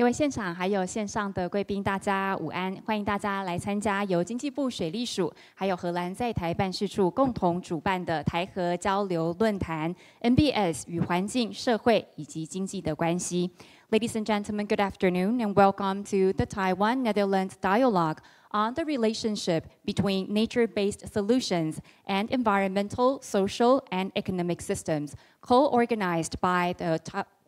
各位现场还有线上的贵宾，大家午安！欢迎大家来参加由经济部水利署还有荷兰在台办事处共同主办的台荷交流论坛 NBS 与环境、社会以及经济的关系。Ladies and gentlemen, good afternoon and welcome to the Taiwan-Netherlands Dialogue on the relationship between nature-based solutions and environmental, social, and economic systems, co-organized by the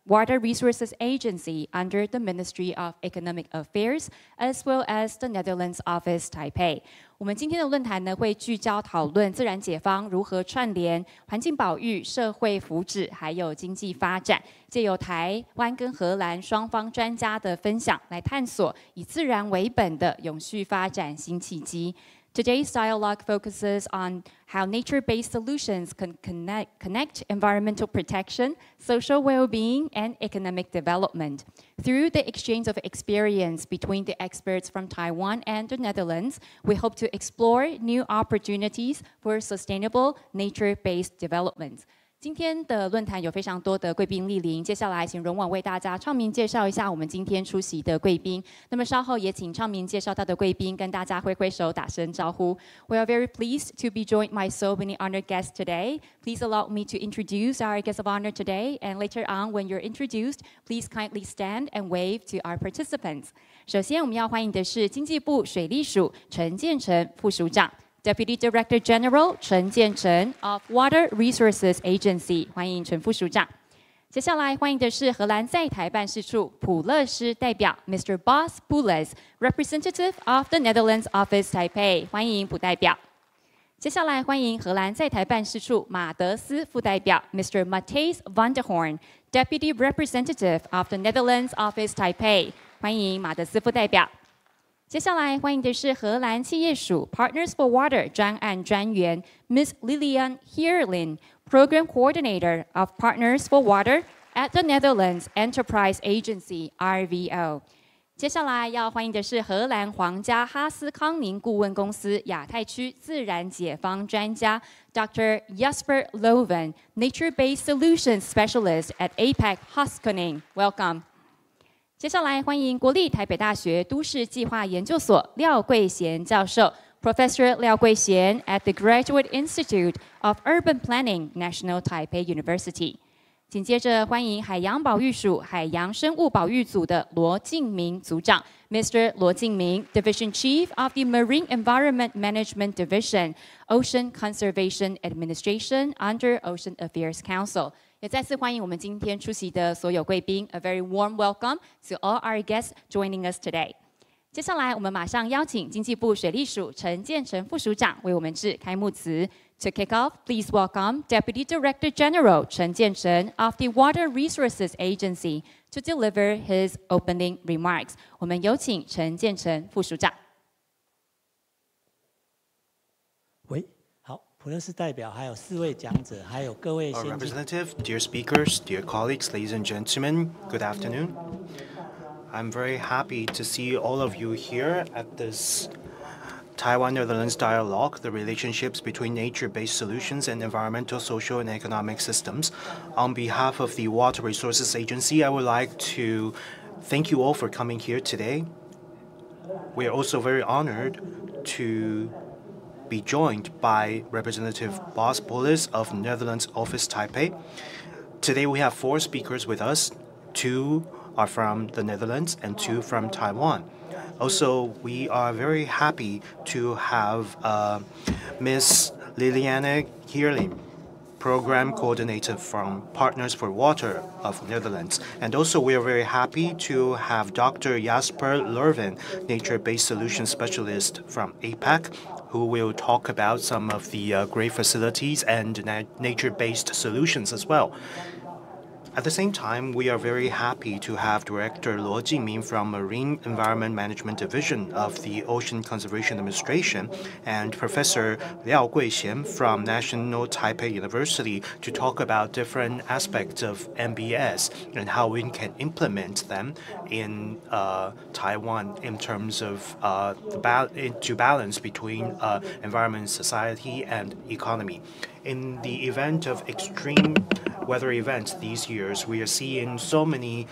Water Resources Agency under the Ministry of Economic Affairs, as well as the Netherlands Office Taipei. 我们今天的论坛呢，会聚焦讨论自然解方如何串联环境保育、社会福祉，还有经济发展，借由台湾跟荷兰双方专家的分享，来探索以自然为本的永续发展新契机。Today's dialogue focuses on how nature-based solutions can connect environmental protection, social well-being, and economic development. Through the exchange of experience between the experts from Taiwan and the Netherlands, we hope to explore new opportunities for sustainable nature-based development. 今天的论坛有非常多的贵宾莅临，接下来请容我为大家唱名介绍一下我们今天出席的贵宾。那么稍后也请唱名介绍到的贵宾跟大家挥挥手打声招呼。We are very pleased to be joined by so many honored guests today. Please allow me to introduce our guest of honor today, and later on when you're introduced, please kindly stand and wave to our participants. 首先我们要欢迎的是经济部水利署陈建成副署长。Deputy Director General 陈建成 of Water Resources Agency， 欢迎陈副署长。接下来欢迎的是荷兰在台办事处普勒斯代表 Mr. Bas Poules, Representative of the Netherlands Office Taipei， 欢迎普代表。接下来欢迎荷兰在台办事处马德斯副代表 Mr. Matthijs van der Hoorn, Deputy Representative of the Netherlands Office Taipei， 欢迎马德斯副代表。接下来欢迎的是荷兰企业署 Partners for Water 专案专员 Ms. Lilian Heerlin, Program Coordinator of Partners for Water at the Netherlands Enterprise Agency RVO. 接下来要欢迎的是荷兰皇家哈斯康宁顾问公司亚太区自然解方专家 Dr. Jasper Loven, Nature-Based Solutions Specialist at APAC Haskoning. Welcome. 接下来欢迎国立台北大学都市计划研究所廖桂贤教授 Professor 廖桂贤 at the Graduate Institute of Urban Planning, National Taipei University. 紧接着欢迎海洋保育署海洋生物保育组的罗敬明组长 Mr. 罗敬明 Division Chief of the Marine Environment Management Division, Ocean Conservation Administration under Ocean Affairs Council. 也再次欢迎我们今天出席的所有贵宾 ，A very warm welcome to all our guests joining us today. 接下来我们马上邀请经济部水利署陈建成副署长为我们致开幕词。To kick off, please welcome Deputy Director General 陈建成 of the Water Resources Agency to deliver his opening remarks. 我们有请陈建成副署长。普勒斯代表还有4位讲者，还有各位先进。Representative, dear speakers, dear colleagues, ladies and gentlemen, good afternoon. I'm very happy to see all of you here at this Taiwan-Netherlands Dialogue, the relationships between nature-based solutions and environmental, social, and economic systems. On behalf of the Water Resources Agency, I would like to thank you all for coming here today. We are also very honored to be joined by Representative Bas Poules of Netherlands Office Taipei. Today we have 4 speakers with us. 2 are from the Netherlands and 2 from Taiwan. Also, we are very happy to have Ms. Liliane Heerlin, Program Coordinator from Partners for Water of Netherlands. And also, we are very happy to have Dr. Jasper Loven, Nature-Based Solutions Specialist from APAC, who will talk about some of the great facilities and nature-based solutions as well. At the same time, we are very happy to have Director Luo Jingming from Marine Environment Management Division of the Ocean Conservation Administration and Professor Liao Guixian from National Taipei University to talk about different aspects of MBS and how we can implement them in Taiwan in terms of to balance between environment, society, and economy. In the event of extreme weather events these years, we are seeing so many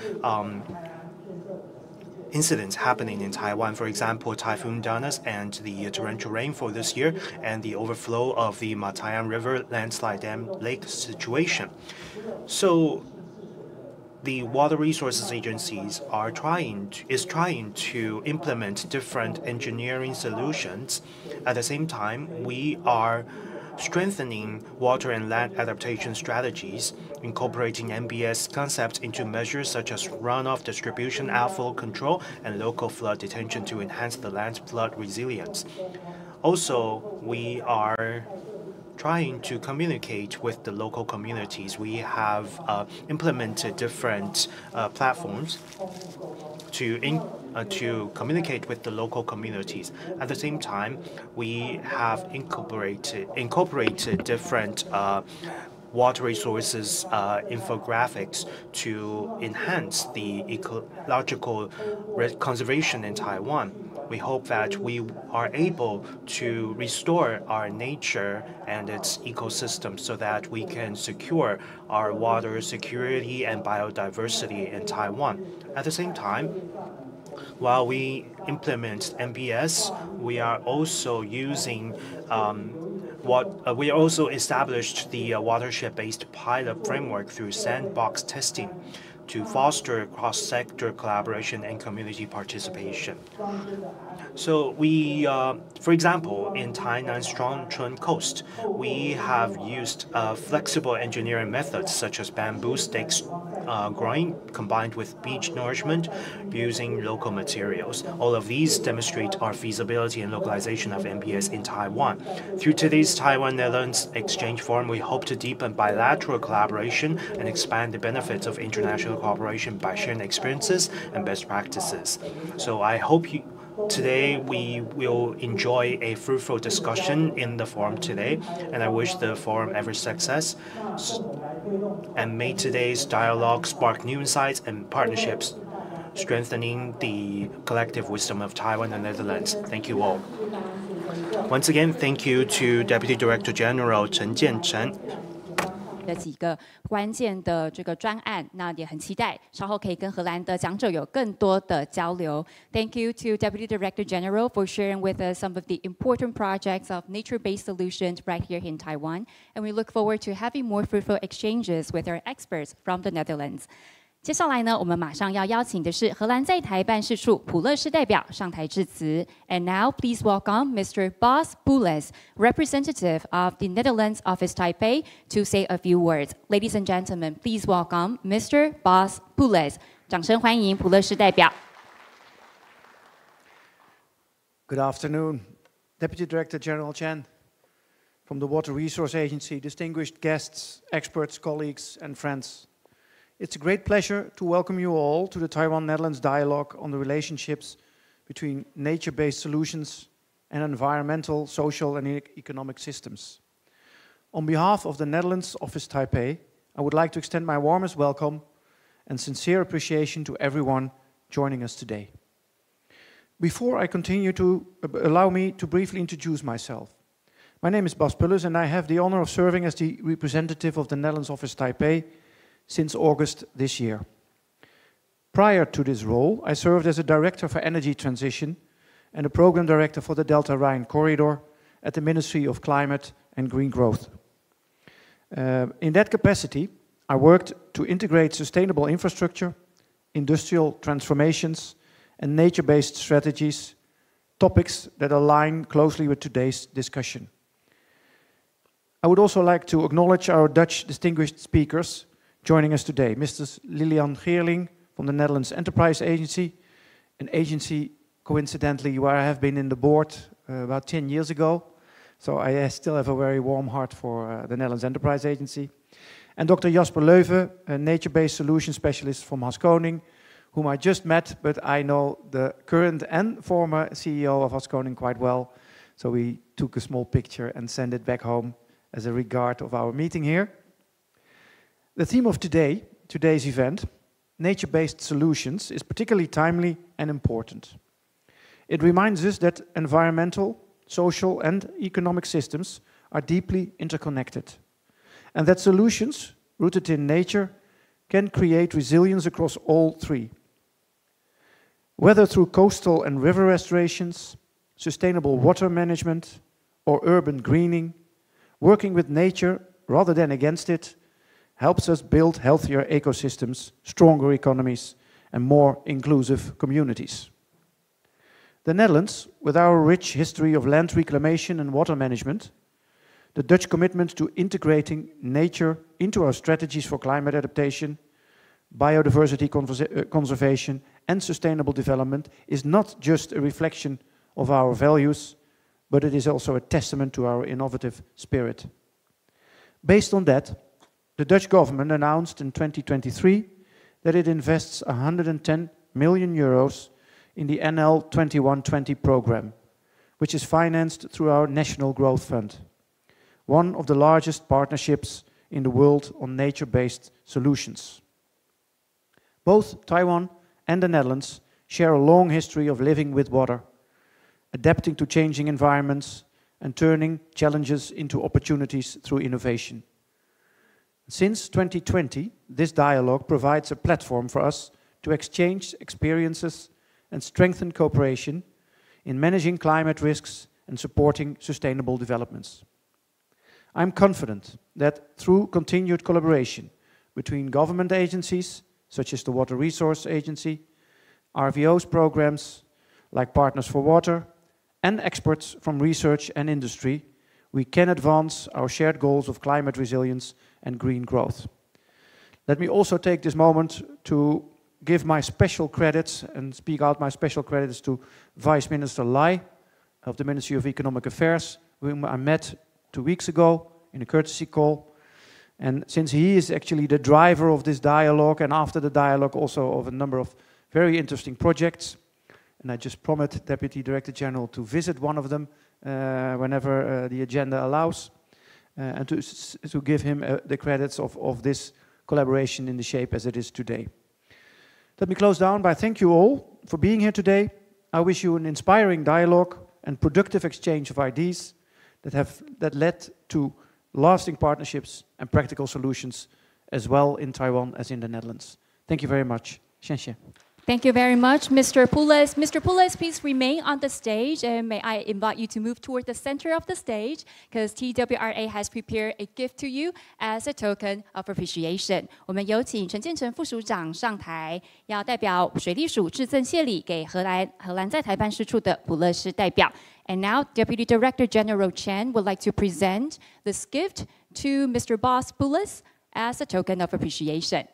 incidents happening in Taiwan. For example, Typhoon Danas and the torrential rainfall this year, and the overflow of the Matayan River landslide dam lake situation. So the water resources agencies is trying to implement different engineering solutions. At the same time, we are strengthening water and land adaptation strategies, incorporating NBS concepts into measures such as runoff distribution, outflow control, and local flood detention to enhance the land's flood resilience. Also, we are trying to communicate with the local communities. We have implemented different platforms to communicate with the local communities. At the same time, we have incorporated different water resources infographics to enhance the ecological conservation in Taiwan. We hope that we are able to restore our nature and its ecosystem so that we can secure our water security and biodiversity in Taiwan. At the same time, while we implement MBS, we are also using we also established the watershed-based pilot framework through sandbox testing to foster cross-sector collaboration and community participation. So we, for example, in Tainan's Zhuangchun coast, we have used flexible engineering methods such as bamboo stakes growing combined with beach nourishment using local materials. All of these demonstrate our feasibility and localization of MBS in Taiwan. Through today's Taiwan-Netherlands Exchange Forum, we hope to deepen bilateral collaboration and expand the benefits of international cooperation by sharing experiences and best practices. So I hope today we will enjoy a fruitful discussion in the forum today, and I wish the forum every success. And may today's dialogue spark new insights and partnerships, strengthening the collective wisdom of Taiwan and Netherlands. Thank you all. Once again, thank you to Deputy Director General Chen Jianchen. 的几个关键的这个专案，那也很期待稍后可以跟荷兰的讲者有更多的交流。Thank you to Deputy Director General for sharing with us some of the important projects of nature-based solutions right here in Taiwan, and we look forward to having more fruitful exchanges with our experts from the Netherlands. 接下来呢，我们马上要邀请的是荷兰在台办事处普乐士代表上台致辞。And now, please welcome Mr. Bas Poules, representative of the Netherlands Office Taipei, to say a few words. Ladies and gentlemen, please welcome Mr. Bas Poules. 掌声欢迎普乐士代表。Good afternoon, Deputy Director General Chen, from the Water Resource Agency, distinguished guests, experts, colleagues, and friends. It's a great pleasure to welcome you all to the Taiwan-Netherlands Dialogue on the relationships between nature-based solutions and environmental, social, and economic systems. On behalf of the Netherlands Office Taipei, I would like to extend my warmest welcome and sincere appreciation to everyone joining us today. Before I continue, allow me to briefly introduce myself. My name is Bas Poules, and I have the honor of serving as the representative of the Netherlands Office Taipei since August this year. Prior to this role, I served as a Director for Energy Transition and a Program Director for the Delta Rhine Corridor at the Ministry of Climate and Green Growth. In that capacity, I worked to integrate sustainable infrastructure, industrial transformations, and nature-based strategies, topics that align closely with today's discussion. I would also like to acknowledge our Dutch distinguished speakers joining us today, Mrs. Lilian Geerling from the Netherlands Enterprise Agency, an agency, coincidentally, where I have been in the board about 10 years ago. So I still have a very warm heart for the Netherlands Enterprise Agency. And Dr. Jasper Leuven, a nature-based solution specialist from Haskoning, whom I just met, but I know the current and former CEO of Haskoning quite well. So we took a small picture and sent it back home as a regard of our meeting here. The theme of today's event, nature-based solutions, is particularly timely and important. It reminds us that environmental, social, and economic systems are deeply interconnected, and that solutions rooted in nature can create resilience across all three. Whether through coastal and river restorations, sustainable water management, or urban greening, working with nature rather than against it helps us build healthier ecosystems, stronger economies, and more inclusive communities. The Netherlands, with our rich history of land reclamation and water management, the Dutch commitment to integrating nature into our strategies for climate adaptation, biodiversity conservation, and sustainable development is not just a reflection of our values, but it is also a testament to our innovative spirit. Based on that, the Dutch government announced in 2023 that it invests 110 million euros in the NL 2120 program, which is financed through our National Growth Fund, one of the largest partnerships in the world on nature-based solutions. Both Taiwan and the Netherlands share a long history of living with water, adapting to changing environments, and turning challenges into opportunities through innovation. Since 2020, this dialogue provides a platform for us to exchange experiences and strengthen cooperation in managing climate risks and supporting sustainable developments. I'm confident that through continued collaboration between government agencies, such as the Water Resource Agency, RVO's programs like Partners for Water, and experts from research and industry, we can advance our shared goals of climate resilience and green growth. Let me also take this moment to give my special credits and speak out my special credits to Vice Minister Lai of the Ministry of Economic Affairs, whom I met 2 weeks ago in a courtesy call. And since he is actually the driver of this dialogue, and after the dialogue also of a number of very interesting projects, and I just promised Deputy Director General to visit one of them whenever the agenda allows, and to give him the credits of this collaboration in the shape as it is today. Let me close down by thank you all for being here today. I wish you an inspiring dialogue and productive exchange of ideas that led to lasting partnerships and practical solutions as well in Taiwan as in the Netherlands. Thank you very much. 谢谢. Thank you very much, Mr. Poulos. Mr. Poulos, please remain on the stage, and may I invite you to move toward the center of the stage, because TWRA has prepared a gift to you as a token of appreciation. 我们有请陈建成副署长上台，要代表水利署致赠谢礼给荷兰在台办事处的普勒斯代表。And now, Deputy Director General Chen would like to present this gift to Mr. Boss Poulos as a token of appreciation.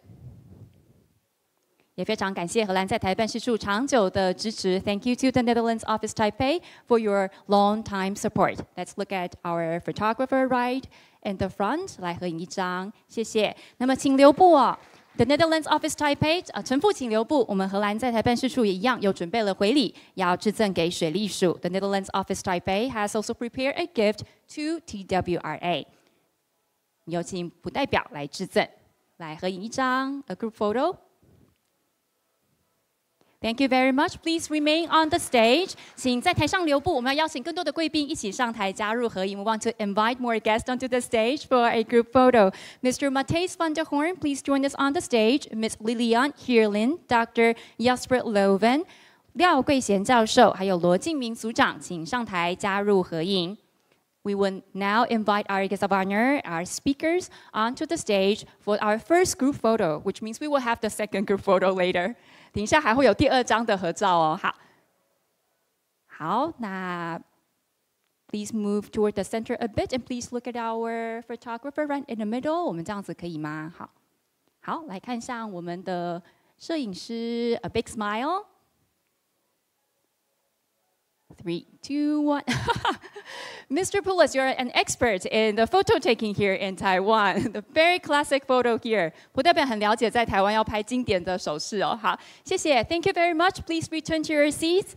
也非常感谢荷兰在台办事处长久的支持。Thank you to the Netherlands Office Taipei for your long-time support. Let's look at our photographer right in the front. 来合影一张，谢谢。那么请留步哦。The Netherlands Office Taipei，陈副请留步。我们荷兰在台办事处也一样，有准备了回礼，要致赠给水利署。The Netherlands Office Taipei has also prepared a gift to TWRA. 有请普代表来致赠，来合影一张 ，a group photo. Thank you very much. Please remain on the stage. 请在台上留步，我们要邀请更多的贵宾一起上台加入合影。We want to invite more guests onto the stage for a group photo. Mr. Matthijs van der Hoorn, please join us on the stage. Ms. Lilian Heerlin, Dr. Jasper Loven, 廖桂贤教授，还有罗敬明组长，请上台加入合影。We will now invite our guests of honor, our speakers, onto the stage for our first group photo, which means we will have the second group photo later. 等一下还会有第2张的合照哦。好，那 please move toward the center a bit, and please look at our photographer right in the middle. 我们这样子可以吗？好，来看向我们的摄影师 ，a big smile. 3, 2, 1. Mr. Poulos, you're an expert in the photo taking here in Taiwan. The very classic photo here. 普代表很了解在台湾要拍经典的手势哦。好，谢谢。Thank you very much. Please return to your seats.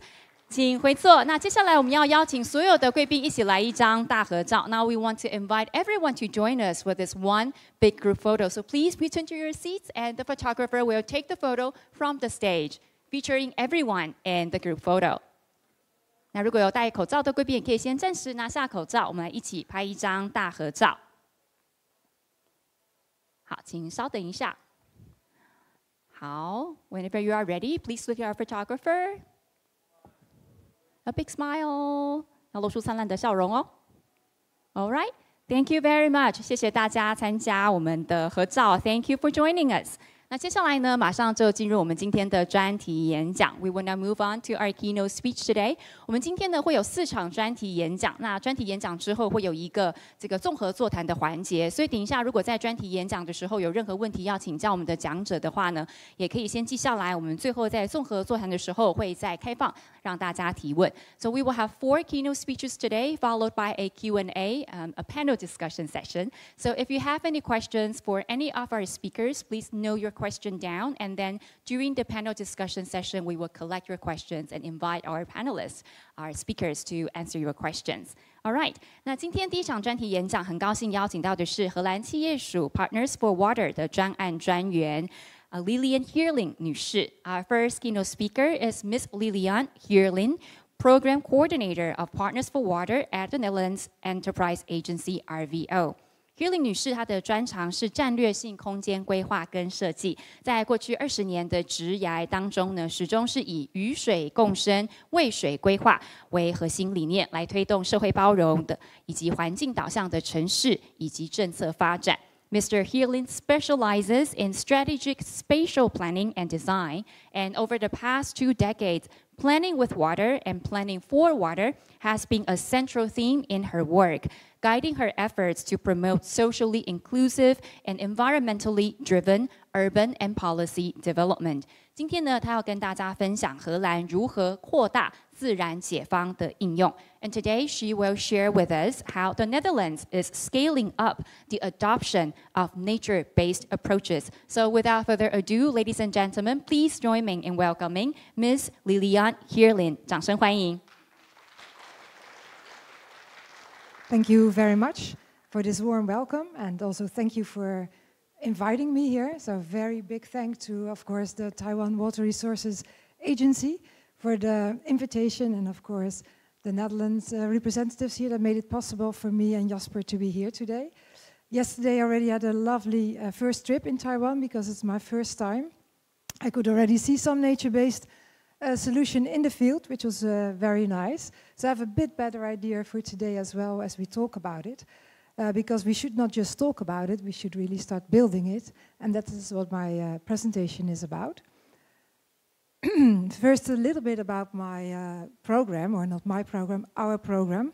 请回座。那接下来我们要邀请所有的贵宾一起来一张大合照。Now we want to invite everyone to join us with this one big group photo. So please return to your seats, and the photographer will take the photo from the stage, featuring everyone in the group photo. 那如果有戴口罩的贵宾，也可以先暂时拿下口罩，我们来一起拍一张大合照。好，请稍等一下。好 ，Whenever you are ready, please look at our photographer. A big smile. 要露出灿烂的笑容哦。All right, thank you very much. 谢谢大家参加我们的合照。Thank you for joining us. 那接下来呢，马上就进入我们今天的专题演讲。We will now move on to our keynote speech today. 我们今天呢会有4场专题演讲。那专题演讲之后会有一个这个综合座谈的环节，所以等一下如果在专题演讲的时候有任何问题要请教我们的讲者的话呢，也可以先记下来。我们最后在综合座谈的时候会再开放让大家提问。So we will have 4 keynote speeches today, followed by a Q&A, a panel discussion session. So if you have any questions for any of our speakers, please note your question down, and then during the panel discussion session, we will collect your questions and invite our panelists, our speakers, to answer your questions. All right. 那今天第一场专题演讲，很高兴邀请到的是荷兰企业署 Partners for Water 的专案专员。Lilian Heerling 女士。Our first keynote speaker is Ms. Lilian Heerling, Program Coordinator of Partners for Water at the Netherlands Enterprise Agency (RVO). Heerling 女士她的专长是战略性空间规划跟设计，在过去20年的职涯当中呢，始终是以与水共生、为水规划为核心理念，来推动社会包容的以及环境导向的城市以及政策发展。Mr. Heerling specializes in strategic spatial planning and design, and over the past 2 decades, planning with water and planning for water has been a central theme in her work, guiding her efforts to promote socially inclusive and environmentally driven urban and policy development. 今天呢，她要跟大家分享荷兰如何扩大自然解方的应用。And today she will share with us how the Netherlands is scaling up the adoption of nature-based approaches. So without further ado, ladies and gentlemen, please join me in welcoming Ms. Lilian Heerling. 掌声欢迎。Thank you very much for this warm welcome, and also thank you for inviting me here. So very big thank to, of course, the Taiwan Water Resources Agency for the invitation, and of course, the Netherlands representatives here that made it possible for me and Jasper to be here today. Yesterday I already had a lovely first trip in Taiwan because it's my first time. I could already see some nature-based solution in the field, which was very nice. So I have a bit better idea for today as well as we talk about it. Because we should not just talk about it, we should really start building it. And that is what my presentation is about. First, a little bit about my program, or not my program, our program.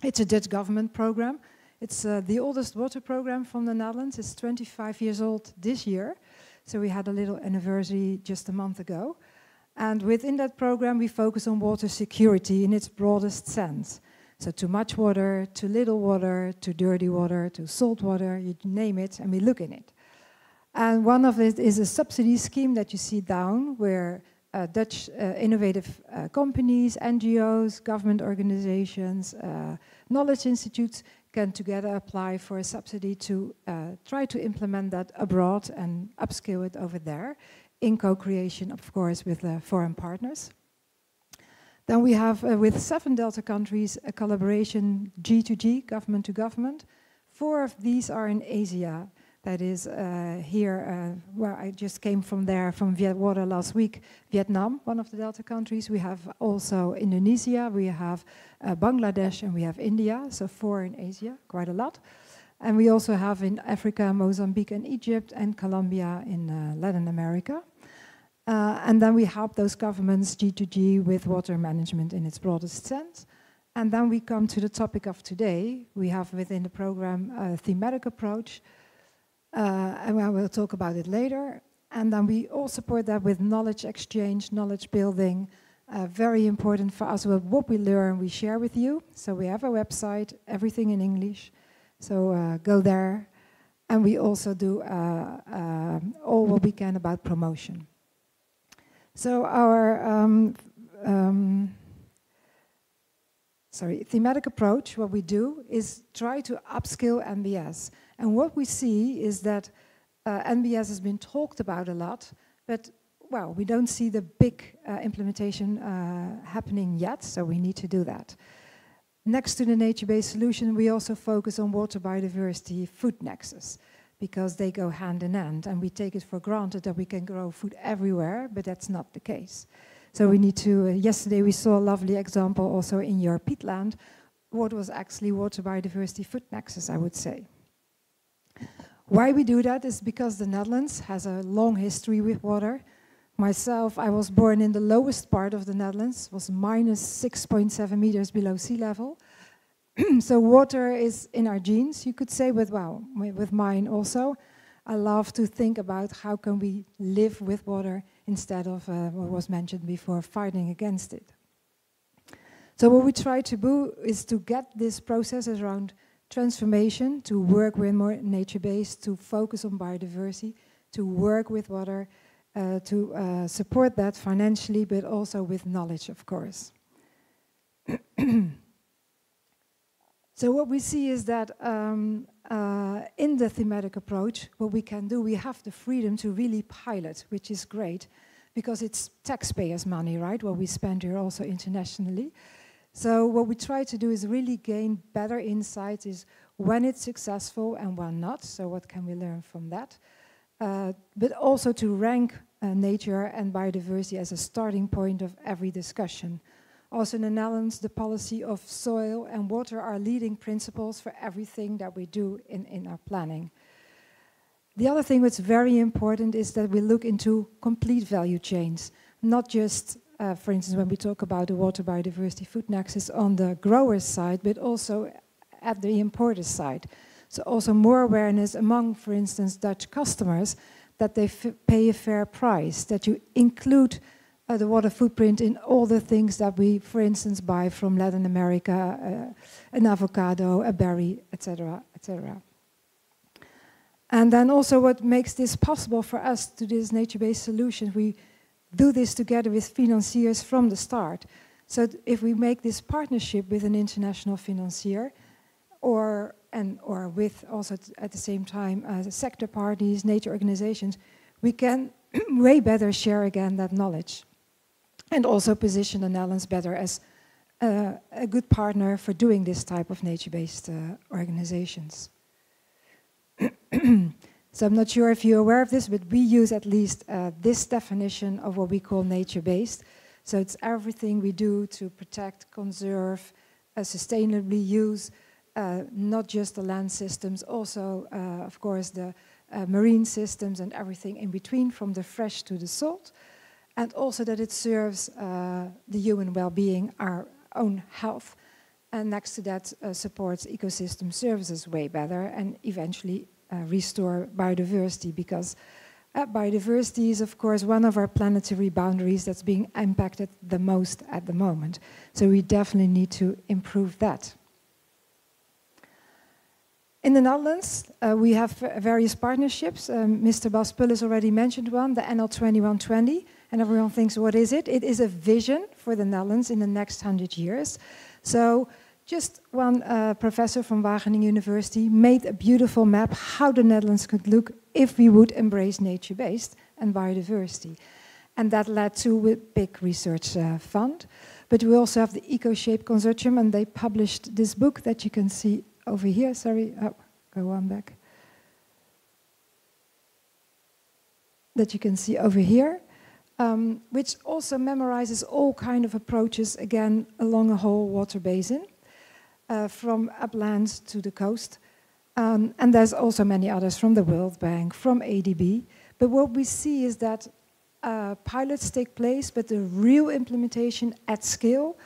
It's a Dutch government program. It's the oldest water program from the Netherlands. It's 25 years old this year. So we had a little anniversary just a month ago. And within that program, we focus on water security in its broadest sense. So too much water, too little water, too dirty water, too salt water, you name it, and we look in it. And one of it is a subsidy scheme that you see down, where Dutch innovative companies, NGOs, government organizations, knowledge institutes can together apply for a subsidy to try to implement that abroad and upscale it over there, in co-creation, of course, with foreign partners. Then we have, with 7 Delta countries, a collaboration G2G, government to government. 4 of these are in Asia. That is here, where I just came from there, from Water last week, Vietnam, one of the Delta countries. We have also Indonesia, we have Bangladesh, and we have India. So 4 in Asia, quite a lot. And we also have in Africa, Mozambique and Egypt, and Colombia in Latin America. And then we help those governments, G2G, with water management in its broadest sense. And then we come to the topic of today. We have within the program a thematic approach, and I will talk about it later. And then we all support that with knowledge exchange, knowledge building. Very important for us, what we learn, we share with you. So we have a website, everything in English. So go there. And we also do all what we can about promotion. So our thematic approach, what we do is try to upskill NBS. And what we see is that NBS has been talked about a lot, but well, we don't see the big implementation happening yet, so we need to do that. Next to the nature-based solution, we also focus on water biodiversity food nexus. because they go hand in hand, and we take it for granted that we can grow food everywhere, but that's not the case. So we need to, yesterday we saw a lovely example also in your peatland, what was actually water biodiversity food nexus, I would say. Why we do that is because the Netherlands has a long history with water. Myself, I was born in the lowest part of the Netherlands, was minus 6.7 meters below sea level. So water is in our genes, you could say, but well, with mine also. I love to think about how can we live with water instead of what was mentioned before, fighting against it. So what we try to do is to get this process around transformation, to work with more nature-based, to focus on biodiversity, to work with water, to support that financially, but also with knowledge, of course. So what we see is that in the thematic approach, what we can do, we have the freedom to really pilot, which is great, because it's taxpayers' money, right? What we spend here also internationally. So what we try to do is really gain better insights is when it's successful and when not. So what can we learn from that? But also to rank nature and biodiversity as a starting point of every discussion. Also in the Netherlands, the policy of soil and water are leading principles for everything that we do in our planning. The other thing that's very important is that we look into complete value chains, not just, for instance, when we talk about the water biodiversity food nexus on the grower's side, but also at the importer's side. So also more awareness among, for instance, Dutch customers that they pay a fair price, that you include the water footprint in all the things that we, for instance, buy from Latin America, an avocado, a berry, etc., etc. And then also what makes this possible for us to this nature-based solution, we do this together with financiers from the start. So if we make this partnership with an international financier, or with also at the same time sector parties, nature organizations, we can way better share again that knowledge. And also position the Netherlands better as a good partner for doing this type of nature-based organizations. So I'm not sure if you're aware of this, but we use at least this definition of what we call nature-based. So it's everything we do to protect, conserve, sustainably use, not just the land systems, also, of course, the marine systems and everything in between, from the fresh to the salt. And also that it serves the human well-being, our own health. And next to that, supports ecosystem services way better and eventually restore biodiversity, because biodiversity is, of course, one of our planetary boundaries that's being impacted the most at the moment. So we definitely need to improve that. In the Netherlands, we have various partnerships. Mr. Bas Pullis already mentioned one, the NL 2120. And everyone thinks, what is it? It is a vision for the Netherlands in the next 100 years. So just one professor from Wageningen University made a beautiful map how the Netherlands could look if we would embrace nature-based and biodiversity. And that led to a big research fund. But we also have the EcoShape Consortium, and they published this book that you can see over here. Sorry, oh, go on back. That you can see over here. Which also memorizes all kind of approaches, again, along a whole water basin, from uplands to the coast. And there's also many others from the World Bank, from ADB. But what we see is that pilots take place, but the real implementation at scale,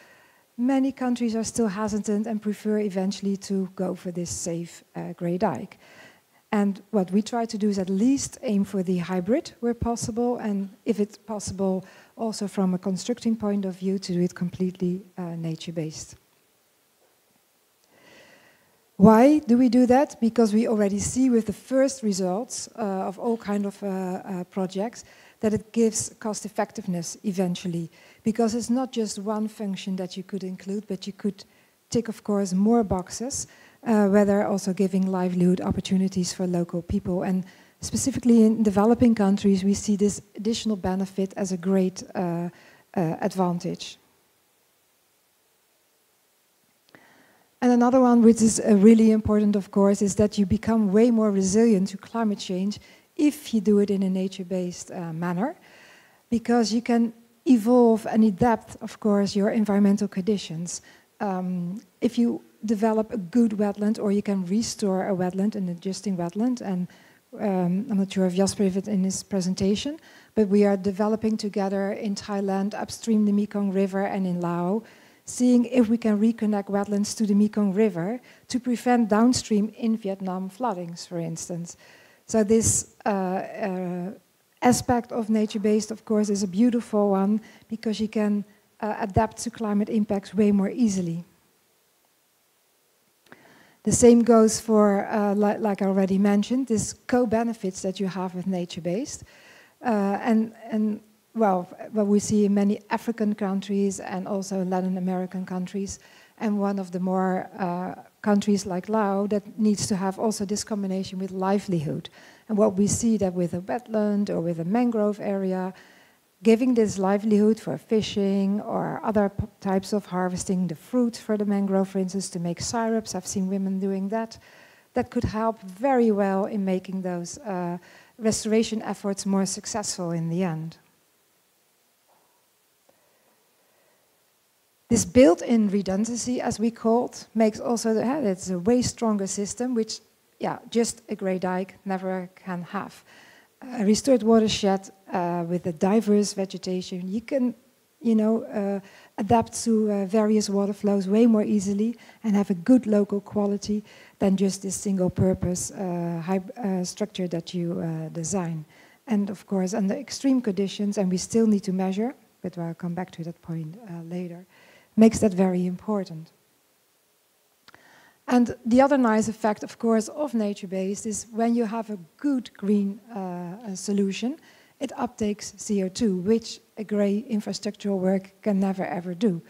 many countries are still hesitant and prefer eventually to go for this safe grey dike. And what we try to do is at least aim for the hybrid where possible, and if it's possible, also from a constructing point of view, to do it completely nature-based. Why do we do that? Because we already see with the first results of all kind of projects that it gives cost effectiveness eventually. Because it's not just one function that you could include, but you could tick, of course, more boxes, whether also giving livelihood opportunities for local people. And specifically in developing countries, we see this additional benefit as a great advantage. And another one, which is really important, of course, is that you become way more resilient to climate change if you do it in a nature-based manner, because you can evolve and adapt, of course, your environmental conditions. If you develop a good wetland, or you can restore a wetland, an adjusting wetland, and I'm not sure if Jasper did it in his presentation, but we are developing together in Thailand, upstream the Mekong River, and in Laos, seeing if we can reconnect wetlands to the Mekong River to prevent downstream in Vietnam floodings, for instance. So this aspect of nature-based, of course, is a beautiful one because you can adapt to climate impacts way more easily. The same goes for, like I already mentioned, this co-benefits that you have with nature-based. Well, what we see in many African countries and also Latin American countries, and one of the more countries like Laos that needs to have also this combination with livelihood. And what we see that with a wetland or with a mangrove area, giving this livelihood for fishing or other types of harvesting the fruit for the mangrove, for instance, to make syrups. I've seen women doing that. That could help very well in making those restoration efforts more successful in the end. This built-in redundancy, as we called, makes also it's a way stronger system, which, yeah, just a grey dike never can have. A restored watershed with a diverse vegetation, you can, adapt to various water flows way more easily and have a good local quality than just this single-purpose structure that you design. And of course, under extreme conditions, and we still need to measure, but I'll come back to that point later, makes that very important. And the other nice effect, of course, of nature-based is when you have a good green solution, it uptakes CO2, which a grey infrastructural work can never ever do.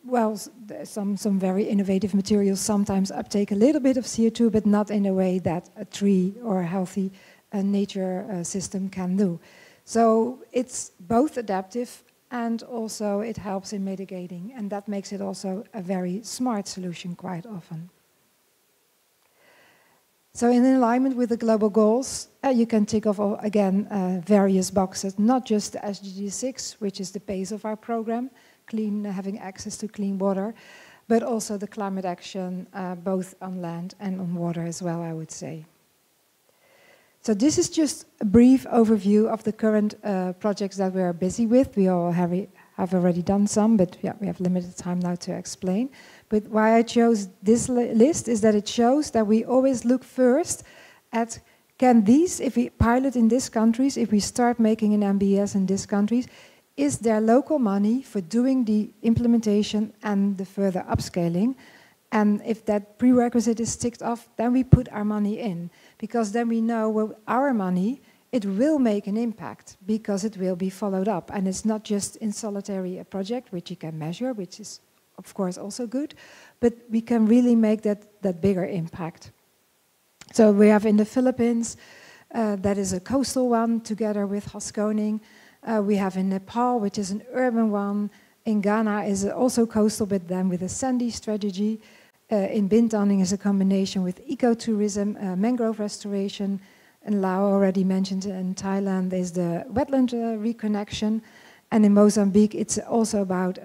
Well, some very innovative materials sometimes uptake a little bit of CO2, but not in a way that a tree or a healthy nature system can do. So it's both adaptive and also it helps in mitigating, and that makes it also a very smart solution quite often. So in alignment with the global goals, you can tick off, again, various boxes, not just the SDG 6, which is the base of our program, having access to clean water, but also the climate action, both on land and on water as well, I would say. So this is just a brief overview of the current projects that we are busy with. We all have already done some, but yeah, we have limited time now to explain. But why I chose this list is that it shows that we always look first at, can these, if we pilot in these countries, if we start making an MBS in these countries, is there local money for doing the implementation and the further upscaling? And if that prerequisite is ticked off, then we put our money in. Because then we know, well, our money, it will make an impact because it will be followed up. And it's not just in solitary a project, which you can measure, which is, of course, also good. But we can really make that bigger impact. So we have in the Philippines, that is a coastal one, together with Haskoning. We have in Nepal, which is an urban one. In Ghana is also coastal, but then with a sandy strategy. In Bintaning is a combination with ecotourism, mangrove restoration, and Laos already mentioned in Thailand is the wetland reconnection, and in Mozambique it's also about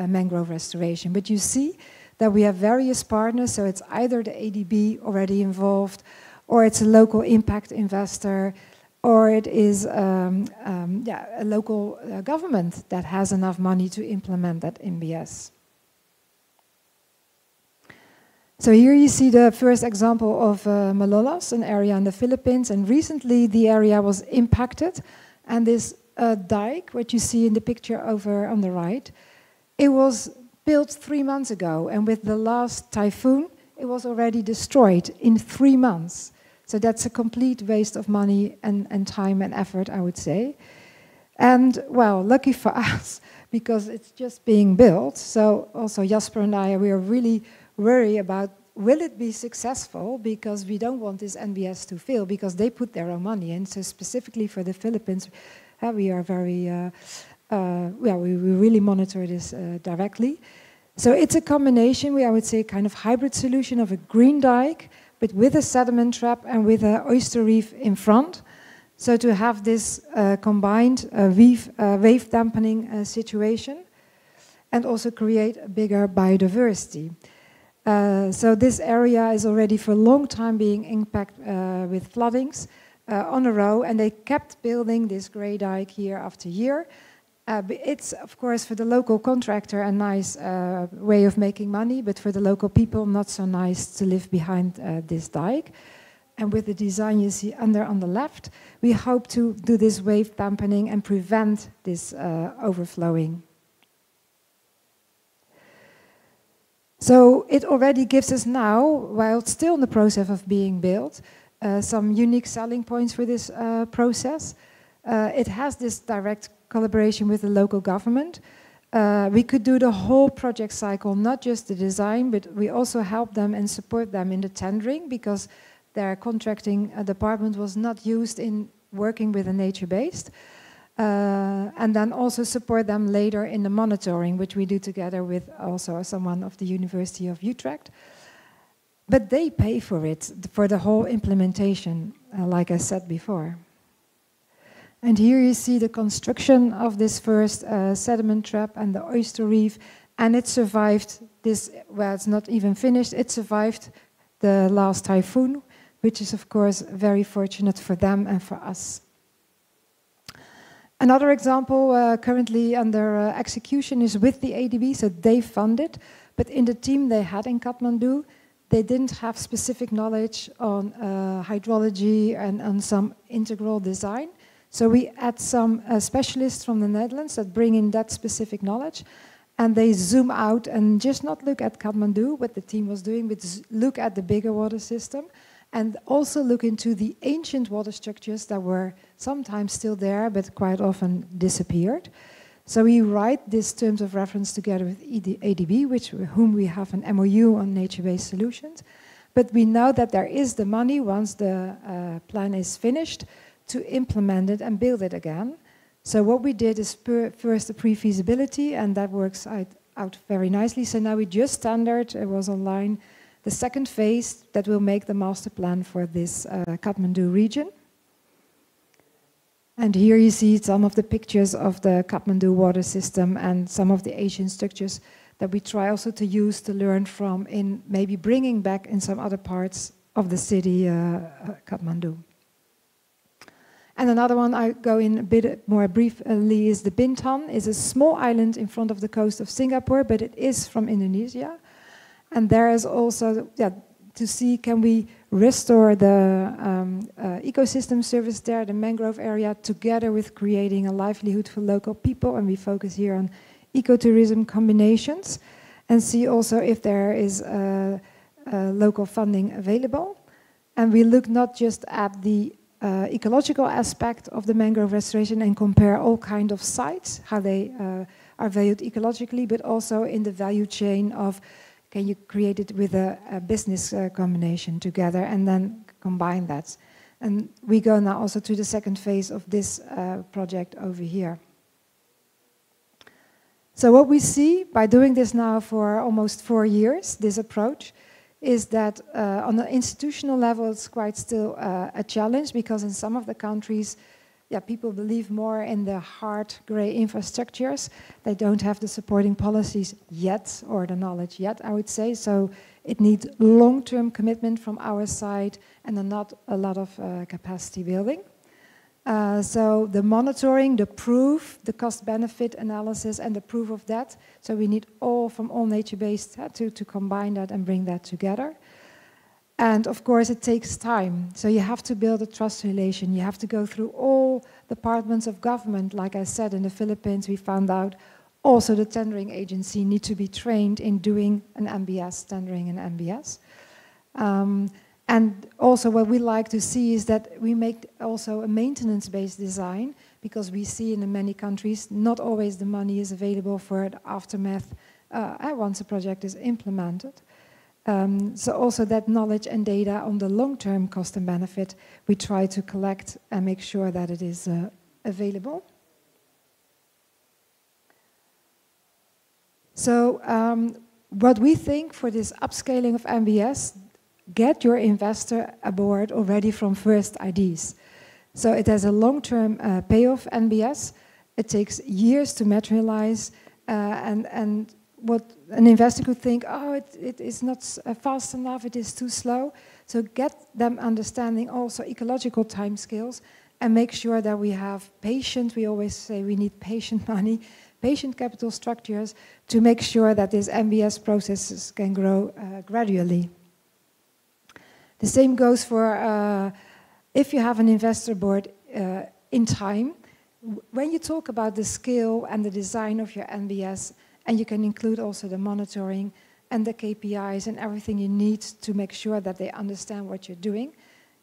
mangrove restoration. But you see that we have various partners, so it's either the ADB already involved, or it's a local impact investor, or it is a local government that has enough money to implement that MBS. So here you see the first example of Malolos, an area in the Philippines, and recently the area was impacted, and this dike, what you see in the picture over on the right, it was built 3 months ago, and with the last typhoon, it was already destroyed in 3 months. So that's a complete waste of money and time and effort, I would say. And, well, lucky for us, because it's just being built. So also Jasper and I, we are really worried about, will it be successful? Because we don't want this NBS to fail, because they put their own money in. So specifically for the Philippines, we are very, we really monitor this directly. So it's a combination, I would say, kind of hybrid solution of a green dike, but with a sediment trap and with an oyster reef in front. So to have this combined wave dampening situation, and also create a bigger biodiversity. So this area is already for a long time being impacted with floodings on a row, and they kept building this grey dike year after year. It's, of course, for the local contractor a nice way of making money, but for the local people not so nice to live behind this dike. And with the design you see on the left, we hope to do this wave dampening and prevent this overflowing. So it already gives us now, while it's still in the process of being built, some unique selling points for this process. It has this direct collaboration with the local government. We could do the whole project cycle, not just the design, but we also help them and support them in the tendering, because their contracting department was not used in working with a nature-based. And then also support them later in the monitoring, which we do together with also someone of the University of Utrecht. But they pay for it, for the whole implementation, like I said before. And here you see the construction of this first sediment trap and the oyster reef, and it survived this, well, it's not even finished, it survived the last typhoon, which is of course very fortunate for them and for us. Another example currently under execution is with the ADB, so they fund it, but in the team they had in Kathmandu, they didn't have specific knowledge on hydrology and on some integral design. So we add some specialists from the Netherlands that bring in that specific knowledge, and they zoom out and just not look at Kathmandu, what the team was doing, but look at the bigger water system, and also look into the ancient water structures that were sometimes still there, but quite often disappeared. So we write these terms of reference together with ADB, whom we have an MOU on nature-based solutions. But we know that there is the money once the plan is finished to implement it and build it again. So what we did is first a pre-feasibility, and that works out very nicely. So now we just standard, it was online, the second phase that will make the master plan for this Kathmandu region. And here you see some of the pictures of the Kathmandu water system and some of the ancient structures that we try also to use to learn from in maybe bringing back in some other parts of the city, Kathmandu. And another one I go in a bit more briefly is the Bintan. It's a small island in front of the coast of Singapore, but it is from Indonesia. And there is also to see, can we restore the ecosystem service there, the mangrove area, together with creating a livelihood for local people. And we focus here on ecotourism combinations, and see also if there is local funding available. And we look not just at the ecological aspect of the mangrove restoration and compare all kinds of sites, how they are valued ecologically, but also in the value chain of, can you create it with a business combination together and then combine that. And we go now also to the second phase of this project over here. So what we see by doing this now for almost 4 years, this approach, is that on the institutional level it's quite still a challenge, because in some of the countries, people believe more in the hard grey infrastructures. They don't have the supporting policies yet, or the knowledge yet, I would say. So it needs long-term commitment from our side and not a lot of capacity building. So the monitoring, the proof, the cost-benefit analysis and the proof of that. So we need from all nature-based to combine that and bring that together. And of course it takes time. So you have to build a trust relation. You have to go through all departments of government. Like I said, in the Philippines we found out also the tendering agency need to be trained in doing an MBS, tendering an MBS. And also what we like to see is that we make also a maintenance-based design, because we see in many countries not always the money is available for the aftermath once a project is implemented. So also that knowledge and data on the long-term cost and benefit we try to collect and make sure that it is available. So what we think for this upscaling of MBS, get your investor aboard already from first ideas. So it has a long-term payoff, NBS. It takes years to materialize, and what an investor could think, oh, it is not fast enough, it is too slow. So get them understanding also ecological timescales and make sure that we have patient, we always say we need patient money, patient capital structures to make sure that these MBS processes can grow gradually. The same goes for if you have an investor board in time. When you talk about the scale and the design of your NBS, and you can include also the monitoring and the KPIs and everything you need to make sure that they understand what you're doing,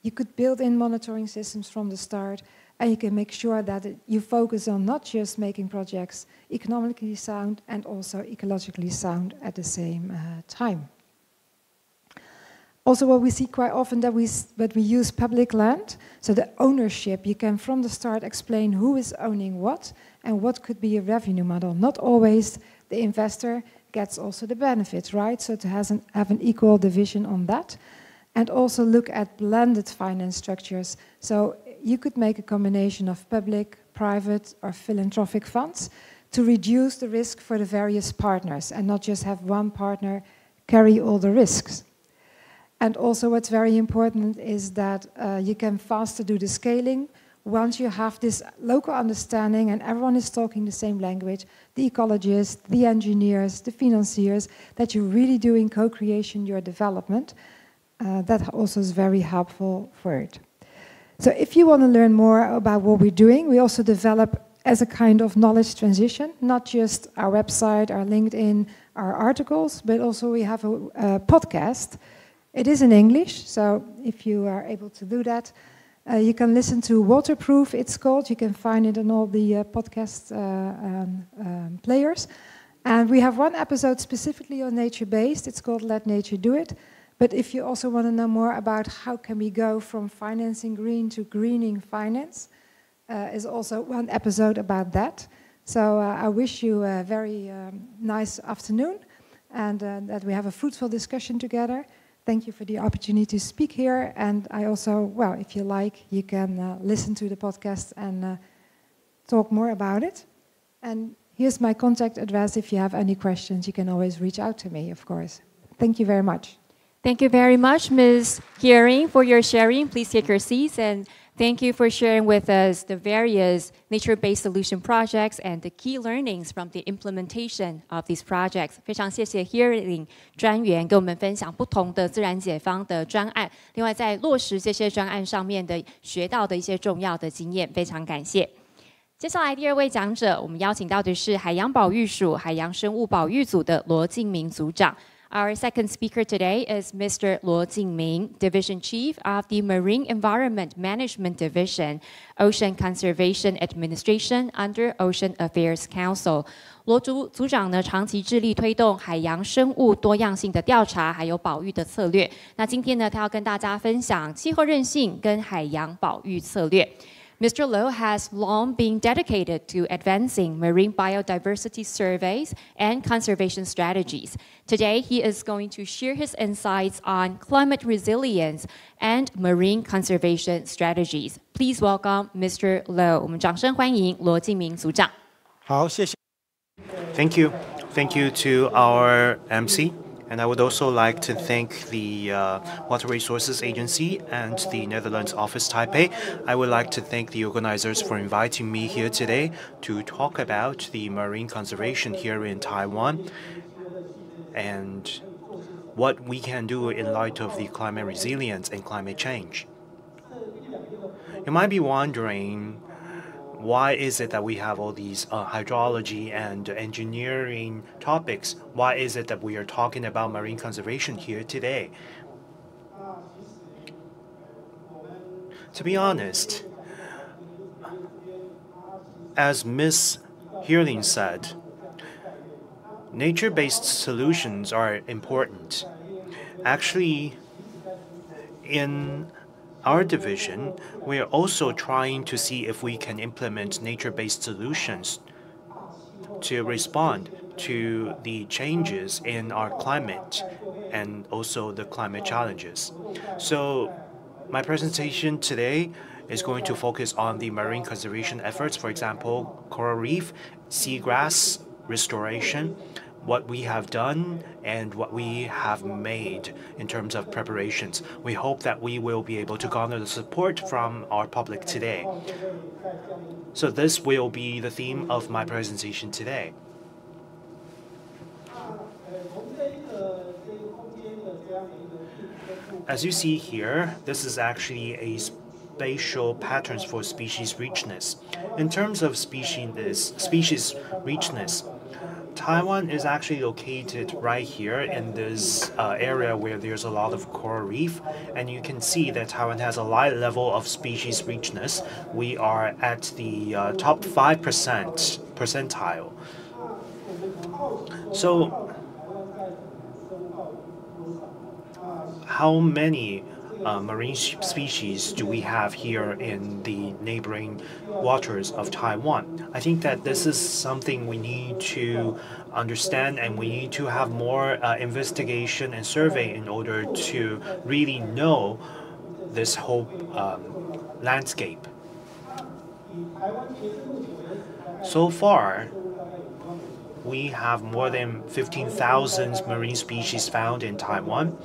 you could build in monitoring systems from the start, and you can make sure that you focus on not just making projects economically sound and also ecologically sound at the same time. Also, what we see quite often that we use public land, so the ownership, you can from the start explain who is owning what and what could be a revenue model. Not always the investor gets also the benefits, right? So to have an equal division on that. And also look at blended finance structures. So you could make a combination of public, private or philanthropic funds to reduce the risk for the various partners and not just have one partner carry all the risks. And also what's very important is that you can faster do the scaling once you have this local understanding and everyone is talking the same language, the ecologists, the engineers, the financiers, that you're really doing co-creation, your development. That also is very helpful for it. So if you want to learn more about what we're doing, we also develop as a kind of knowledge transition, not just our website, our LinkedIn, our articles, but also we have a podcast. It is in English, so if you are able to do that, you can listen to Waterproof, it's called. You can find it on all the podcast players. And we have one episode specifically on nature-based. It's called Let Nature Do It. But if you also want to know more about how can we go from financing green to greening finance, is also one episode about that. So I wish you a very nice afternoon and that we have a fruitful discussion together. Thank you for the opportunity to speak here. And I also, well, if you like, you can listen to the podcast and talk more about it. And here's my contact address. If you have any questions, you can always reach out to me, of course. Thank you very much. Thank you very much, Ms. Hearing, for your sharing. Please take your seats, and thank you for sharing with us the various nature-based solution projects and the key learnings from the implementation of these projects. 非常谢谢 Hearing 专员跟我们分享不同的自然解方的专案，另外在落实这些专案上面的学到的一些重要的经验，非常感谢。接下来第二位讲者，我们邀请到的是海洋保育署海洋生物保育组的罗敬明组长。Our second speaker today is Mr. Luo Jingming, Division Chief of the Marine Environment Management Division, Ocean Conservation Administration under Ocean Affairs Council. 罗组长呢，长期致力推动海洋生物多样性的调查，还有保育的策略。那今天呢，他要跟大家分享气候韧性跟海洋保育策略。Mr. Luo has long been dedicated to advancing marine biodiversity surveys and conservation strategies. Today, he is going to share his insights on climate resilience and marine conservation strategies. Please welcome Mr. Luo. 我们掌声欢迎罗敬明组长。好，谢谢。Thank you. Thank you to our MC. And I would also like to thank the Water Resources Agency and the Netherlands Office Taipei. I would like to thank the organizers for inviting me here today to talk about the marine conservation here in Taiwan and what we can do in light of the climate resilience and climate change. You might be wondering, why is it that we have all these hydrology and engineering topics? Why is it that we are talking about marine conservation here today? To be honest, as Ms. Hearing said, nature-based solutions are important. Actually, in our division, we are also trying to see if we can implement nature-based solutions to respond to the changes in our climate and also the climate challenges. So my presentation today is going to focus on the marine conservation efforts, for example, coral reef, seagrass restoration, what we have done and what we have made in terms of preparations. We hope that we will be able to garner the support from our public today. So this will be the theme of my presentation today. As you see here, this is actually a spatial patterns for species richness. In terms of species richness, Taiwan is actually located right here in this area where there's a lot of coral reef, and you can see that Taiwan has a high level of species richness. We are at the top 5% percentile. So how many marine species do we have here in the neighboring waters of Taiwan? I think that this is something we need to understand, and we need to have more investigation and survey in order to really know this whole landscape. So far, we have more than 15,000 marine species found in Taiwan,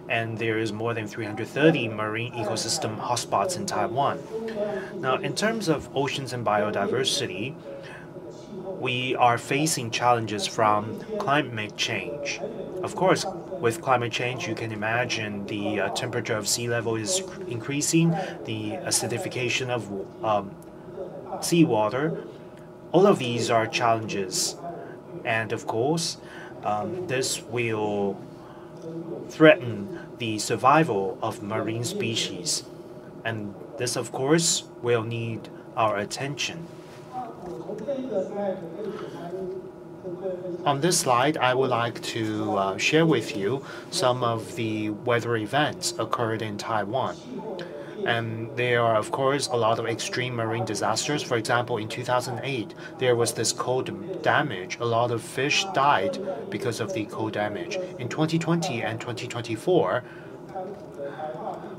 and there is more than 330 marine ecosystem hotspots in Taiwan. Now, in terms of oceans and biodiversity, we are facing challenges from climate change. Of course, with climate change, you can imagine the temperature of sea level is increasing, the acidification of seawater. All of these are challenges. And of course, this will threaten the survival of marine species. And this, of course, will need our attention. On this slide, I would like to share with you some of the weather events occurred in Taiwan. And there are, of course, a lot of extreme marine disasters. For example, in 2008, there was this cold damage. A lot of fish died because of the cold damage. In 2020 and 2024,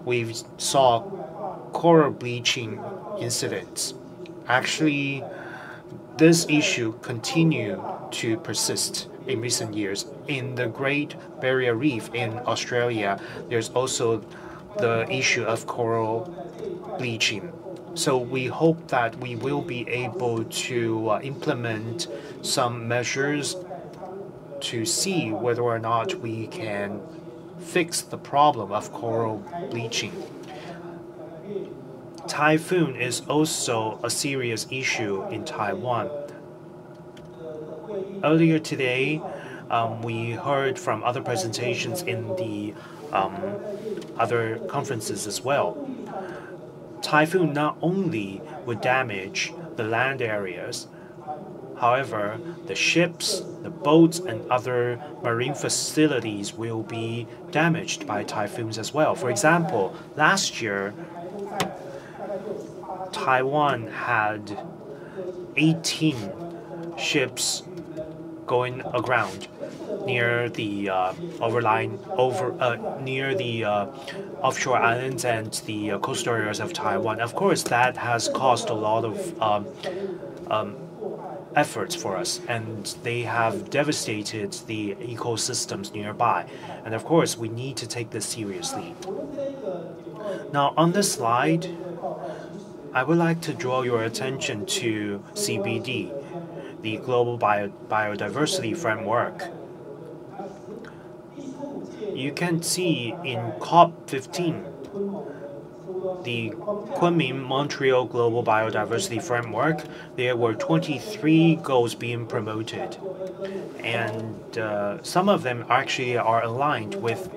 we saw coral bleaching incidents. Actually, this issue continued to persist in recent years. In the Great Barrier Reef in Australia, there's also the issue of coral bleaching. So we hope that we will be able to implement some measures to see whether or not we can fix the problem of coral bleaching. Typhoon is also a serious issue in Taiwan. Earlier today, we heard from other presentations in the other conferences as well. Typhoon not only would damage the land areas, however, the ships, the boats, and other marine facilities will be damaged by typhoons as well. For example, last year, Taiwan had 18 ships going aground near the offshore islands and the coastal areas of Taiwan. Of course, that has caused a lot of efforts for us, and they have devastated the ecosystems nearby. And of course, we need to take this seriously. Now, on this slide, I would like to draw your attention to CBD, the Global Biodiversity Framework. You can see in COP15, the Kunming-Montreal Global Biodiversity Framework, there were 23 goals being promoted. And some of them actually are aligned with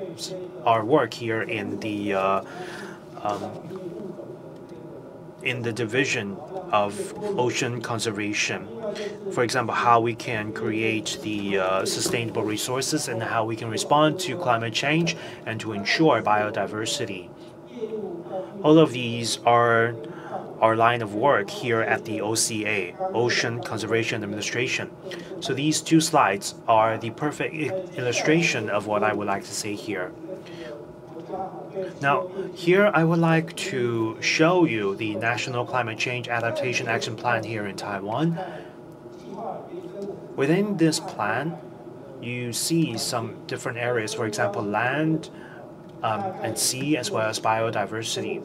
our work here in the division of ocean conservation. For example, how we can create the sustainable resources and how we can respond to climate change and to ensure biodiversity. All of these are our line of work here at the OCA, Ocean Conservation Administration. So these two slides are the perfect illustration of what I would like to say here. Now, here I would like to show you the National Climate Change Adaptation Action Plan here in Taiwan. Within this plan, you see some different areas, for example, land and sea, as well as biodiversity.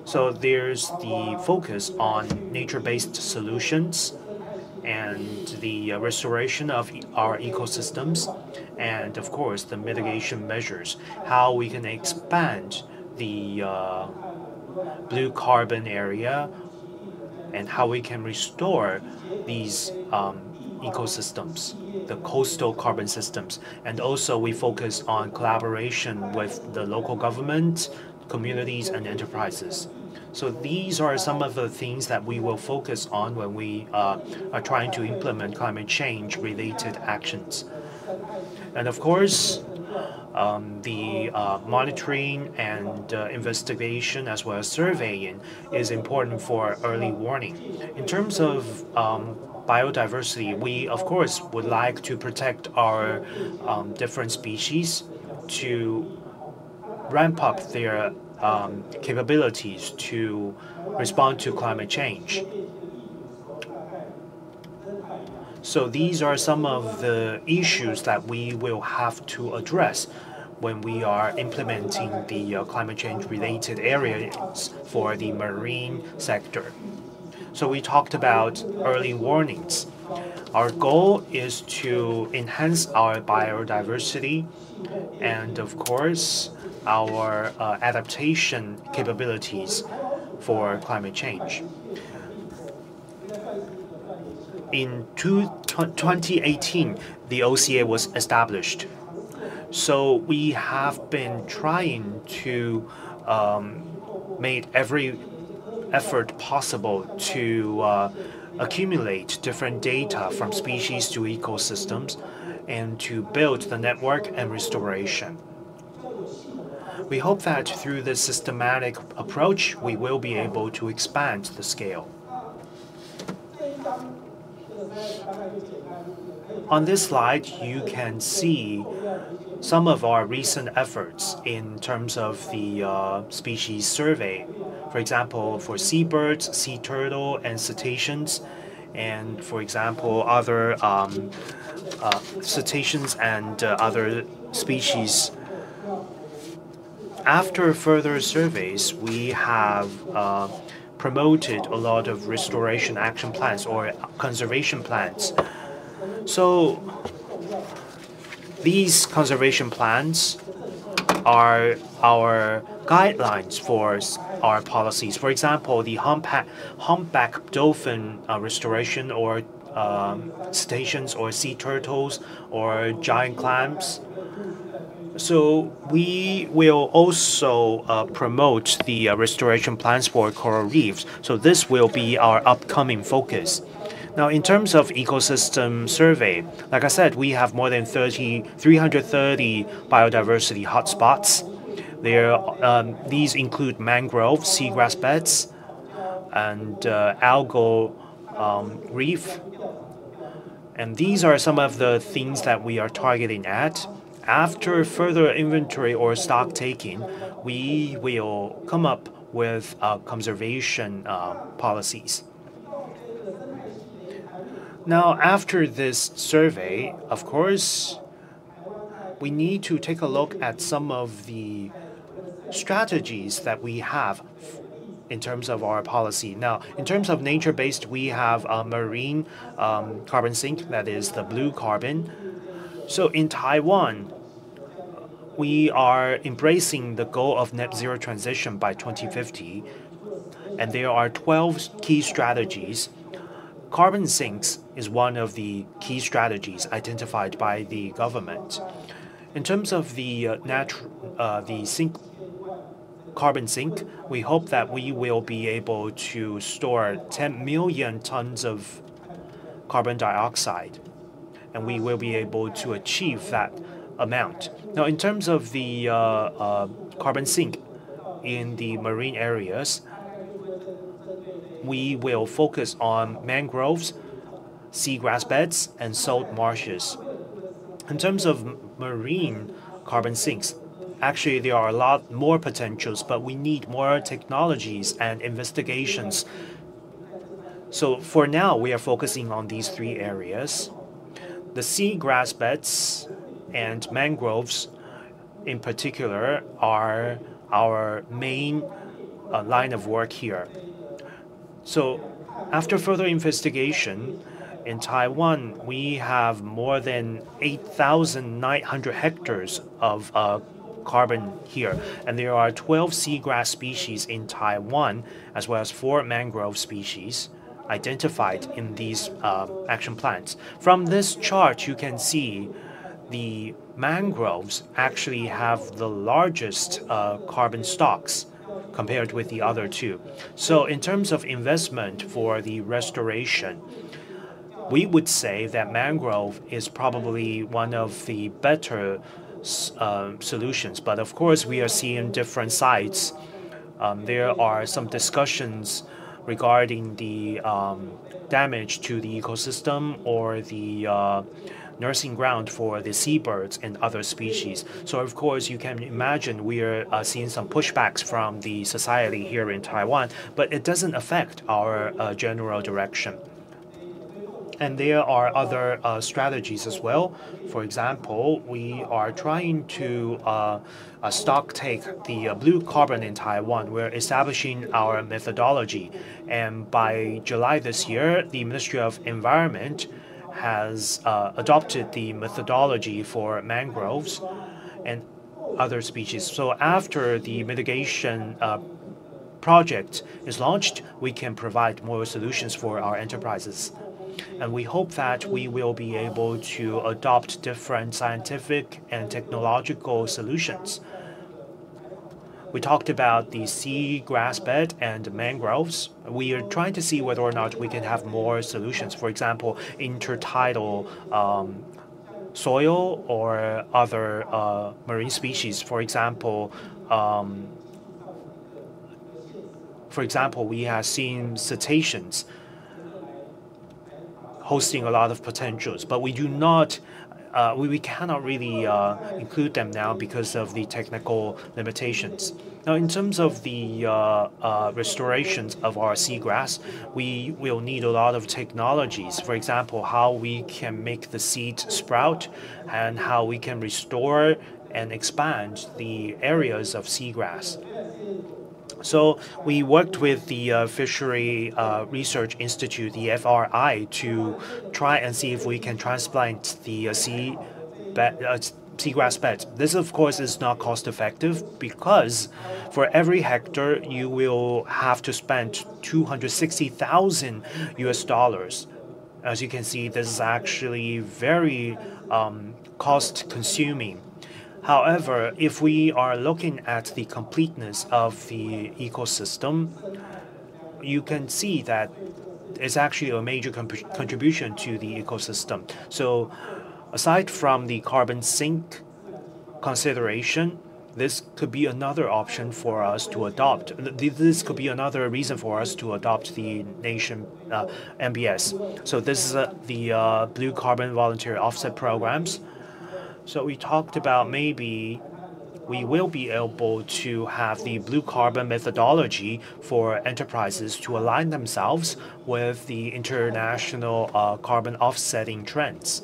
So there's the focus on nature-based solutions and the restoration of our ecosystems, and of course the mitigation measures, how we can expand the blue carbon area and how we can restore these ecosystems, the coastal carbon systems. And also we focus on collaboration with the local government, communities, and enterprises. So these are some of the things that we will focus on when we are trying to implement climate change related actions. And of course, the monitoring and investigation as well as surveying is important for early warning. In terms of biodiversity, we of course would like to protect our different species to ramp up their capabilities to respond to climate change. So these are some of the issues that we will have to address when we are implementing the climate change related areas for the marine sector. So we talked about early warnings. Our goal is to enhance our biodiversity and of course our adaptation capabilities for climate change. In 2018, the OCA was established. So we have been trying to make every effort possible to accumulate different data from species to ecosystems and to build the network and restoration. We hope that through this systematic approach, we will be able to expand the scale. On this slide, you can see some of our recent efforts in terms of the species survey. For example, for seabirds, sea turtle, and cetaceans, and for example, other cetaceans and other species. After further surveys, we have promoted a lot of restoration action plans or conservation plans. So these conservation plans are our guidelines for our policies. For example, the humpback dolphin restoration, or cetaceans or sea turtles or giant clams. So we will also promote the restoration plans for coral reefs. So this will be our upcoming focus. Now, in terms of ecosystem survey, like I said, we have more than 330 biodiversity hotspots. These include mangrove, seagrass beds, and algal reef. And these are some of the things that we are targeting at. After further inventory or stock taking, we will come up with conservation policies. Now, after this survey, of course, we need to take a look at some of the strategies that we have in terms of our policy. Now, in terms of nature-based, we have a marine carbon sink, that is the blue carbon. So in Taiwan, we are embracing the goal of net zero transition by 2050, and there are 12 key strategies. Carbon sinks is one of the key strategies identified by the government. In terms of the carbon sink, we hope that we will be able to store 10 million tons of carbon dioxide, and we will be able to achieve that amount. Now, in terms of the carbon sink, in the marine areas, we will focus on mangroves, seagrass beds, and salt marshes. In terms of marine carbon sinks, actually there are a lot more potentials, but we need more technologies and investigations. So for now, we are focusing on these three areas. The seagrass beds and mangroves in particular are our main line of work here. So after further investigation, in Taiwan, we have more than 8,900 hectares of carbon here, and there are 12 seagrass species in Taiwan, as well as 4 mangrove species identified in these action plans. From this chart, you can see the mangroves actually have the largest carbon stocks compared with the other two. So in terms of investment for the restoration, we would say that mangrove is probably one of the better solutions. But of course, we are seeing different sides. There are some discussions regarding the damage to the ecosystem or the nursing ground for the seabirds and other species. So of course, you can imagine we are seeing some pushbacks from the society here in Taiwan, but it doesn't affect our general direction. And there are other strategies as well. For example, we are trying to stock take the blue carbon in Taiwan. We're establishing our methodology. And by July this year, the Ministry of Environment has adopted the methodology for mangroves and other species. So after the mitigation project is launched, we can provide more solutions for our enterprises. And we hope that we will be able to adopt different scientific and technological solutions. We talked about the seagrass bed and mangroves. We are trying to see whether or not we can have more solutions. For example, intertidal soil or other marine species. For example, we have seen cetaceans hosting a lot of potentials, but we do not, we cannot really include them now because of the technical limitations. Now, in terms of the restorations of our seagrass, we will need a lot of technologies. For example, how we can make the seed sprout and how we can restore and expand the areas of seagrass. So we worked with the Fishery Research Institute, the FRI, to try and see if we can transplant the seagrass beds. This, of course, is not cost effective because for every hectare you will have to spend $260,000. As you can see, this is actually very cost consuming. However, if we are looking at the completeness of the ecosystem, you can see that it's actually a major contribution to the ecosystem. So aside from the carbon sink consideration, this could be another option for us to adopt. This could be another reason for us to adopt the nation MBS. So this is the blue carbon voluntary offset programs. So we talked about maybe we will be able to have the blue carbon methodology for enterprises to align themselves with the international carbon offsetting trends.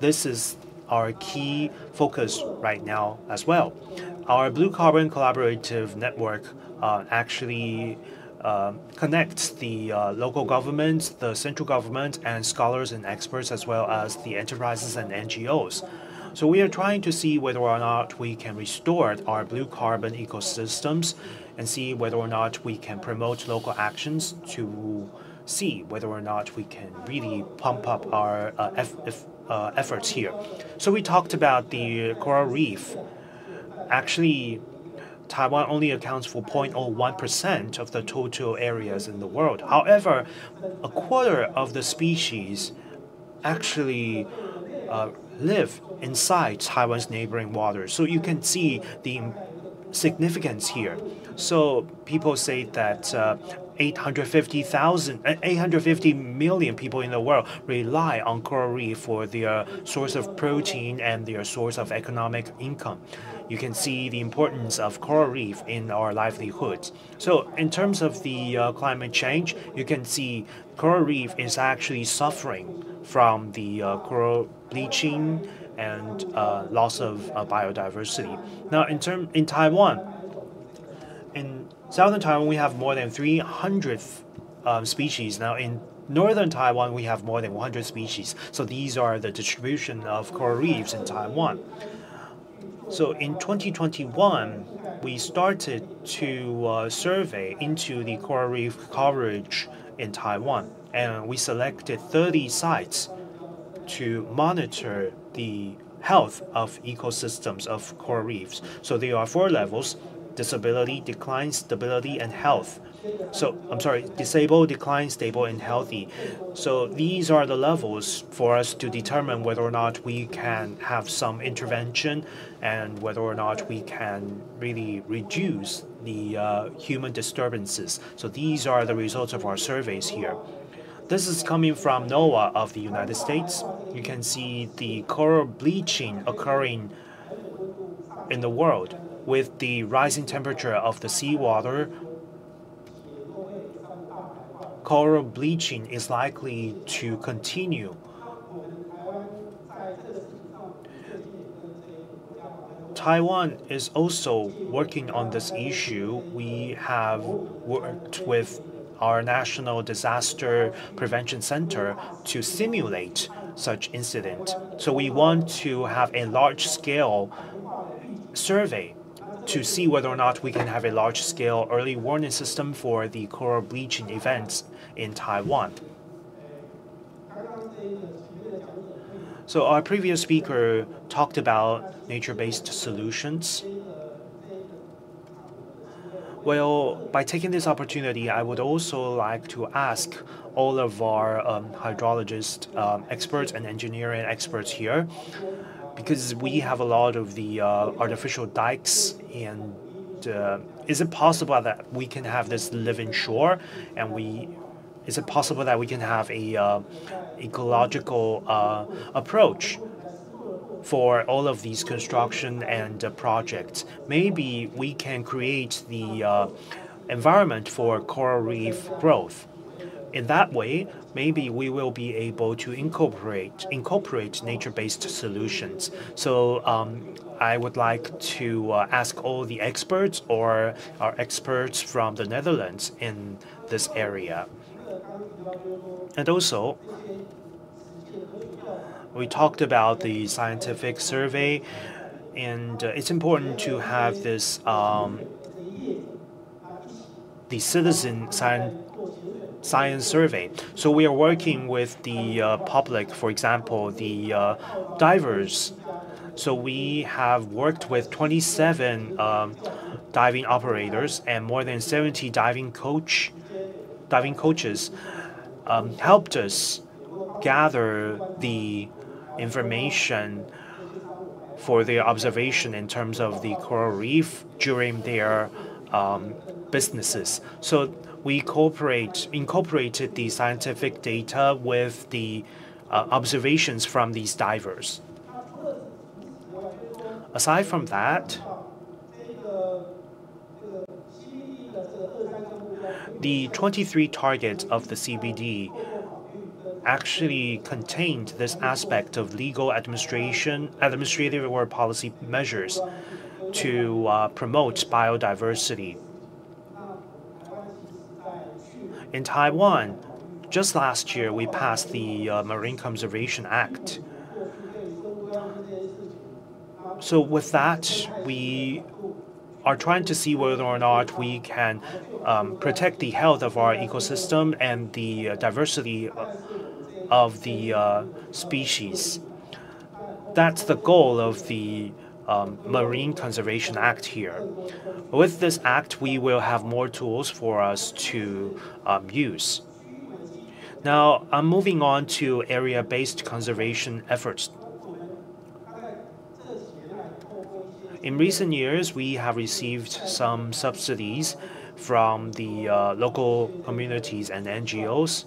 This is our key focus right now as well. Our Blue Carbon Collaborative Network actually connects the local governments, the central government, and scholars and experts, as well as the enterprises and NGOs. So we are trying to see whether or not we can restore our blue carbon ecosystems and see whether or not we can promote local actions to see whether or not we can really pump up our efforts here. So we talked about the coral reef. Actually, Taiwan only accounts for 0.01% of the total areas in the world. However, a quarter of the species actually live inside Taiwan's neighboring waters. So you can see the significance here. So people say that 850 million people in the world rely on coral reef for their source of protein and their source of economic income. You can see the importance of coral reef in our livelihoods. So in terms of the climate change, you can see coral reef is actually suffering from the coral bleaching and loss of biodiversity. Now, in Taiwan, in southern Taiwan, we have more than 300 species. Now, in northern Taiwan, we have more than 100 species. So these are the distribution of coral reefs in Taiwan. So in 2021, we started to survey into the coral reef coverage in Taiwan, and we selected 30 sites to monitor the health of ecosystems of coral reefs. So there are 4 levels: disability, decline, stability, and health. So, I'm sorry, disabled, decline, stable, and healthy. So these are the levels for us to determine whether or not we can have some intervention and whether or not we can really reduce the human disturbances. So these are the results of our surveys here. This is coming from NOAA of the United States. You can see the coral bleaching occurring in the world. With the rising temperature of the seawater, coral bleaching is likely to continue. Taiwan is also working on this issue. We have worked with our National Disaster Prevention Center to simulate such incident. So we want to have a large-scale survey to see whether or not we can have a large-scale early warning system for the coral bleaching events in Taiwan. So our previous speaker talked about nature-based solutions. Well, by taking this opportunity, I would also like to ask all of our hydrologist experts and engineering experts here, because we have a lot of the artificial dikes, and is it possible that we can have this living shore, and is it possible that we can have a ecological approach for all of these construction and projects? Maybe we can create the environment for coral reef growth. In that way, maybe we will be able to incorporate nature-based solutions. So I would like to ask all the experts or our experts from the Netherlands in this area. And also, we talked about the scientific survey, and it's important to have this the citizen science survey. So we are working with the public, for example, the divers. So we have worked with 27 diving operators and more than 70 diving coaches helped us gather the information for their observation in terms of the coral reef during their businesses. So we incorporated the scientific data with the observations from these divers. Aside from that, the 23 targets of the CBD actually contained this aspect of legal administrative or policy measures to promote biodiversity. In Taiwan, just last year, we passed the Marine Conservation Act. So with that, we are trying to see whether or not we can protect the health of our ecosystem and the diversity of the species. That's the goal of the Marine Conservation Act here. With this act, we will have more tools for us to use. Now, I'm moving on to area-based conservation efforts. In recent years, we have received some subsidies from the local communities and NGOs.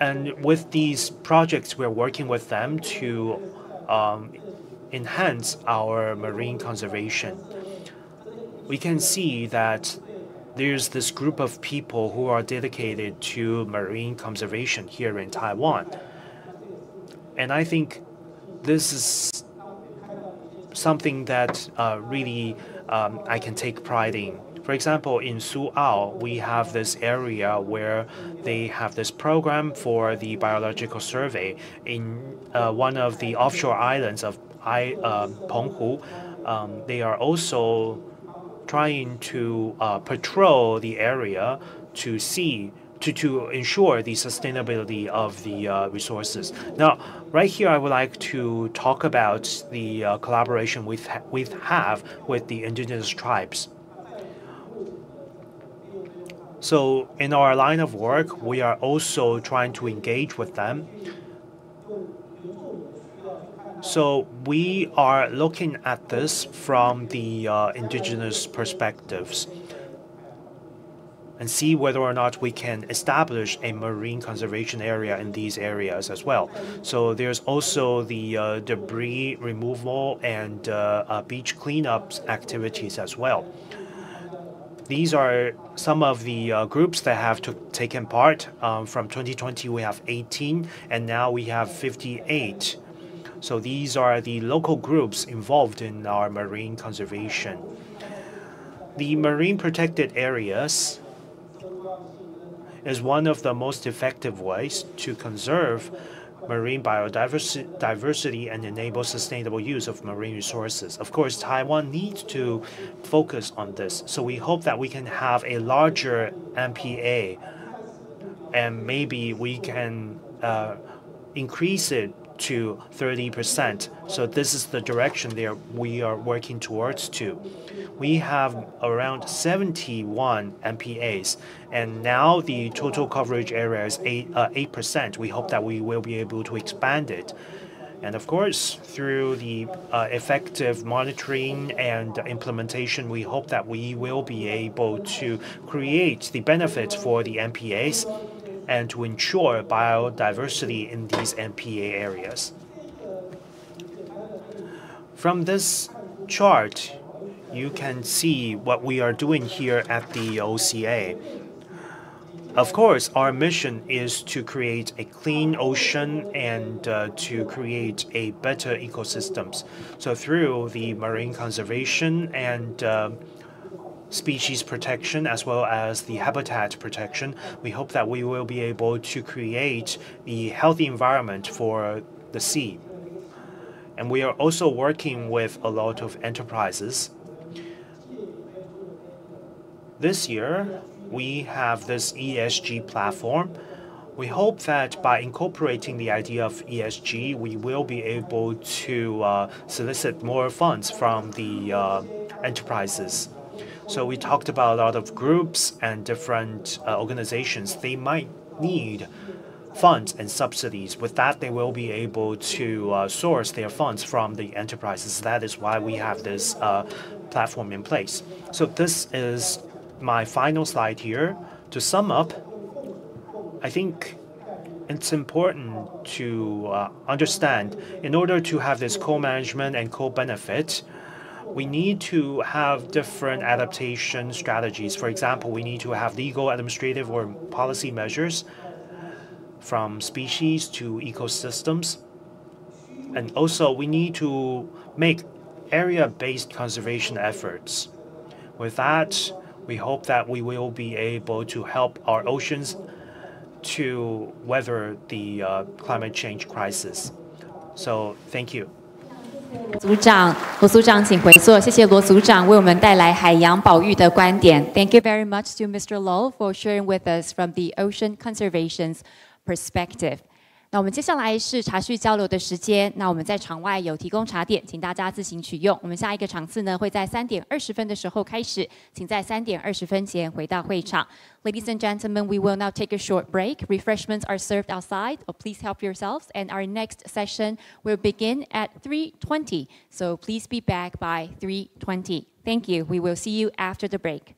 And with these projects, we're working with them to enhance our marine conservation. We can see that there's this group of people who are dedicated to marine conservation here in Taiwan. And I think this is something that really I can take pride in. For example, in Su'ao, we have this area where they have this program for the biological survey in one of the offshore islands of Penghu. They are also trying to patrol the area to see to ensure the sustainability of the resources. Now, right here, I would like to talk about the collaboration we have with the indigenous tribes. So in our line of work, we are also trying to engage with them. So we are looking at this from the indigenous perspectives and see whether or not we can establish a marine conservation area in these areas as well. So there's also the debris removal and beach cleanup activities as well. These are some of the groups that have taken part. From 2020, we have 18, and now we have 58. So these are the local groups involved in our marine conservation. The marine protected areas is one of the most effective ways to conserve marine biodiversity and enable sustainable use of marine resources. Of course, Taiwan needs to focus on this, so we hope that we can have a larger MPA, and maybe we can increase it to 30%. So this is the direction there we are working towards too. We have around 71 MPAs, and now the total coverage area is 8%. We hope that we will be able to expand it. And of course, through the effective monitoring and implementation, we hope that we will be able to create the benefits for the MPAs and to ensure biodiversity in these MPA areas. From this chart, you can see what we are doing here at the OCA. Of course, our mission is to create a clean ocean and to create a better ecosystems. So through the marine conservation and species protection as well as the habitat protection, we hope that we will be able to create the healthy environment for the sea. And we are also working with a lot of enterprises. This year, we have this ESG platform. We hope that by incorporating the idea of ESG, we will be able to solicit more funds from the enterprises. So we talked about a lot of groups and different organizations. They might need funds and subsidies. With that, they will be able to source their funds from the enterprises. That is why we have this platform in place. So this is my final slide here. To sum up, I think it's important to understand, in order to have this co-management and co-benefit, we need to have different adaptation strategies. For example, we need to have legal, administrative, or policy measures from species to ecosystems. And also, we need to make area-based conservation efforts. With that, we hope that we will be able to help our oceans to weather the climate change crisis. So, thank you. 组长，罗组长，请回座。谢谢罗组长为我们带来海洋保育的观点。Thank you very much to Mr. Lo for sharing with us from the ocean conservation's perspective. 那我们接下来是茶叙交流的时间。那我们在场外有提供茶点，请大家自行取用。我们下一个场次呢会在3点20分的时候开始，请在3点20分前回到会场。Ladies and gentlemen, we will now take a short break. Refreshments are served outside, so please help yourselves. And our next session will begin at 3:20. So please be back by 3:20. Thank you. We will see you after the break.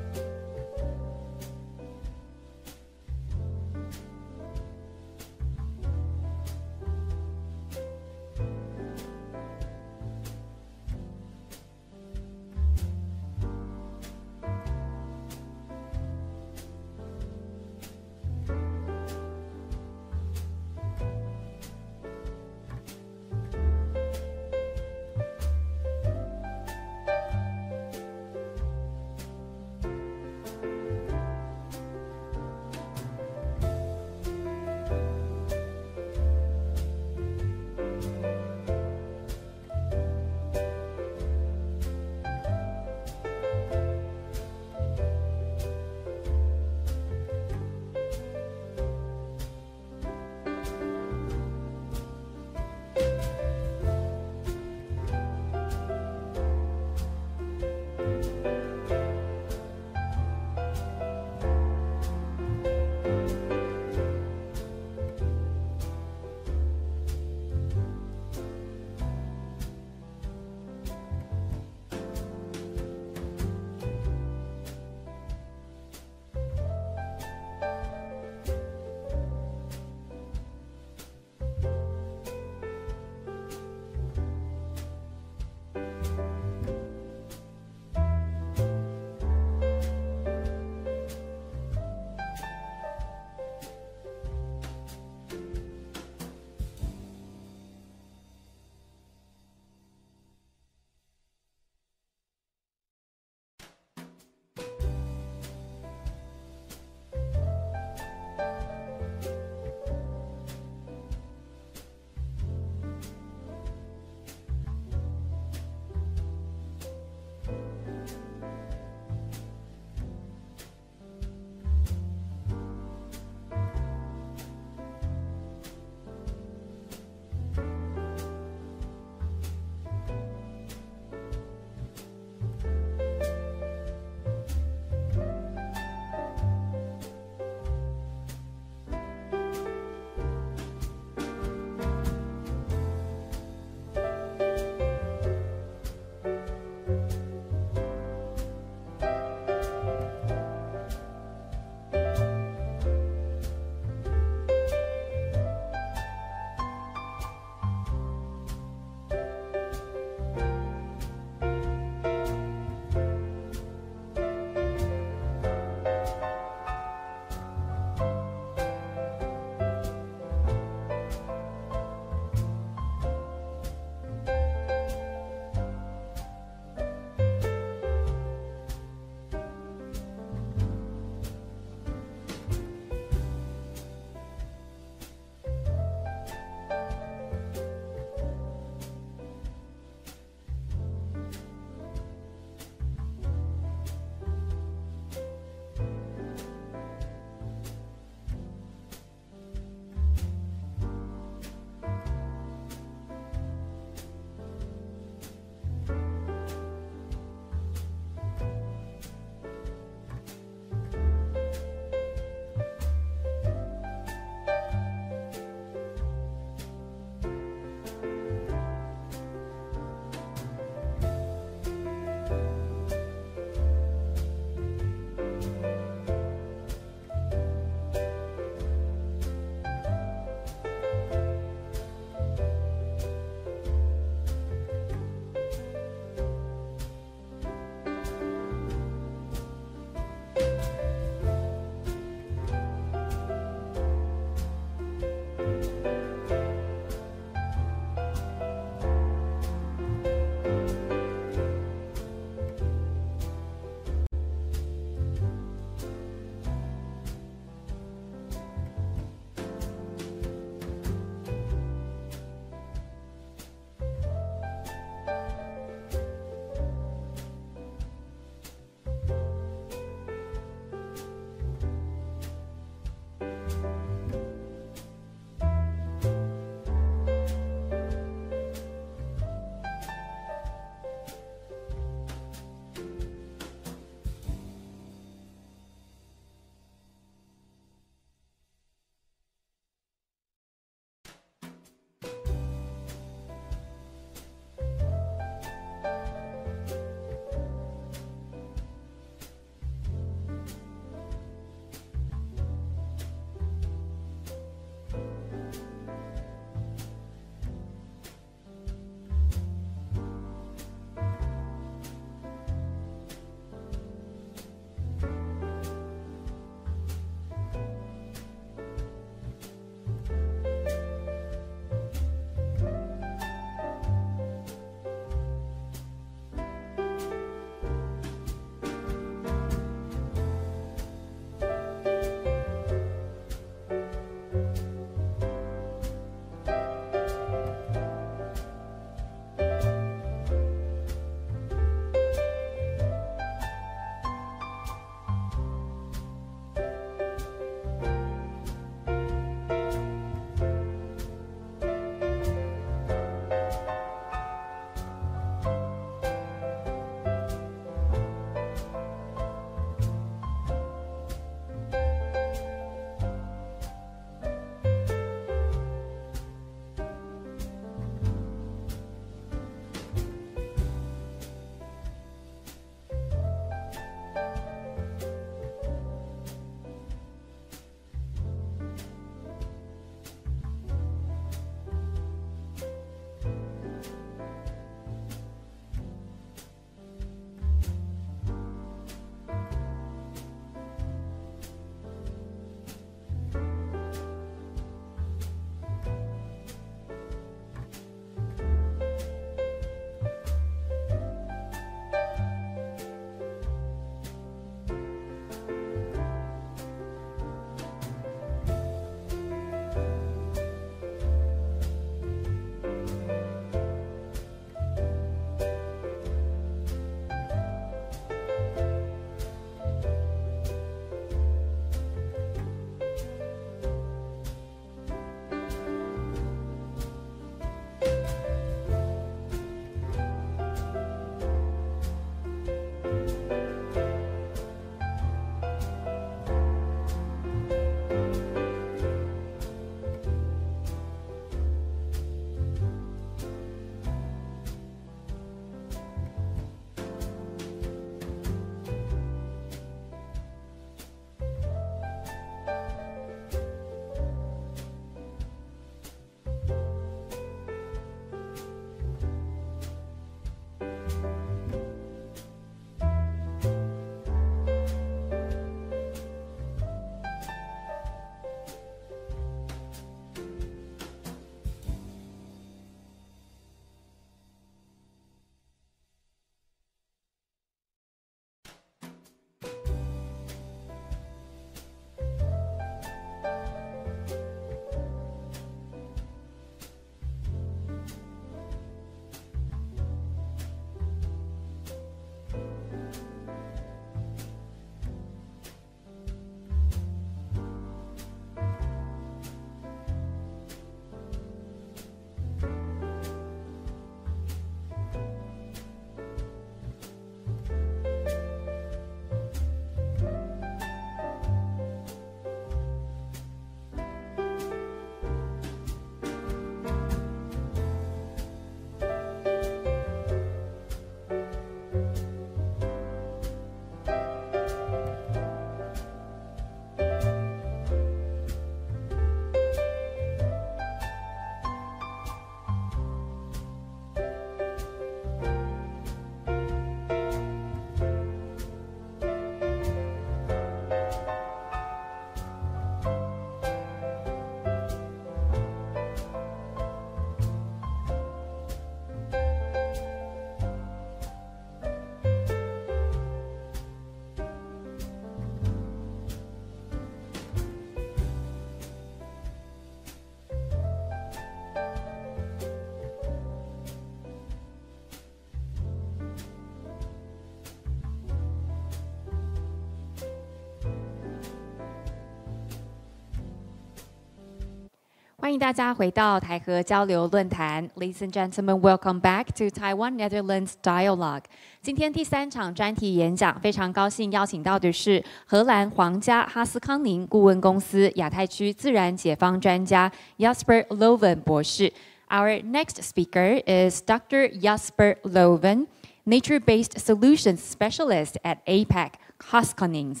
欢迎大家回到台河交流论坛。Ladies and gentlemen, welcome back to Taiwan-Netherlands Dialogue. 今天第3场专题演讲，非常高兴邀请到的是荷兰皇家哈斯康宁顾问公司亚太区自然解方专家 Jasper Loven 博士。Our next speaker is Dr. Jasper Loven, Nature-Based Solutions Specialist at APAC Haskonings.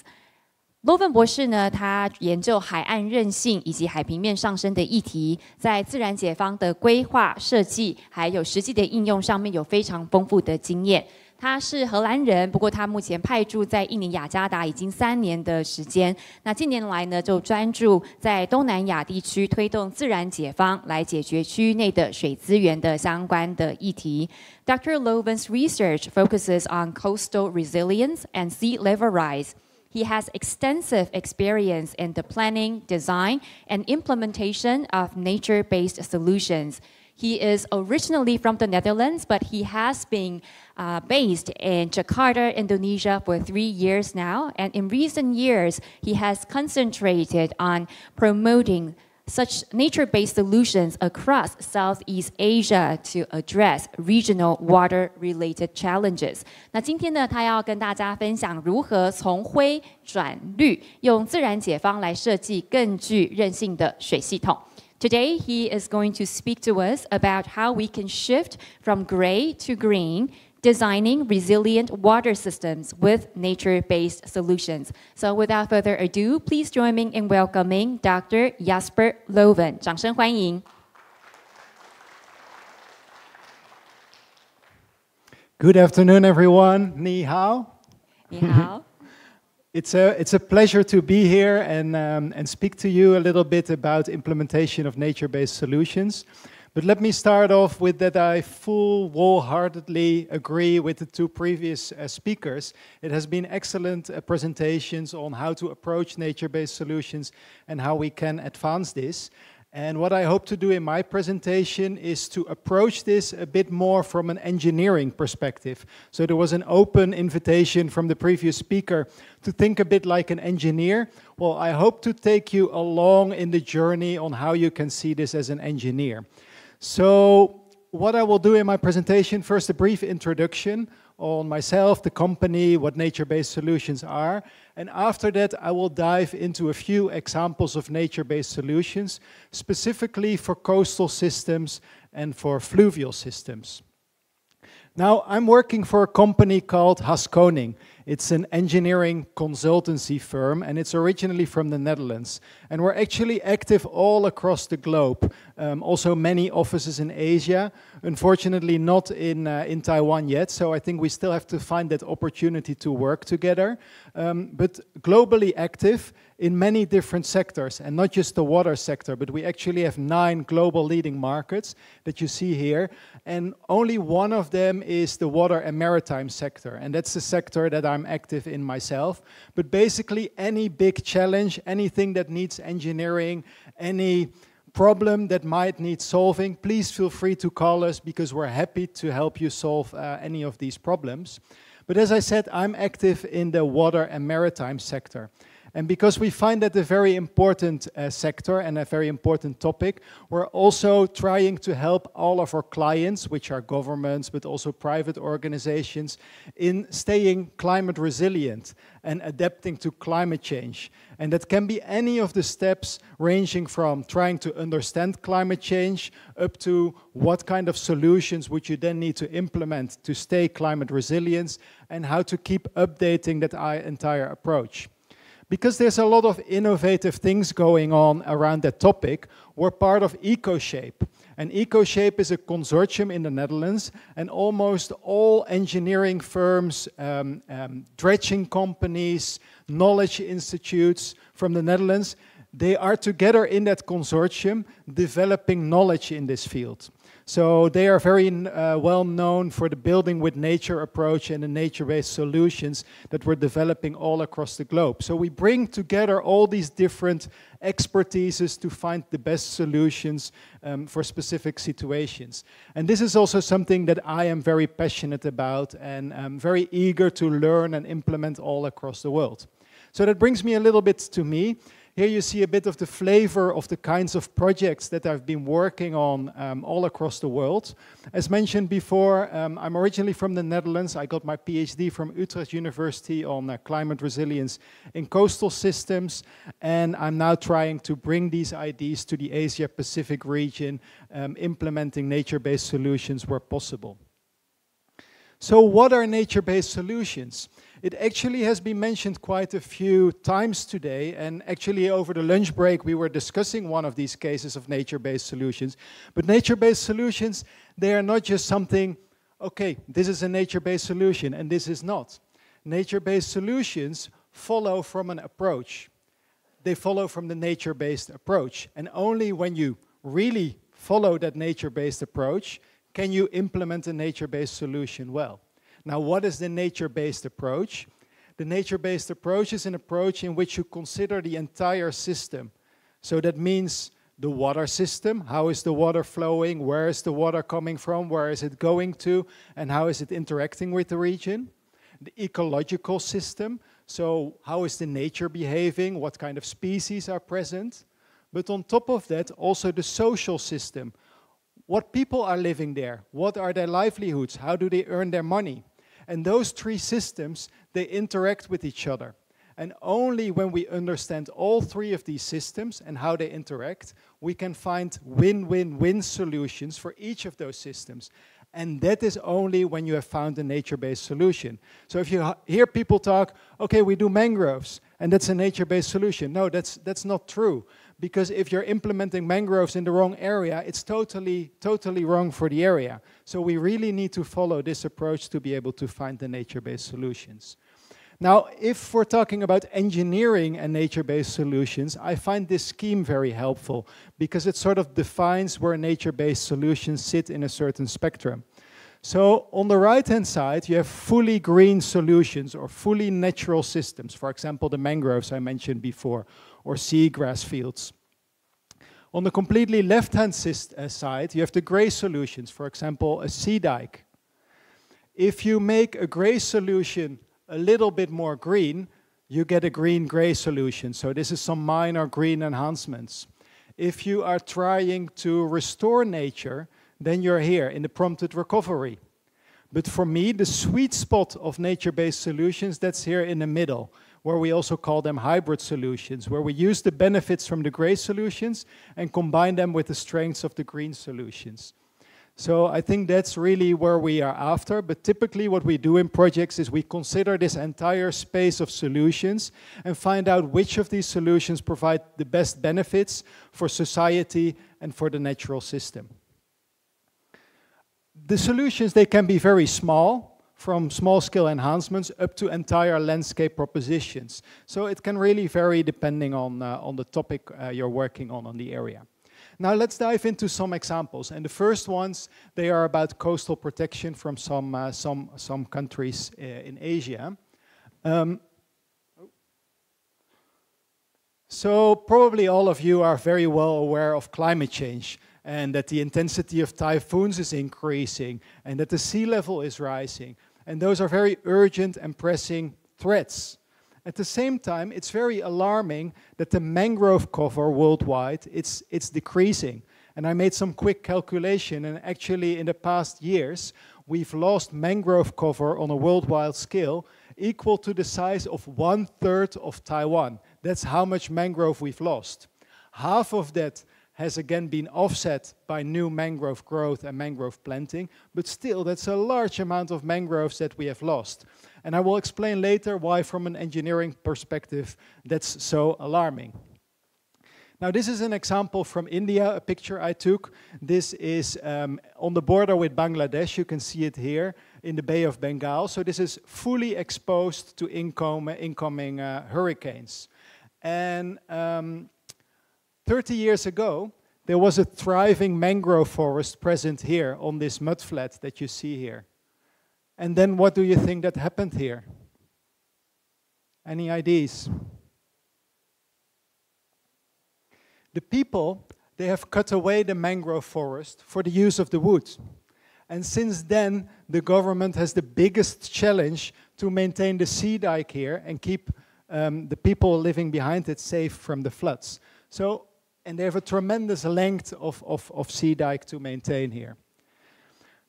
Loven 博士呢，他研究海岸韧性以及海平面上升的议题，在自然解方的规划设计还有实际的应用上面有非常丰富的经验。他是荷兰人，不过他目前派驻在印尼雅加达已经3年的时间。那近年来呢，就专注在东南亚地区推动自然解方，来解决区域内的水资源的相关的议题。Dr. Loven's research focuses on coastal resilience and sea level rise. He has extensive experience in the planning, design, and implementation of nature-based solutions. He is originally from the Netherlands, but he has been based in Jakarta, Indonesia for 3 years now. And in recent years, he has concentrated on promoting such nature-based solutions across Southeast Asia to address regional water-related challenges. 那今天呢，他要跟大家分享如何从灰转绿，用自然解方来设计更具韧性的水系统。Today, he is going to speak to us about how we can shift from gray to green, designing resilient water systems with nature-based solutions. So without further ado, please join me in welcoming Dr. Jasper Loven. 掌声欢迎。Good afternoon, everyone. Ni hao. 你好。It's a pleasure to be here and speak to you a little bit about implementation of nature-based solutions. But let me start off with that I wholeheartedly agree with the 2 previous speakers. It has been excellent presentations on how to approach nature-based solutions and how we can advance this. And what I hope to do in my presentation is to approach this a bit more from an engineering perspective. So there was an open invitation from the previous speaker to think a bit like an engineer. Well, I hope to take you along in the journey on how you can see this as an engineer. So what I will do in my presentation, first a brief introduction on myself, the company, what nature-based solutions are. And after that, I will dive into a few examples of nature-based solutions, specifically for coastal systems and for fluvial systems. Now, I'm working for a company called Haskoning. It's an engineering consultancy firm, and it's originally from the Netherlands. And we're actually active all across the globe. Also many offices in Asia, unfortunately not in Taiwan yet, so I think we still have to find that opportunity to work together. But globally active in many different sectors, and not just the water sector, but we actually have 9 global leading markets that you see here, and only one of them is the water and maritime sector, and that's the sector that I'm active in myself. But basically any big challenge, anything that needs engineering, any problem that might need solving, please feel free to call us because we're happy to help you solve any of these problems. But as I said, I'm active in the water and maritime sector. And because we find that a very important sector and a very important topic, we're also trying to help all of our clients, which are governments, but also private organizations, in staying climate resilient and adapting to climate change. And that can be any of the steps ranging from trying to understand climate change up to what kind of solutions would you then need to implement to stay climate resilient and how to keep updating that entire approach. Because there's a lot of innovative things going on around that topic, we're part of EcoShape. And EcoShape is a consortium in the Netherlands, and almost all engineering firms, dredging companies, knowledge institutes from the Netherlands, they are together in that consortium developing knowledge in this field. So they are very well known for the building with nature approach and the nature-based solutions that we're developing all across the globe. So we bring together all these different expertises to find the best solutions for specific situations. And this is also something that I am very passionate about and I'm very eager to learn and implement all across the world. So that brings me a little bit to me. Here you see a bit of the flavor of the kinds of projects that I've been working on all across the world. As mentioned before, I'm originally from the Netherlands. I got my PhD from Utrecht University on climate resilience in coastal systems, and I'm now trying to bring these ideas to the Asia-Pacific region, implementing nature-based solutions where possible. So what are nature-based solutions? It actually has been mentioned quite a few times today, and actually over the lunch break we were discussing one of these cases of nature-based solutions. But nature-based solutions, they are not just something, okay, this is a nature-based solution and this is not. Nature-based solutions follow from an approach. They follow from the nature-based approach, and only when you really follow that nature-based approach can you implement a nature-based solution well. Now, what is the nature-based approach? The nature-based approach is an approach in which you consider the entire system. So that means the water system, how is the water flowing, where is the water coming from, where is it going to, and how is it interacting with the region. The ecological system, so how is the nature behaving, what kind of species are present. But on top of that, also the social system. What people are living there, what are their livelihoods, how do they earn their money? And those three systems, they interact with each other. And only when we understand all three of these systems and how they interact, we can find win-win-win solutions for each of those systems. And that is only when you have found a nature-based solution. So if you hear people talk, okay, we do mangroves, and that's a nature-based solution. No, that's not true. Because if you're implementing mangroves in the wrong area, it's totally wrong for the area. So we really need to follow this approach to be able to find the nature-based solutions. Now, if we're talking about engineering and nature-based solutions, I find this scheme very helpful because it sort of defines where nature-based solutions sit in a certain spectrum. So on the right-hand side, you have fully green solutions or fully natural systems. For example, the mangroves I mentioned before, or seagrass fields. On the completely left-hand side, you have the gray solutions, for example, a sea dike. If you make a gray solution a little bit more green, you get a green-gray solution. So this is some minor green enhancements. If you are trying to restore nature, then you're here in the prompted recovery. But for me, the sweet spot of nature-based solutions, that's here in the middle, where we also call them hybrid solutions, where we use the benefits from the gray solutions and combine them with the strengths of the green solutions. So I think that's really where we are after, but typically what we do in projects is we consider this entire space of solutions and find out which of these solutions provide the best benefits for society and for the natural system. The solutions, they can be very small, from small-scale enhancements up to entire landscape propositions. So it can really vary depending on the topic you're working on the area. Now let's dive into some examples. And the first ones, they are about coastal protection from some countries in Asia. So probably all of you are very well aware of climate change, and that the intensity of typhoons is increasing, and that the sea level is rising. And those are very urgent and pressing threats. At the same time, it's very alarming that the mangrove cover worldwide, it's decreasing. And I made some quick calculation, and actually in the past years, we've lost mangrove cover on a worldwide scale equal to the size of 1/3 of Taiwan. That's how much mangrove we've lost. Half of that has again been offset by new mangrove growth and mangrove planting, but still that's a large amount of mangroves that we have lost. And I will explain later why from an engineering perspective that's so alarming. Now this is an example from India, a picture I took. This is on the border with Bangladesh, you can see it here in the Bay of Bengal. So this is fully exposed to incoming hurricanes. And 30 years ago, there was a thriving mangrove forest present here on this mudflat that you see here. And then what do you think that happened here? Any ideas? The people, they have cut away the mangrove forest for the use of the wood. And since then, the government has the biggest challenge to maintain the sea dike here and keep the people living behind it safe from the floods. So, and they have a tremendous length of sea dike to maintain here.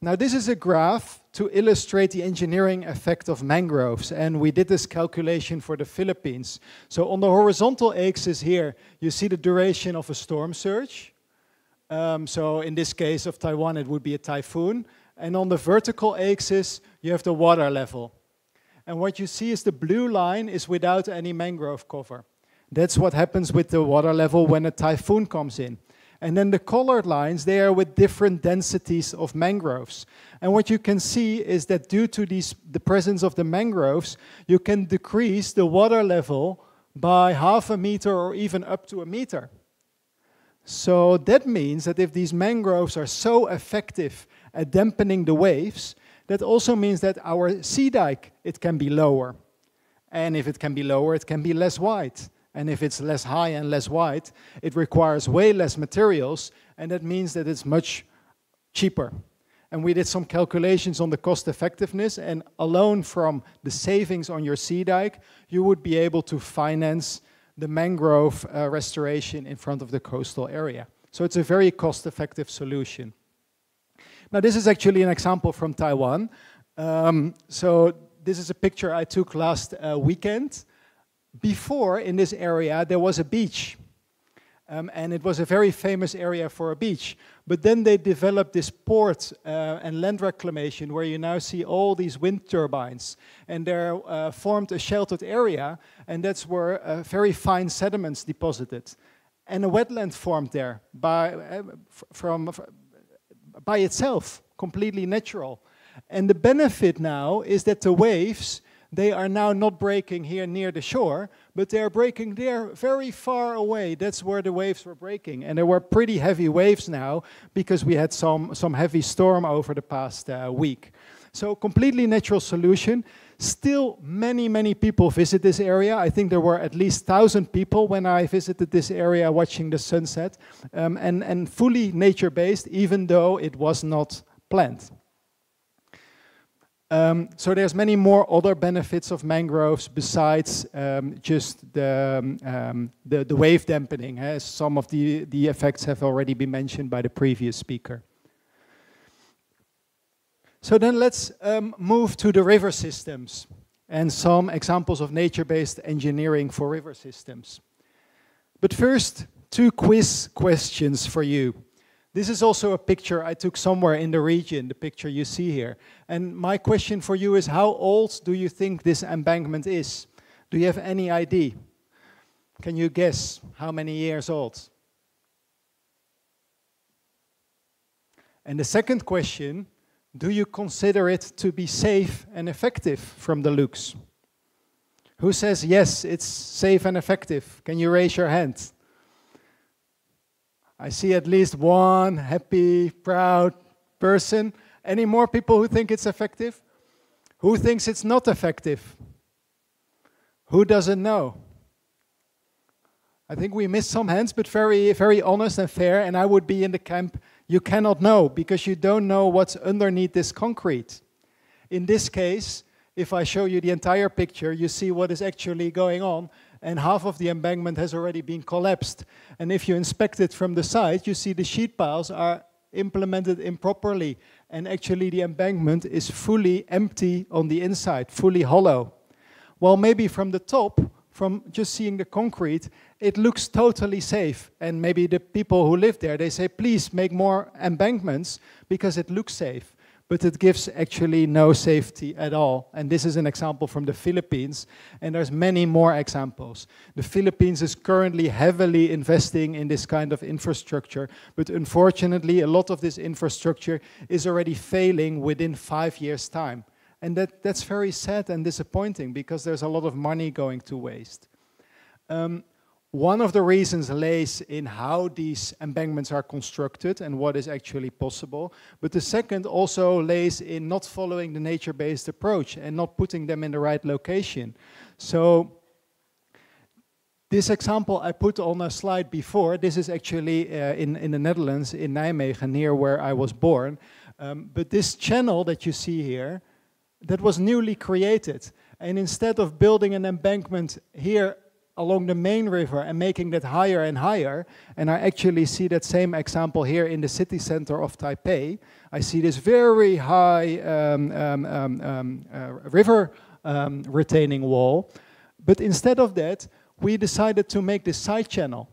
Now this is a graph to illustrate the engineering effect of mangroves, and we did this calculation for the Philippines. So on the horizontal axis here, you see the duration of a storm surge. So in this case of Taiwan, it would be a typhoon. And on the vertical axis, you have the water level. And what you see is the blue line is without any mangrove cover. That's what happens with the water level when a typhoon comes in. And then the colored lines, they are with different densities of mangroves. And what you can see is that due to the presence of the mangroves, you can decrease the water level by 0.5 meter or even up to 1 meter. So that means that if these mangroves are so effective at dampening the waves, that also means that our sea dike, it can be lower. And if it can be lower, it can be less wide. And if it's less high and less wide, it requires way less materials, and that means that it's much cheaper. And we did some calculations on the cost effectiveness, and alone from the savings on your sea dike, you would be able to finance the mangrove restoration in front of the coastal area. So it's a very cost-effective solution. Now this is actually an example from Taiwan. So this is a picture I took last weekend. Before, in this area, there was a beach. And it was a very famous area for a beach. But then they developed this port and land reclamation where you now see all these wind turbines. And they formed a sheltered area, and that's where very fine sediments deposited. And a wetland formed there by itself, completely natural. And the benefit now is that the waves, they are now not breaking here near the shore, but they are breaking there very far away. That's where the waves were breaking. And there were pretty heavy waves now because we had some heavy storm over the past week. So completely natural solution. Still many people visit this area. I think there were at least 1,000 people when I visited this area watching the sunset. And fully nature-based, even though it was not planned. So there's many more other benefits of mangroves besides just the wave dampening. As some of the effects have already been mentioned by the previous speaker. So then let's move to the river systems and some examples of nature-based engineering for river systems. But first, 2 quiz questions for you. This is also a picture I took somewhere in the region, the picture you see here. And my question for you is, how old do you think this embankment is? Do you have any idea? Can you guess how many years old? And the second question, do you consider it to be safe and effective from the looks? Who says yes, it's safe and effective? Can you raise your hand? I see at least one happy, proud person. Any more people who think it's effective? Who thinks it's not effective? Who doesn't know? I think we missed some hands, but very honest and fair, and I would be in the camp, you cannot know, because you don't know what's underneath this concrete. In this case, if I show you the entire picture, you see what is actually going on, and half of the embankment has already been collapsed. And if you inspect it from the side, you see the sheet piles are implemented improperly, and actually the embankment is fully empty on the inside, fully hollow. Well, maybe from the top, from just seeing the concrete, it looks totally safe. And maybe the people who live there, they say, please make more embankments because it looks safe. But it gives actually no safety at all. And this is an example from the Philippines, and there's many more examples. The Philippines is currently heavily investing in this kind of infrastructure, but unfortunately a lot of this infrastructure is already failing within 5 years' time. And that's very sad and disappointing because there's a lot of money going to waste. One of the reasons lays in how these embankments are constructed and what is actually possible. But the second also lays in not following the nature-based approach and not putting them in the right location. So this example I put on a slide before, this is actually in the Netherlands, in Nijmegen, near where I was born. But this channel that you see here, that was newly created. And instead of building an embankment here along the main river and making that higher and higher, and I actually see that same example here in the city center of Taipei. I see this very high river retaining wall, but instead of that, we decided to make this side channel.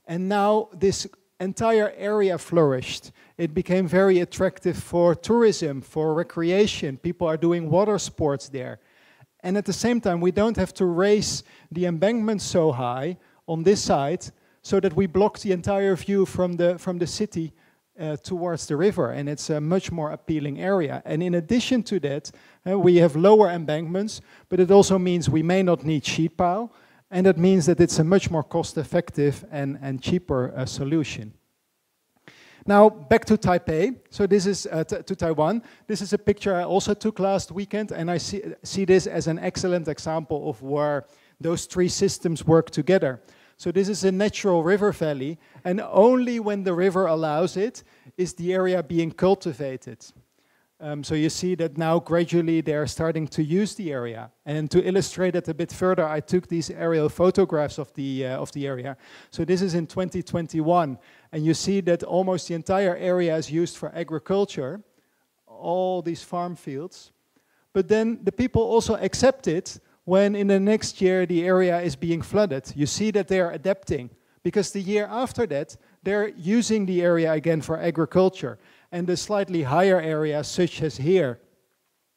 And now this entire area flourished. It became very attractive for tourism, for recreation. People are doing water sports there. And at the same time, we don't have to raise the embankment so high on this side so that we block the entire view from the city towards the river. And it's a much more appealing area. And in addition to that, we have lower embankments, but it also means we may not need sheet pile. And that means that it's a much more cost-effective and cheaper solution. Now, back to Taipei. So this is to Taiwan. This is a picture I also took last weekend, and I see this as an excellent example of where those three systems work together. So this is a natural river valley, and only when the river allows it is the area being cultivated. So you see that now gradually they are starting to use the area. And to illustrate it a bit further, I took these aerial photographs of the area. So this is in 2021, and you see that almost the entire area is used for agriculture, all these farm fields. But then the people also accept it when in the next year the area is being flooded. You see that they are adapting, because the year after that, they're using the area again for agriculture. And the slightly higher areas, such as here,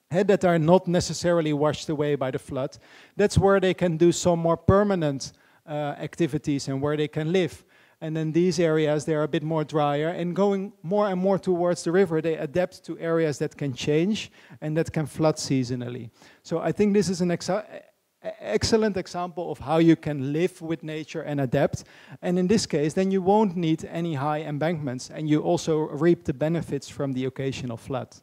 that are not necessarily washed away by the flood, that's where they can do some more permanent activities and where they can live. And then these areas, they're a bit more drier, and going more and more towards the river, they adapt to areas that can change and that can flood seasonally. So I think this is an excellent example of how you can live with nature and adapt. And in this case, then you won't need any high embankments, and you also reap the benefits from the occasional flood.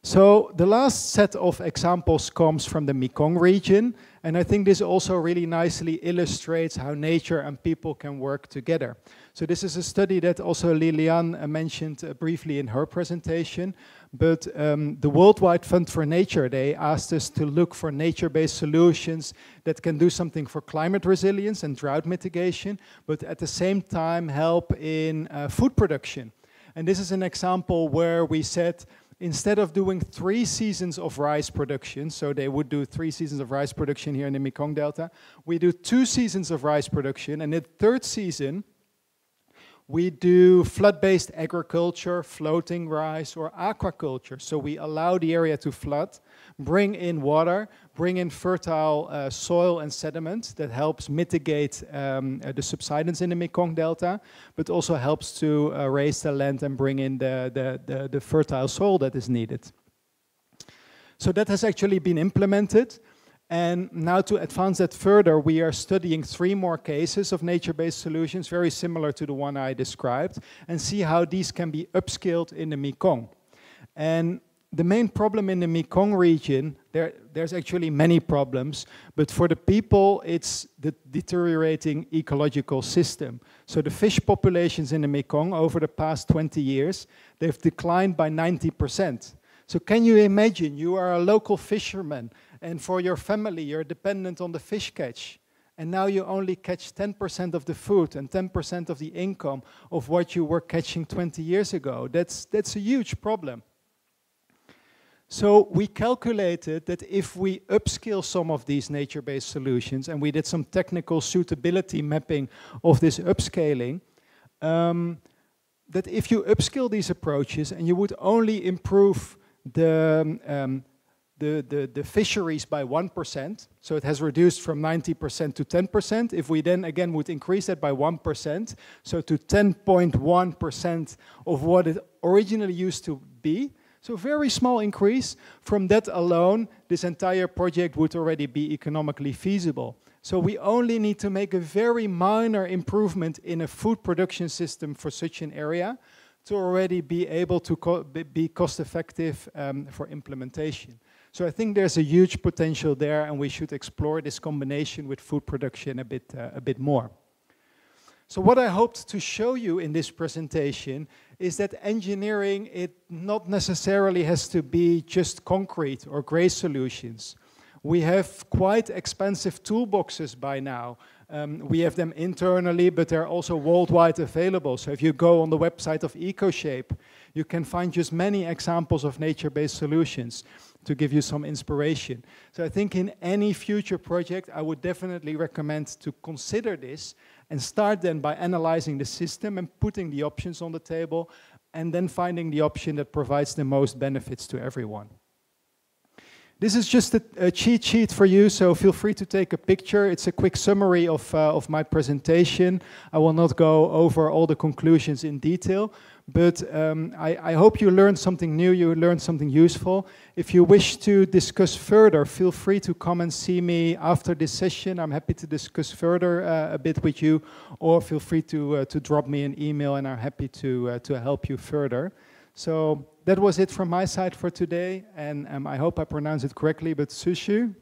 So the last set of examples comes from the Mekong region, and I think this also really nicely illustrates how nature and people can work together. So this is a study that also Lilian mentioned briefly in her presentation, but the Worldwide Fund for Nature, they asked us to look for nature-based solutions that can do something for climate resilience and drought mitigation, but at the same time help in food production. And this is an example where we said, instead of doing 3 seasons of rice production, so they would do 3 seasons of rice production here in the Mekong Delta, we do 2 seasons of rice production, and the 3rd season, we do flood-based agriculture, floating rice, or aquaculture. So we allow the area to flood, bring in water, bring in fertile soil and sediment that helps mitigate the subsidence in the Mekong Delta, but also helps to raise the land and bring in the fertile soil that is needed. So that has actually been implemented. And now to advance that further, we are studying 3 more cases of nature-based solutions, very similar to the one I described, and see how these can be upscaled in the Mekong. And the main problem in the Mekong region, there's actually many problems, but for the people, it's the deteriorating ecological system. So the fish populations in the Mekong over the past 20 years, they've declined by 90%. So can you imagine, you are a local fisherman, and for your family, you're dependent on the fish catch. And now you only catch 10% of the food and 10% of the income of what you were catching 20 years ago. That's a huge problem. So we calculated that if we upscale some of these nature-based solutions, and we did some technical suitability mapping of this upscaling, that if you upscale these approaches and you would only improve the fisheries by 1%, so it has reduced from 90% to 10%. If we then again would increase that by 1%, so to 10.1% of what it originally used to be, so very small increase, from that alone, this entire project would already be economically feasible. So we only need to make a very minor improvement in a food production system for such an area to already be able to be cost effective for implementation. So I think there's a huge potential there, and we should explore this combination with food production a bit more. So what I hoped to show you in this presentation is that engineering, it not necessarily has to be just concrete or gray solutions. We have quite expensive toolboxes by now. We have them internally, but they're also worldwide available. So if you go on the website of EcoShape, you can find just many examples of nature-based solutions to give you some inspiration. So I think in any future project, I would definitely recommend to consider this and start then by analyzing the system and putting the options on the table, and then finding the option that provides the most benefits to everyone. This is just a cheat sheet for you, so feel free to take a picture. It's a quick summary of my presentation. I will not go over all the conclusions in detail, but I hope you learned something new, you learned something useful. If you wish to discuss further, feel free to come and see me after this session. I'm happy to discuss further a bit with you, or feel free to drop me an email, and I'm happy to help you further. So that was it from my side for today, and I hope I pronounced it correctly, but Sushu.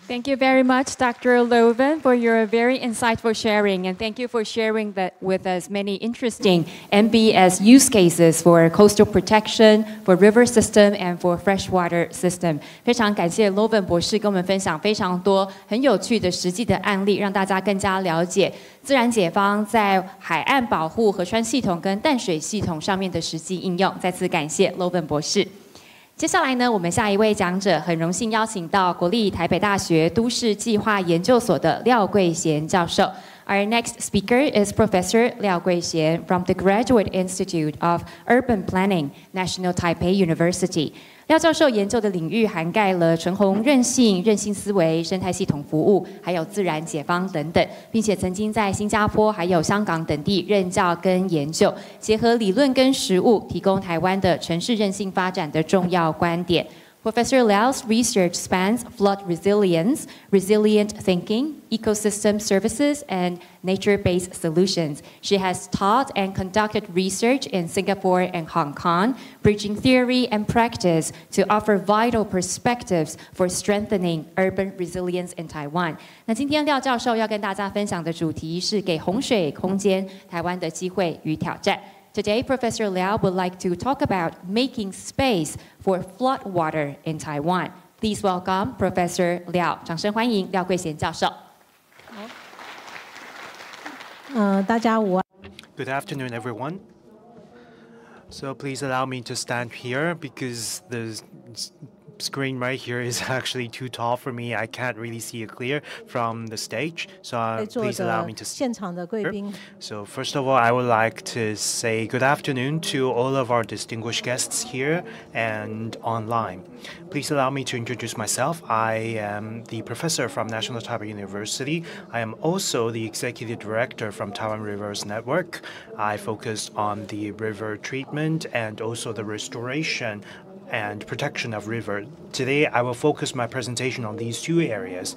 Thank you very much, Dr. Loven, for your very insightful sharing, and thank you for sharing with us many interesting NBS use cases for coastal protection, for river system, and for freshwater system. 非常感谢 Loven 博士跟我们分享非常多很有趣的实际的案例，让大家更加了解自然解方在海岸保护、河川系统跟淡水系统上面的实际应用。再次感谢 Loven 博士。接下来呢，我们下一位讲者很荣幸邀请到国立台北大学都市计划研究所的廖桂贤教授。Our next speaker is Professor Liao Guixian from the Graduate Institute of Urban Planning, National Taipei University. 廖教授研究的领域涵盖了纯红韧性、韧性思维、生态系统服务，还有自然解方等等，并且曾经在新加坡还有香港等地任教跟研究，结合理论跟实务，提供台湾的城市韧性发展的重要观点。Professor Liao's research spans flood resilience, resilient thinking, ecosystem services, and nature-based solutions. She has taught and conducted research in Singapore and Hong Kong, bridging theory and practice to offer vital perspectives for strengthening urban resilience in Taiwan. 那今天廖教授要跟大家分享的主题是给洪水空间台湾的机会与挑战。Today, Professor Liao would like to talk about making space for flood water in Taiwan. Please welcome Professor Liao. 掌声欢迎廖桂贤教授。大家午安。Good afternoon, everyone. So please allow me to stand here because the screen right here is actually too tall for me. I can't really see it clear from the stage. So please allow me to stand here. So first of all, I would like to say good afternoon to all of our distinguished guests here and online. Please allow me to introduce myself. I am the professor from National Taipei University. I am also the executive director from Taiwan Rivers Network. I focus on the river treatment and also the restoration and protection of river. Today, I will focus my presentation on these two areas.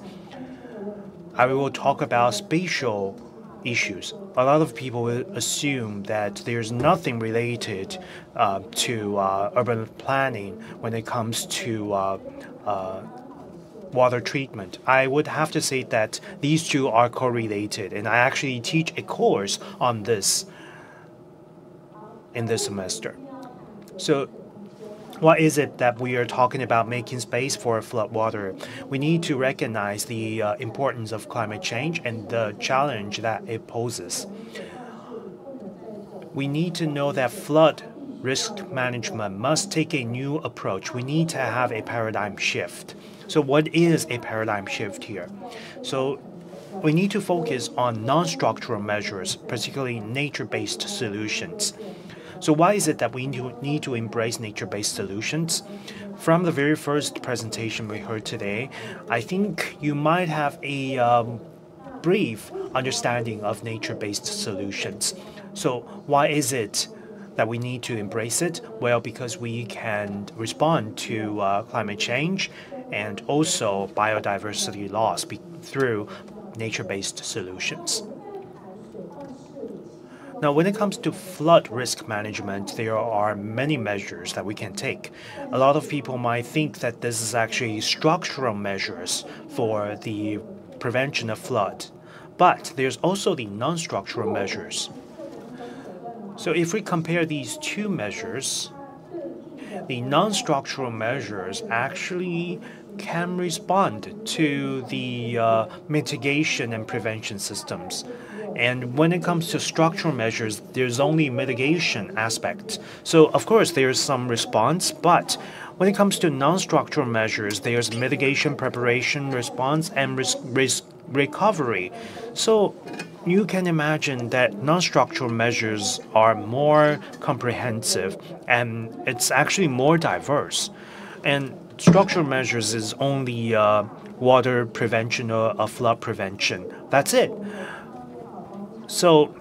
I will talk about spatial issues. A lot of people will assume that there's nothing related to urban planning when it comes to water treatment. I would have to say that these two are correlated, and I actually teach a course on this in this semester. So what is it that we are talking about making space for floodwater? We need to recognize the importance of climate change and the challenge that it poses. We need to know that flood risk management must take a new approach. We need to have a paradigm shift. So what is a paradigm shift here? So we need to focus on non-structural measures, particularly nature-based solutions. So why is it that we need to embrace nature-based solutions? From the very first presentation we heard today, I think you might have a brief understanding of nature-based solutions. So why is it that we need to embrace it? Well, because we can respond to climate change and also biodiversity loss through nature-based solutions. Now, when it comes to flood risk management, there are many measures that we can take. A lot of people might think that this is actually structural measures for the prevention of flood, but there's also the non-structural measures. So if we compare these two measures, the non-structural measures actually can respond to the mitigation and prevention systems. And when it comes to structural measures, there's only mitigation aspect. So of course there's some response, but when it comes to non-structural measures, there's mitigation, preparation, response, and recovery. So you can imagine that non-structural measures are more comprehensive and it's actually more diverse. And structural measures is only water prevention or flood prevention. That's it. So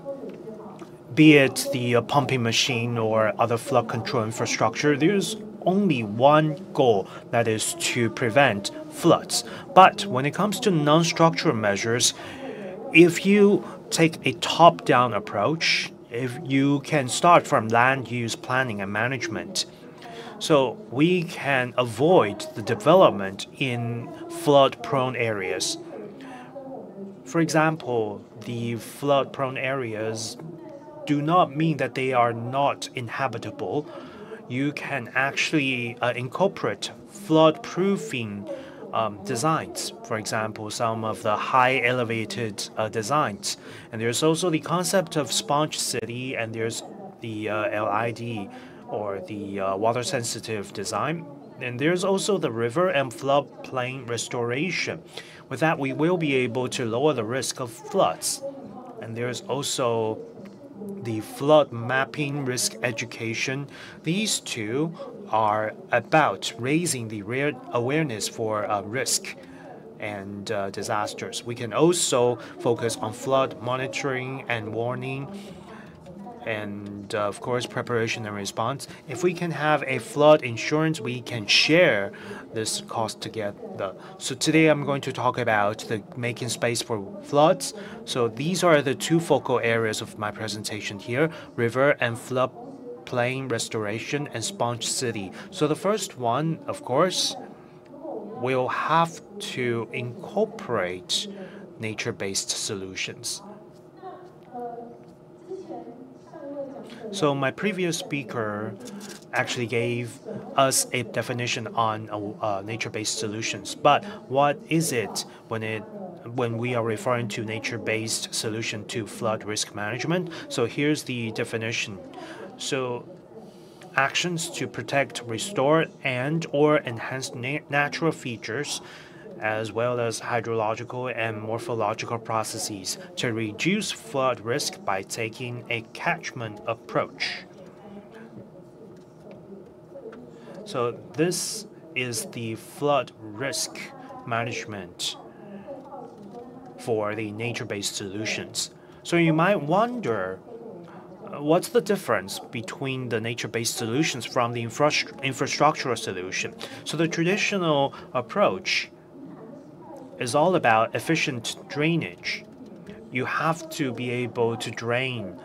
be it the pumping machine or other flood control infrastructure, there's only one goal, that is to prevent floods. But when it comes to non-structural measures, if you take a top-down approach, if you can start from land use planning and management, so we can avoid the development in flood-prone areas. For example, the flood-prone areas do not mean that they are not inhabitable. You can actually incorporate flood-proofing designs. For example, some of the high elevated designs. And there's also the concept of sponge city, and there's the LID, or the water sensitive design. And there's also the river and floodplain restoration. With that, we will be able to lower the risk of floods. And there's also the flood mapping risk education. These two are about raising the awareness for risk and disasters. We can also focus on flood monitoring and warning, and of course preparation and response. If we can have a flood insurance, we can share this cost together. So today I'm going to talk about the making space for floods. So these are the two focal areas of my presentation here: river and flood plain restoration and sponge city. So the first one, of course, will have to incorporate nature-based solutions. So my previous speaker actually gave us a definition on nature-based solutions. But what is it when we are referring to nature-based solution to flood risk management? So here's the definition. So actions to protect, restore, and/or enhance natural features, as well as hydrological and morphological processes to reduce flood risk by taking a catchment approach. So this is the flood risk management for the nature-based solutions. So you might wonder, what's the difference between the nature-based solutions from the infrastructural solution? So the traditional approach is all about efficient drainage. You have to be able to drain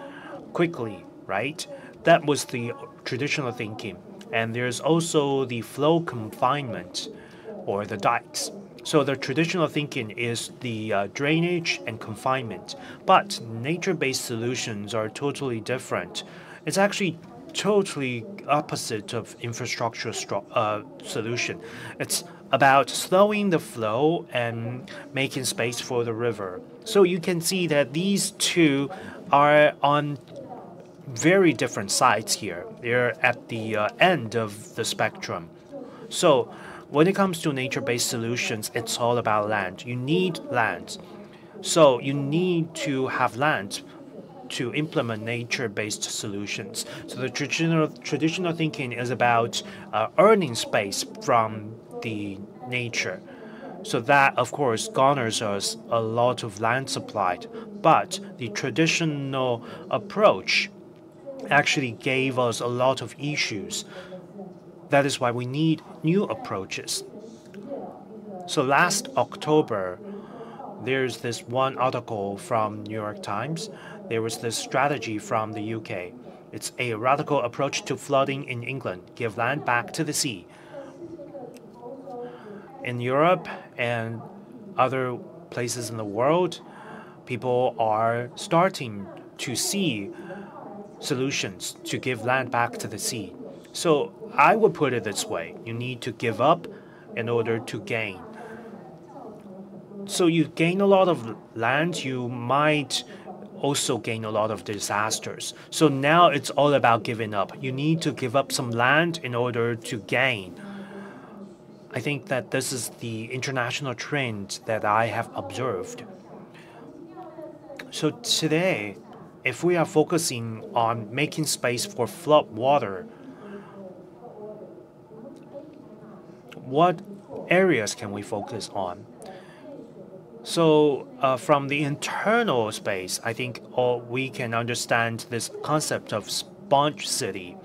quickly, right? That was the traditional thinking. And there's also the flow confinement, or the dikes. So the traditional thinking is the drainage and confinement. But nature-based solutions are totally different. It's actually totally opposite of infrastructure solution. It's about slowing the flow and making space for the river. So you can see that these two are on very different sides here. They're at the end of the spectrum. So when it comes to nature-based solutions, it's all about land. You need land. So you need to have land to implement nature-based solutions. So the traditional thinking is about earning space from the nature. So that, of course, garners us a lot of land supplied. But the traditional approach actually gave us a lot of issues. That is why we need new approaches. So last October, there's this one article from New York Times. There was this strategy from the UK. It's a radical approach to flooding in England. Give land back to the sea. In Europe and other places in the world, people are starting to see solutions to give land back to the sea. So I would put it this way: you need to give up in order to gain. So you gain a lot of land, you might also gain a lot of disasters. So now it's all about giving up. You need to give up some land in order to gain. I think that this is the international trend that I have observed. So today, if we are focusing on making space for flood water, what areas can we focus on? So from the internal space, I think we can understand this concept of sponge city.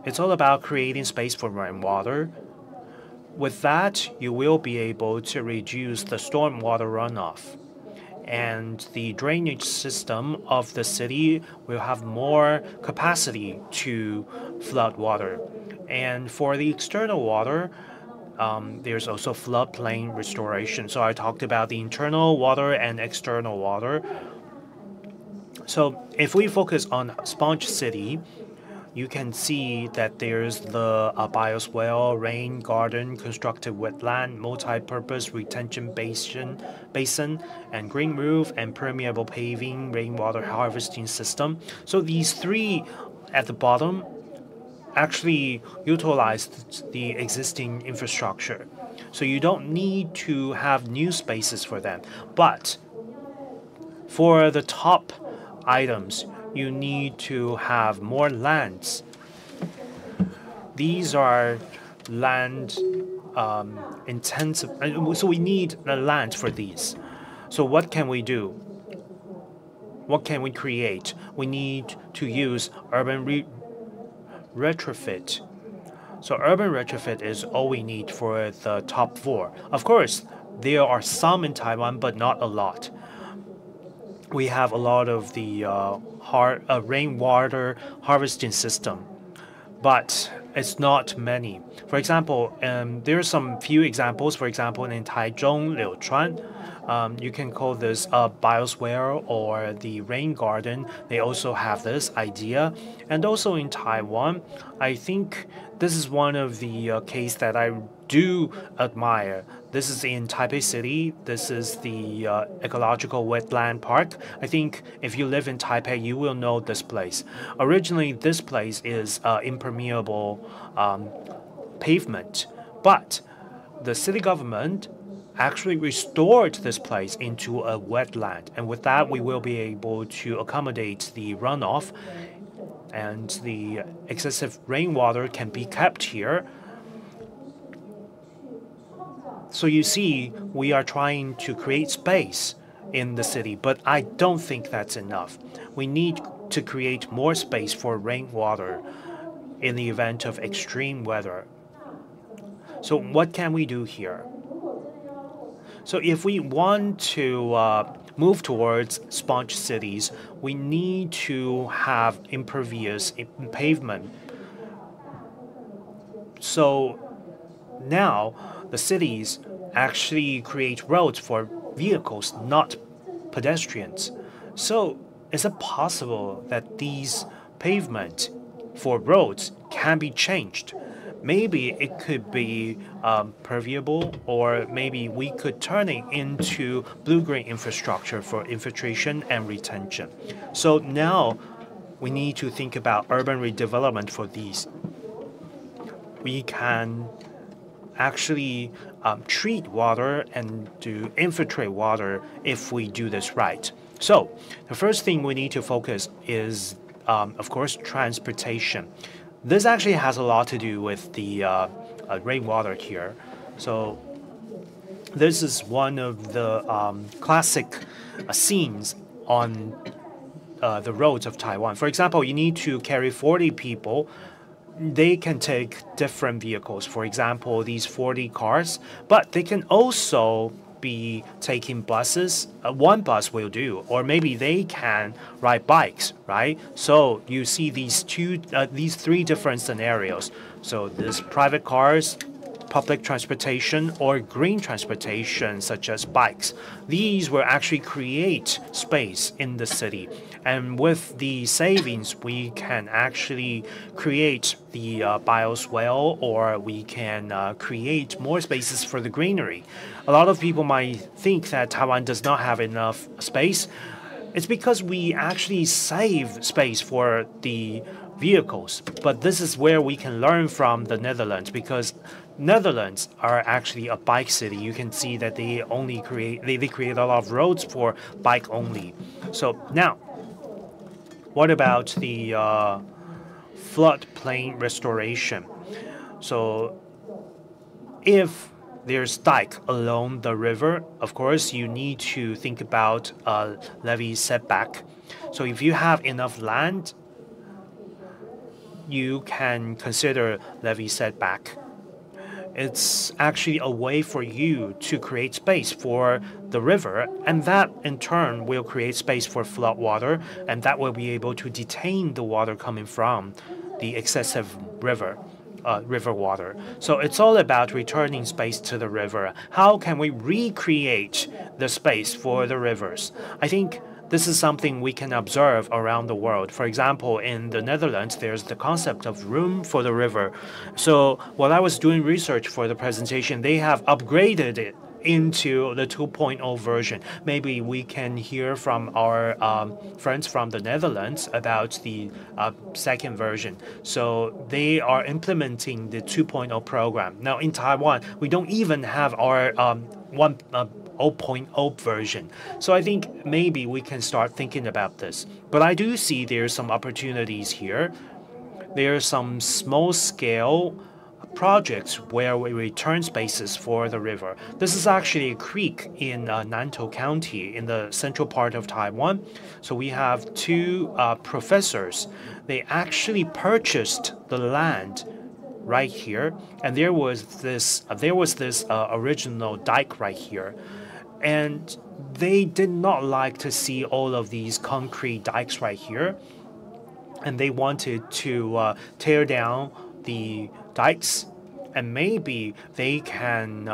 It's all about creating space for rainwater. With that, you will be able to reduce the stormwater runoff. And the drainage system of the city will have more capacity to flood water. And for the external water, there's also floodplain restoration. So I talked about the internal water and external water. So if we focus on Sponge City, you can see that there's the bioswale, rain garden, constructed wetland, multi-purpose retention basin, and green roof and permeable paving, rainwater harvesting system. So these three at the bottom actually utilized the existing infrastructure. So you don't need to have new spaces for them. But for the top items, you need to have more lands. These are land intensive, so we need the land for these. So what can we do? What can we create? We need to use urban retrofit. So urban retrofit is all we need for the top four. Of course, there are some in Taiwan, but not a lot. We have a lot of the rainwater harvesting system, but it's not many. For example, there are some few examples. For example, in Taichung, Liuchuan, you can call this a bioswale or the rain garden. They also have this idea. And also in Taiwan, I think this is one of the case that I do admire. This is in Taipei City. This is the ecological wetland park. I think if you live in Taipei, you will know this place. Originally, this place is impermeable pavement, but the city government actually restored this place into a wetland, and with that we will be able to accommodate the runoff, and the excessive rainwater can be kept here. So you see, we are trying to create space in the city, but I don't think that's enough. We need to create more space for rainwater in the event of extreme weather. So what can we do here? So if we want to move towards sponge cities, we need to have impervious pavement. So now the cities actually create roads for vehicles, not pedestrians. So is it possible that these pavement for roads can be changed? Maybe it could be permeable, or maybe we could turn it into blue-green infrastructure for infiltration and retention. So now we need to think about urban redevelopment for these. We can actually treat water and to infiltrate water if we do this right. So the first thing we need to focus is, of course, transportation. This actually has a lot to do with the rainwater here. So this is one of the classic scenes on the roads of Taiwan. For example, you need to carry 40 people. They can take different vehicles, for example, these 40 cars, but they can also be taking buses. One bus will do, or maybe they can ride bikes, right? So you see these three different scenarios. So these private cars, public transportation or green transportation, such as bikes. These will actually create space in the city. And with the savings, we can actually create the bioswale, or we can create more spaces for the greenery. A lot of people might think that Taiwan does not have enough space. It's because we actually save space for the vehicles. But this is where we can learn from the Netherlands, because Netherlands are actually a bike city. You can see that they create a lot of roads for bike only. So now, what about the floodplain restoration? So if there's dike along the river, of course, you need to think about levee setback. So if you have enough land, you can consider levee setback. It's actually a way for you to create space for the river, and that in turn will create space for flood water, and that will be able to detain the water coming from the excessive river water. So it's all about returning space to the river. How can we recreate the space for the rivers? I think this is something we can observe around the world. For example, in the Netherlands, there's the concept of room for the river. So while I was doing research for the presentation, they have upgraded it into the 2.0 version. Maybe we can hear from our friends from the Netherlands about the second version. So they are implementing the 2.0 program. Now in Taiwan, we don't even have our 0.0 version. So I think maybe we can start thinking about this. But I do see there's some opportunities here. There are some small-scale projects where we return spaces for the river. This is actually a creek in Nantou County in the central part of Taiwan. So we have two professors. They actually purchased the land right here, and there was this original dike right here, and they did not like to see all of these concrete dikes right here, and they wanted to tear down the dikes, and maybe they can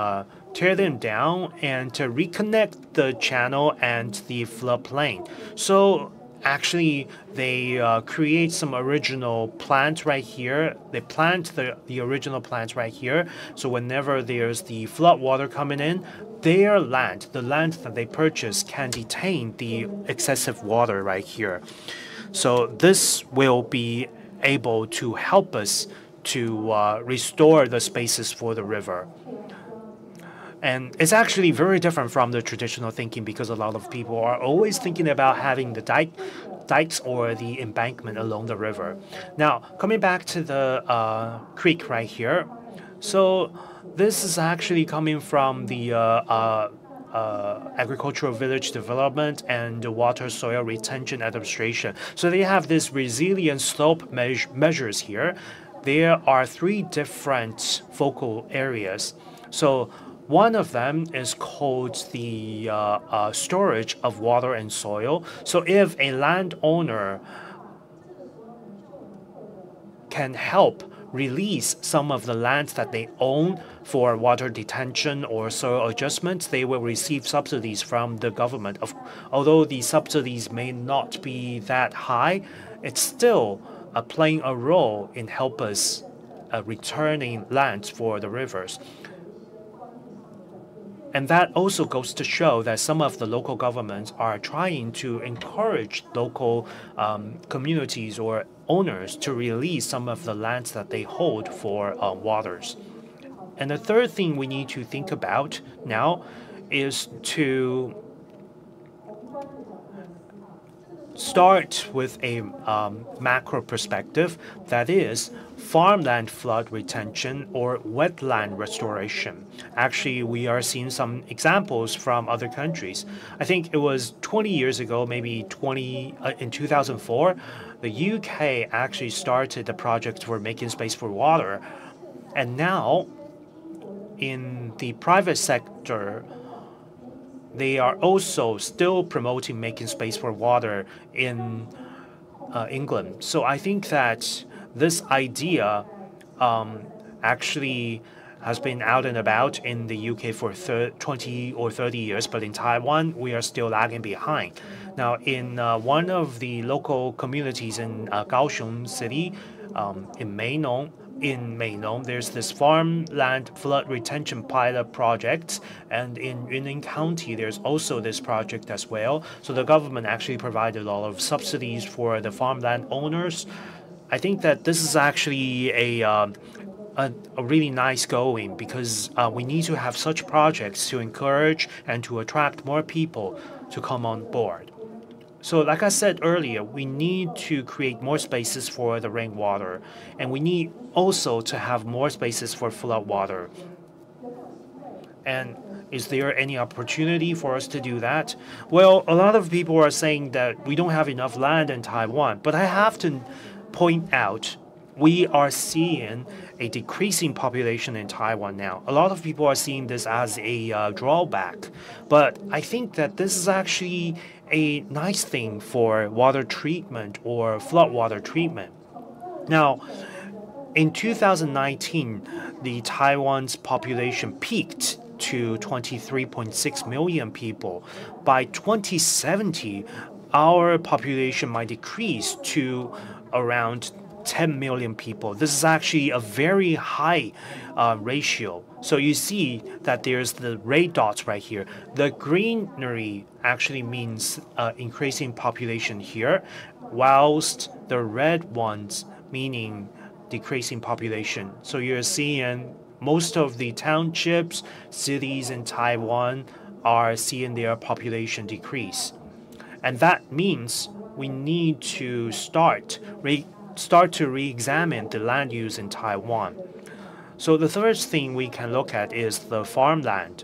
tear them down and to reconnect the channel and the floodplain. So actually, they create some original plants right here. They plant the original plants right here. So whenever there's the flood water coming in, their land, the land that they purchase, can detain the excessive water right here. So this will be able to help us to restore the spaces for the river. And it's actually very different from the traditional thinking, because a lot of people are always thinking about having the dikes or the embankment along the river. Now, coming back to the creek right here. So this is actually coming from the Agricultural Village Development and the Water Soil Retention Administration. So they have this resilient slope measures here. There are 3 different focal areas. So one of them is called the storage of water and soil. So if a landowner can help release some of the land that they own for water detention or soil adjustment, they will receive subsidies from the government. Although the subsidies may not be that high, it's still playing a role in help us returning lands for the rivers. And that also goes to show that some of the local governments are trying to encourage local communities or owners to release some of the lands that they hold for waters. And the third thing we need to think about now is to start with a macro perspective, that is farmland flood retention or wetland restoration. Actually, we are seeing some examples from other countries. I think it was 20 years ago, maybe in 2004, the UK actually started the project for making space for water. And now, in the private sector, they are also still promoting making space for water in England. So I think that this idea actually has been out and about in the UK for 20 or 30 years, but in Taiwan, we are still lagging behind. Now, in one of the local communities in Kaohsiung City, in Meinong, there's this farmland flood retention pilot project, and in Yunnan County, there's also this project as well. So the government actually provided a lot of subsidies for the farmland owners. I think that this is actually a really nice going, because we need to have such projects to encourage and to attract more people to come on board. So like I said earlier, we need to create more spaces for the rainwater, and we need also to have more spaces for floodwater. And is there any opportunity for us to do that? Well, a lot of people are saying that we don't have enough land in Taiwan, but I have to point out we are seeing a decreasing population in Taiwan now. A lot of people are seeing this as a drawback, but I think that this is actually a nice thing for water treatment or floodwater treatment. Now, in 2019, the Taiwan's population peaked to 23.6 million people. By 2070, our population might decrease to around 10 million people. This is actually a very high ratio. So you see that there's the red dots right here. The greenery actually means increasing population here, whilst the red ones meaning decreasing population. So you're seeing most of the townships, cities in Taiwan are seeing their population decrease. And that means we need to start to re-examine the land use in Taiwan. So the first thing we can look at is the farmland.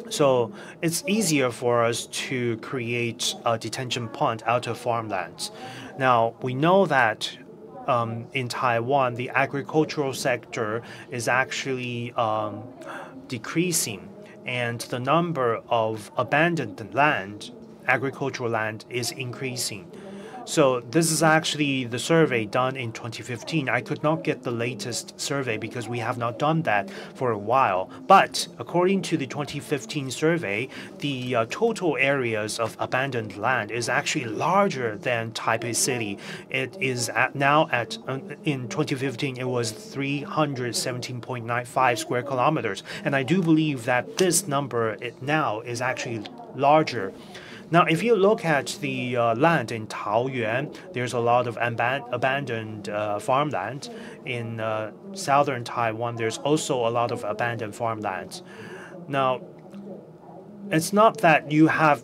So it's easier for us to create a detention pond out of farmlands. Now, we know that in Taiwan, the agricultural sector is actually decreasing, and the number of abandoned land, agricultural land, is increasing. So this is actually the survey done in 2015. I could not get the latest survey because we have not done that for a while. But according to the 2015 survey, the total areas of abandoned land is actually larger than Taipei City. It is now at, in 2015, it was 317.95 square kilometers. And I do believe that this number now is actually larger. Now, if you look at the land in Taoyuan, there's a lot of abandoned farmland. In southern Taiwan, there's also a lot of abandoned farmlands. Now, it's not that you have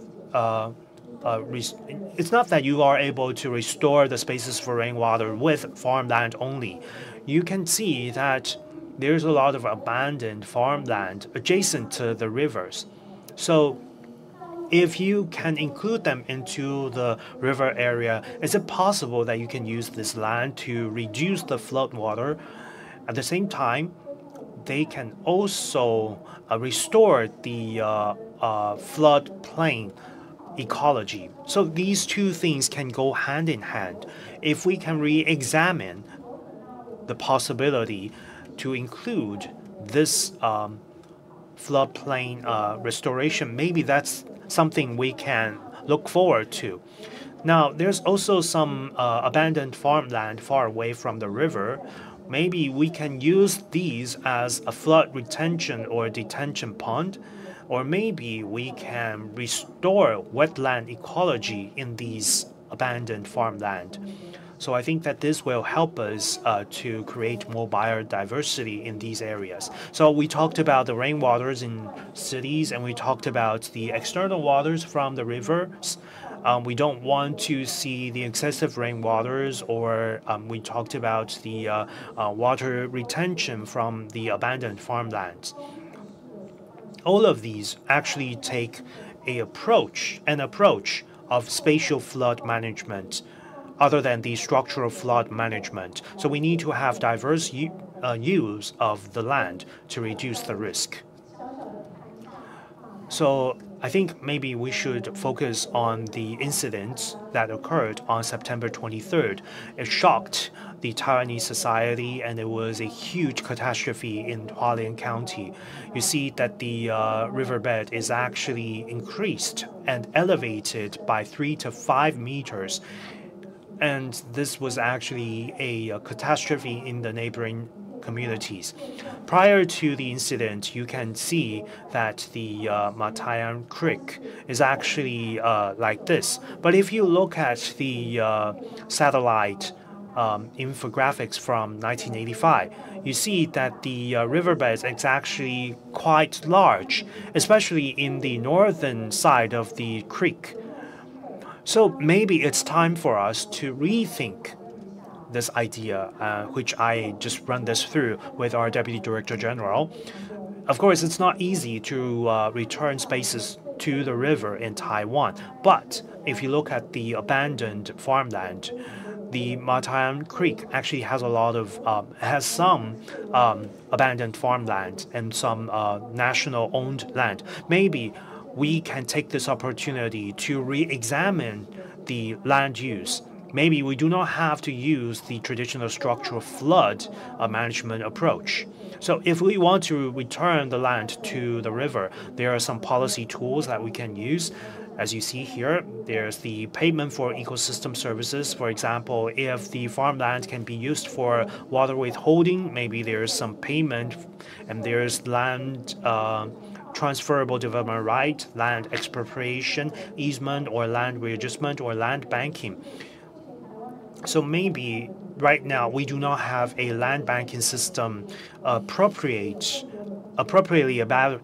it's not that you are able to restore the spaces for rainwater with farmland only. You can see that there's a lot of abandoned farmland adjacent to the rivers. So if you can include them into the river area, is it possible that you can use this land to reduce the floodwater? At the same time, they can also restore the floodplain ecology. So these two things can go hand in hand. If we can re-examine the possibility to include this floodplain restoration, maybe that's something we can look forward to. Now, there's also some abandoned farmland far away from the river. Maybe we can use these as a flood retention or detention pond, or maybe we can restore wetland ecology in these abandoned farmland. So I think that this will help us to create more biodiversity in these areas. So we talked about the rainwaters in cities, and we talked about the external waters from the rivers. We don't want to see the excessive rainwaters, or we talked about the water retention from the abandoned farmlands. All of these actually take an approach of spatial flood management, other than the structural flood management. So we need to have diverse use of the land to reduce the risk. So I think maybe we should focus on the incident that occurred on September 23rd. It shocked the Taiwanese society, and it was a huge catastrophe in Hualien County. You see that the riverbed is actually increased and elevated by 3 to 5 meters. And this was actually a catastrophe in the neighboring communities. Prior to the incident, you can see that the Matayan Creek is actually like this. But if you look at the satellite infographics from 1985, you see that the riverbed is actually quite large, especially in the northern side of the creek. So maybe it's time for us to rethink this idea, which I just run this through with our Deputy Director General. Of course, it's not easy to return spaces to the river in Taiwan, but if you look at the abandoned farmland, the Matayan Creek actually has a lot of has some abandoned farmland and some national-owned land. Maybe we can take this opportunity to re-examine the land use. Maybe we do not have to use the traditional structural flood management approach. So if we want to return the land to the river, there are some policy tools that we can use. As you see here, there's the payment for ecosystem services. For example, if the farmland can be used for water withholding, maybe there's some payment, and there's land transferable development right, land expropriation, easement, or land readjustment, or land banking. So maybe right now we do not have a land banking system appropriately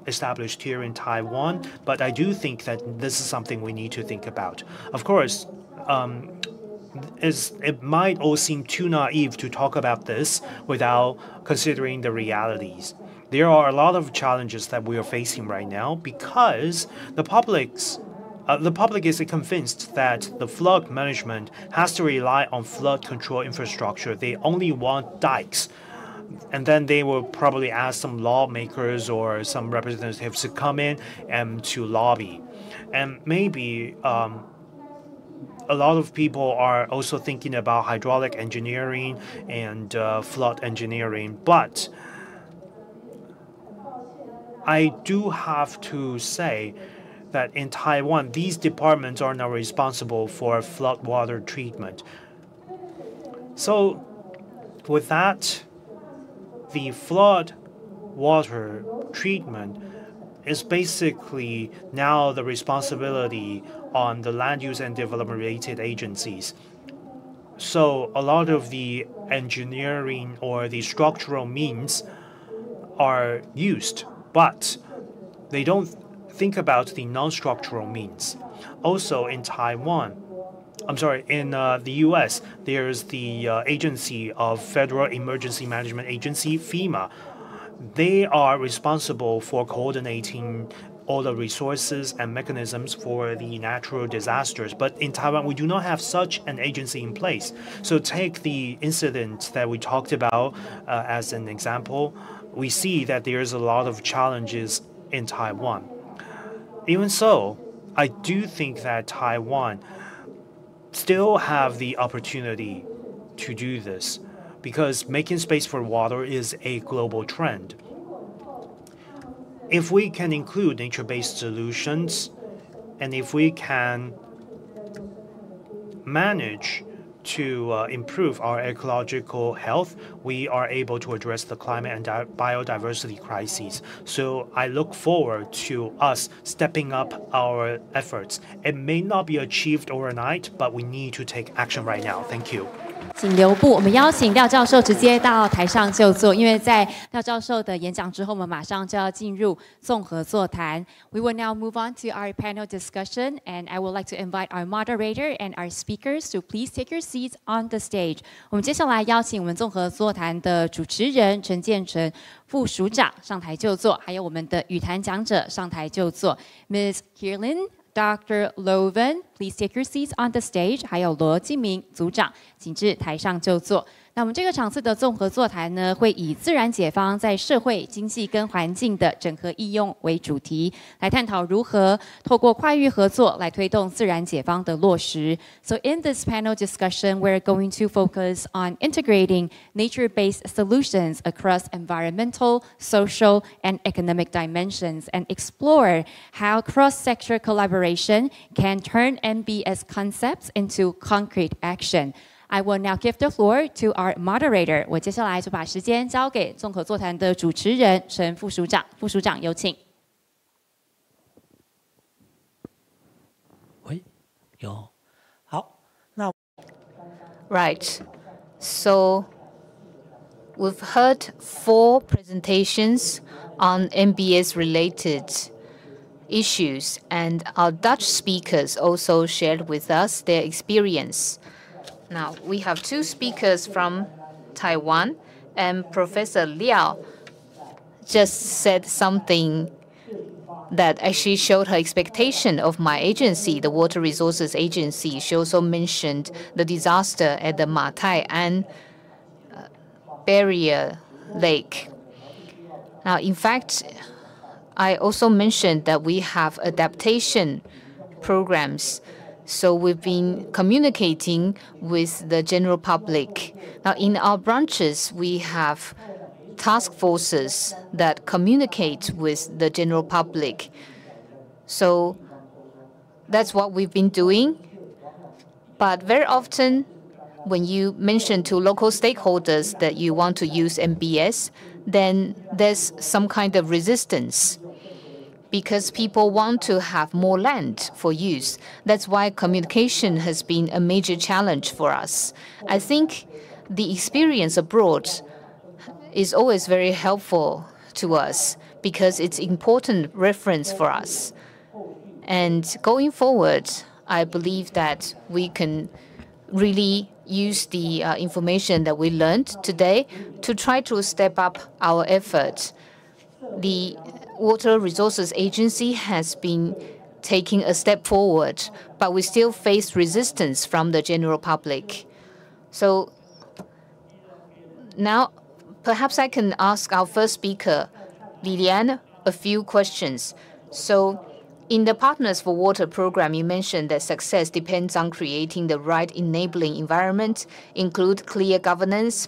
established here in Taiwan, but I do think that this is something we need to think about. Of course, it might all seem too naive to talk about this without considering the realities. There are a lot of challenges that we are facing right now because the public is convinced that the flood management has to rely on flood control infrastructure. They only want dikes. And then they will probably ask some lawmakers or some representatives to come in and to lobby. And maybe a lot of people are also thinking about hydraulic engineering and flood engineering. But I do have to say that in Taiwan, these departments are now responsible for flood water treatment. So with that, the flood water treatment is basically now the responsibility on the land use and development related agencies. So a lot of the engineering or the structural means are used, but they don't think about the non-structural means. Also in the US, there's the agency of Federal Emergency Management Agency, FEMA. They are responsible for coordinating all the resources and mechanisms for the natural disasters. But in Taiwan, we do not have such an agency in place. So take the incident that we talked about as an example. We see that there's a lot of challenges in Taiwan. Even so, I do think that Taiwan still have the opportunity to do this because making space for water is a global trend. If we can include nature-based solutions, and if we can manage to improve our ecological health, we are able to address the climate and biodiversity crises. So I look forward to us stepping up our efforts. It may not be achieved overnight, but we need to take action right now. Thank you. 请留步，我们邀请廖教授直接到台上就座，因为在廖教授的演讲之后，我们马上就要进入综合座谈。We will now move on to our panel discussion, and I would like to invite our moderator and our speakers to please take your seats on the stage. 我们接下来邀请我们综合座谈的主持人陈建成副署长上台就座，还有我们的语坛讲者上台就座 ，Ms. Kirlin, Dr. Loven, Please take your seats on the stage. 还有罗敬明组长，请至台上就座。那我们这个场次的综合座谈呢，会以自然解方在社会、经济跟环境的整合应用为主题，来探讨如何透过跨域合作来推动自然解方的落实。So in this panel discussion, we're going to focus on integrating nature-based solutions across environmental, social, and economic dimensions, and explore how cross-sector collaboration can turn NBS concepts into concrete action. I will now give the floor to our moderator. 我接下来就把时间交给综合座谈的主持人陈副署长。副署长有请。喂，有，好，那 Right. So we've heard 4 presentations on NBS related issues, and our Dutch speakers also shared with us their experience. Now, we have 2 speakers from Taiwan, and Professor Liao just said something that actually showed her expectation of my agency, the Water Resources Agency. She also mentioned the disaster at the Ma Tai'an barrier lake. Now, in fact, I also mentioned that we have adaptation programs. So we've been communicating with the general public. Now, in our branches, we have task forces that communicate with the general public. So that's what we've been doing. But very often, when you mention to local stakeholders that you want to use NBS, then there's some kind of resistance, because people want to have more land for use. That's why communication has been a major challenge for us. I think the experience abroad is always very helpful to us because it's important reference for us. And going forward, I believe that we can really use the information that we learned today to try to step up our effort. The Water Resources Agency has been taking a step forward, but we still face resistance from the general public. So now, perhaps I can ask our first speaker, Liliane, a few questions. So in the Partners for Water program, you mentioned that success depends on creating the right enabling environment, include clear governance,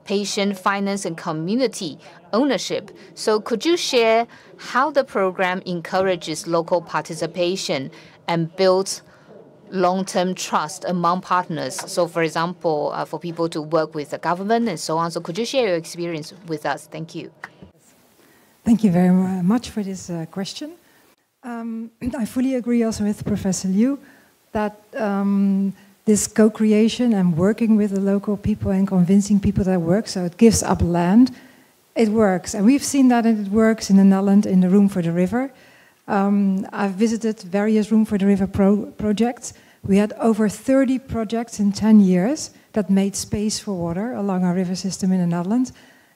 patient finance, and community ownership. So could you share how the program encourages local participation and builds long-term trust among partners? So for example, for people to work with the government and so on. So could you share your experience with us? Thank you. Thank you very much for this question. I fully agree also with Professor Liu that this co-creation and working with the local people and convincing people that works, so it gives up land, it works. And we've seen that it works in the Netherlands in the Room for the River. I've visited various Room for the River projects. We had over 30 projects in 10 years that made space for water along our river system in the Netherlands.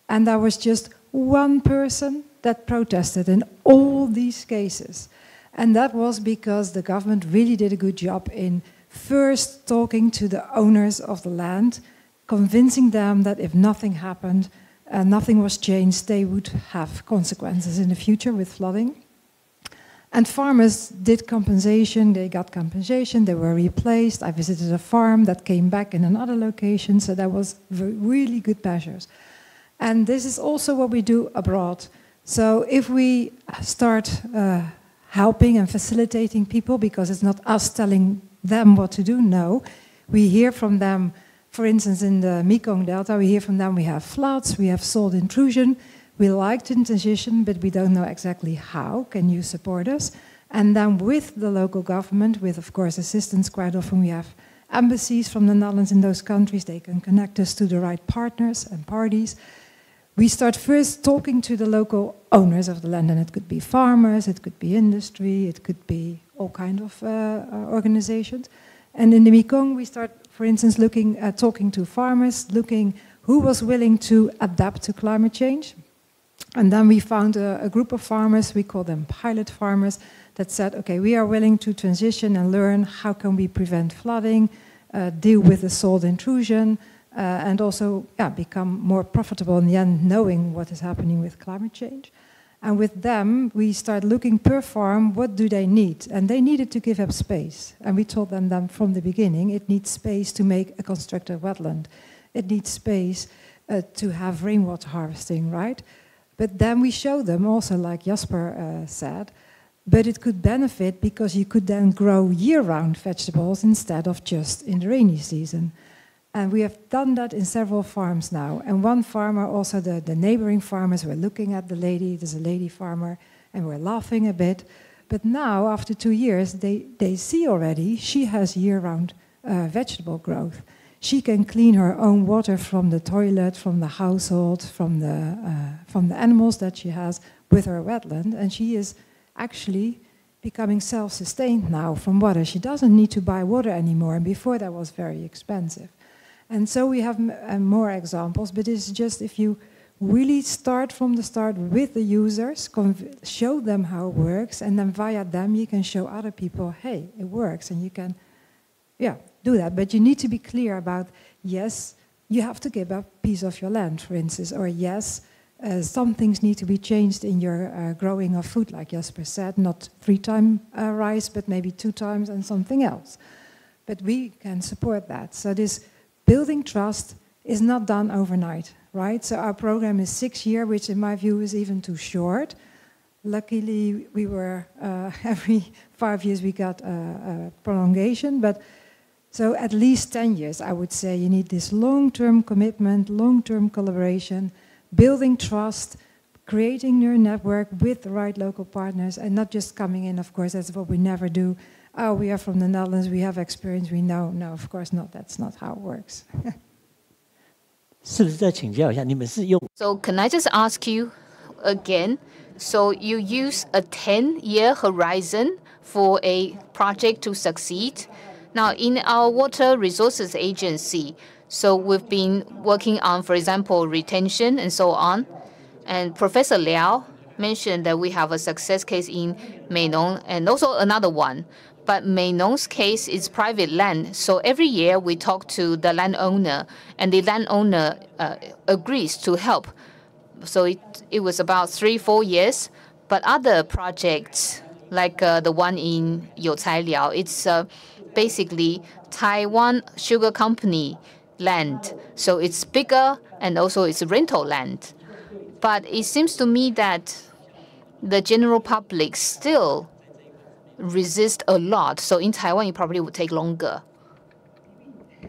And there was just one person that protested in all these cases. And that was because the government really did a good job in first talking to the owners of the land, convincing them that if nothing happened, nothing was changed, they would have consequences in the future with flooding. And farmers did compensation, they got compensation, they were replaced. I visited a farm that came back in another location, so that was really good measures. And this is also what we do abroad. So if we start helping and facilitating people, because it's not us telling them what to do, no. We hear from them, for instance, in the Mekong Delta, we hear from them we have floods, we have salt intrusion, we like to transition, but we don't know exactly how. Can you support us? And then with the local government, with, of course, assistance, quite often we have embassies from the Netherlands in those countries, they can connect us to the right partners and parties. We start first talking to the local owners of the land, and it could be farmers, it could be industry, it could be all kinds of organizations. And in the Mekong, we start, for instance, looking at talking to farmers, looking who was willing to adapt to climate change. And then we found a group of farmers, we call them pilot farmers, that said, okay, we are willing to transition and learn how can we prevent flooding, deal with the salt intrusion, and also become more profitable in the end, knowing what is happening with climate change. And with them, we start looking per farm, what do they need? And they needed to give up space. And we told them from the beginning, it needs space to make a constructed wetland. It needs space to have rainwater harvesting, right? But then we show them also, like Jasper said, but it could benefit because you could then grow year-round vegetables instead of just in the rainy season. And we have done that in several farms now. And one farmer, also the neighboring farmers, were looking at the lady, there's a lady farmer, and we're laughing a bit. But now, after 2 years, they see already she has year-round vegetable growth. She can clean her own water from the toilet, from the household, from the animals that she has with her wetland. And she is actually becoming self-sustained now from water. She doesn't need to buy water anymore. And before that was very expensive. And so we have more examples, but it's just if you really start from the start with the users, show them how it works, and then via them you can show other people, hey, it works, and you can, do that. But you need to be clear about, yes, you have to give up a piece of your land, for instance, or yes, some things need to be changed in your growing of food, like Jasper said, not 3 times rice, but maybe 2 times and something else. But we can support that. So this building trust is not done overnight, right? So our program is 6 years, which in my view is even too short. Luckily, we were, every 5 years we got a prolongation, but so at least 10 years, I would say you need this long-term commitment, long-term collaboration, building trust, creating your network with the right local partners, and not just coming in, of course, that's what we never do. Oh, we are from the Netherlands, we have experience, we know. No, of course not, that's not how it works. So can I just ask you again, so you use a 10-year horizon for a project to succeed? Now, in our Water Resources Agency, so we've been working on, for example, retention and so on. And Professor Liao mentioned that we have a success case in Meinong and also another one. But Meinong's case is private land, so every year we talk to the landowner, and the landowner agrees to help. So it was about 3-4 years. But other projects, like the one in Youcai Liao, it's basically Taiwan Sugar Company land. So it's bigger, and also it's rental land. But it seems to me that the general public still resist a lot. So in Taiwan, it probably would take longer.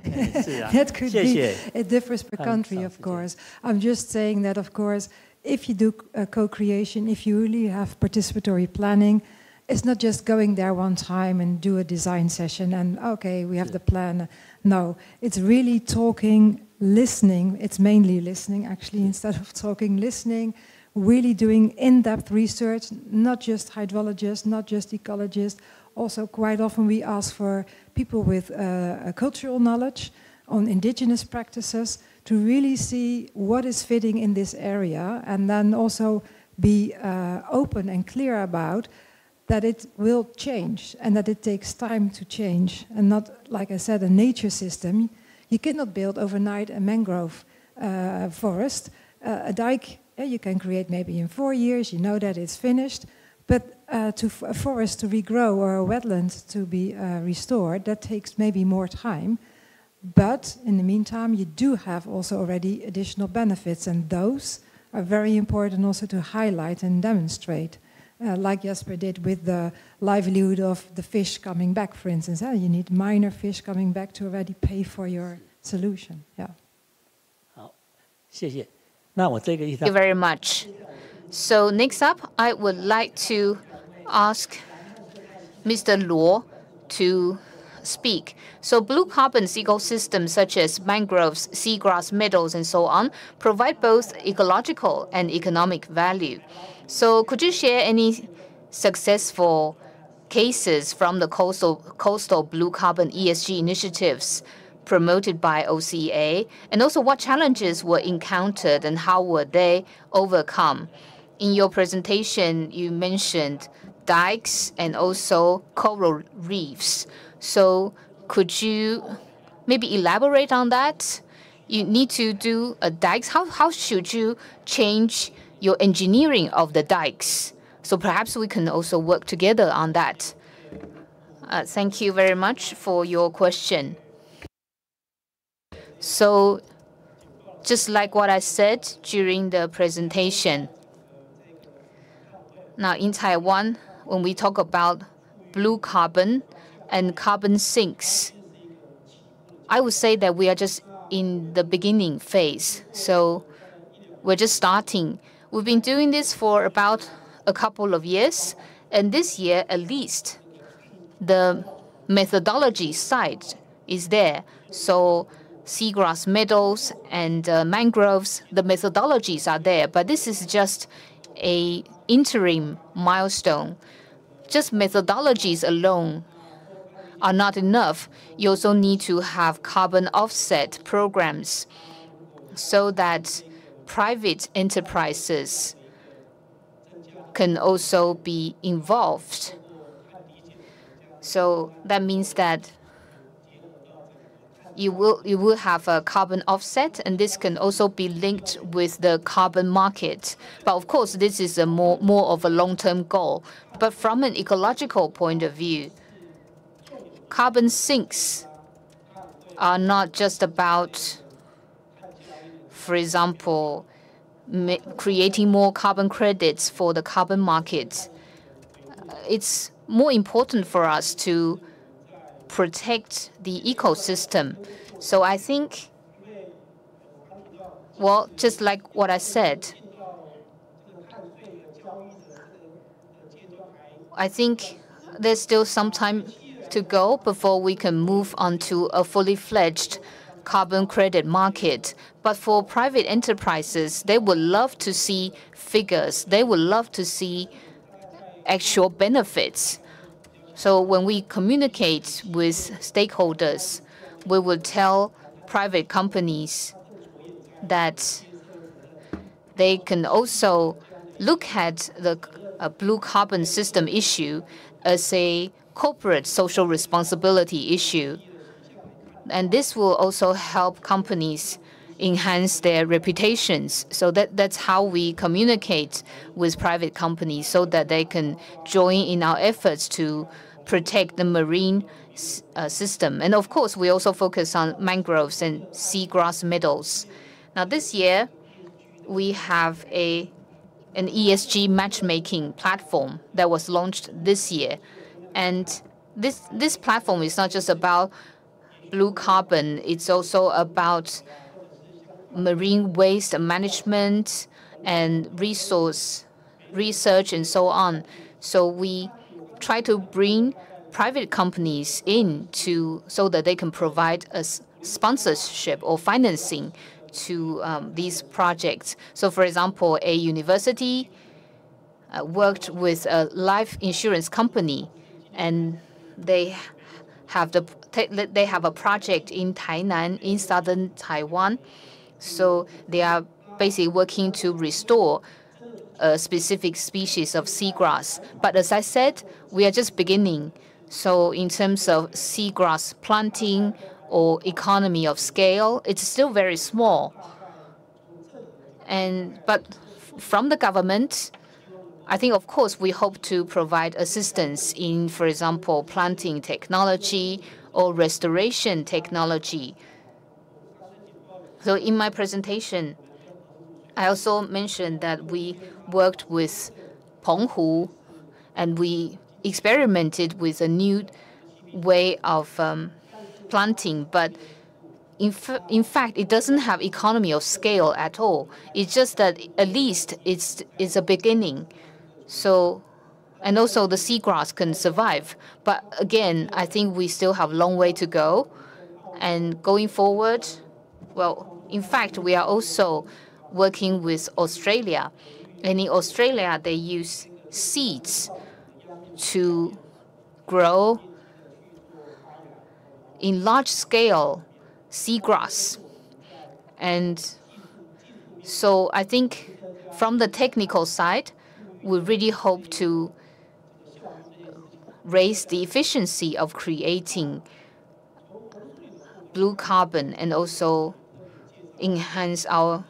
That could be, it differs per country, of course. I'm just saying that, of course, if you do co-creation, if you really have participatory planning, it's not just going there one time and do a design session and, okay, we have the plan. No, it's really talking, listening. It's mainly listening, actually, instead of talking, listening, really doing in-depth research, not just hydrologists, not just ecologists. Also, quite often we ask for people with cultural knowledge on indigenous practices to really see what is fitting in this area, and then also be open and clear about that it will change and that it takes time to change, and not, like I said, a nature system. You cannot build overnight a mangrove forest. A dike, you can create maybe in 4 years, you know that it's finished, but to a forest to regrow or a wetland to be restored, that takes maybe more time. But in the meantime, you do have also already additional benefits, and those are very important also to highlight and demonstrate. Like Jasper did with the livelihood of the fish coming back, for instance. You need minor fish coming back to already pay for your solution. Yeah. Thank you very much. So next up, I would like to ask Mr. Luo to speak. So blue carbon ecosystems such as mangroves, seagrass, meadows, and so on provide both ecological and economic value. So could you share any successful cases from the coastal blue carbon ESG initiatives promoted by OCA? And also what challenges were encountered and how were they overcome? In your presentation, you mentioned dikes and also coral reefs. So could you maybe elaborate on that? You need to do a dikes. How should you change your engineering of the dikes? So perhaps we can also work together on that. Thank you very much for your question. So just like what I said during the presentation, now in Taiwan, when we talk about blue carbon and carbon sinks, I would say that we are just in the beginning phase. So we're just starting. We've been doing this for about a couple of years, and this year at least, the methodology side is there. So seagrass meadows and mangroves, the methodologies are there, but this is just a interim milestone. Just methodologies alone are not enough. You also need to have carbon offset programs so that private enterprises can also be involved. So that means that you will have a carbon offset, and this can also be linked with the carbon market. But of course, this is a more of a long-term goal. But from an ecological point of view, carbon sinks are not just about, for example, creating more carbon credits for the carbon market. It's more important for us to protect the ecosystem. So I think, well, just like what I said, I think there's still some time to go before we can move on to a fully fledged carbon credit market. But for private enterprises, they would love to see figures. They would love to see actual benefits. So when we communicate with stakeholders, we will tell private companies that they can also look at the blue carbon system issue as a corporate social responsibility issue. And this will also help companies enhance their reputations. So that's how we communicate with private companies so that they can join in our efforts to protect the marine system. And of course, we also focus on mangroves and seagrass meadows. Now this year, we have an ESG matchmaking platform that was launched this year. And this platform is not just about blue carbon, it's also about marine waste management and resource research and so on. So we try to bring private companies in so that they can provide a sponsorship or financing to these projects. So for example, a university worked with a life insurance company, and they have a project in Tainan, in southern Taiwan. So they are basically working to restore a specific species of seagrass. But as I said, we are just beginning. So in terms of seagrass planting or economy of scale, it's still very small. But from the government, I think, of course, we hope to provide assistance in, for example, planting technology or restoration technology. So in my presentation, I also mentioned that we worked with Penghu, and we experimented with a new way of planting. But in fact, it doesn't have economy of scale at all. It's just that at least it's a beginning. So, and also the seagrass can survive. But again, I think we still have a long way to go. And going forward, well, in fact, we are also working with Australia. And in Australia, they use seeds to grow in large-scale seagrass. And so I think from the technical side, we really hope to raise the efficiency of creating blue carbon and also enhance our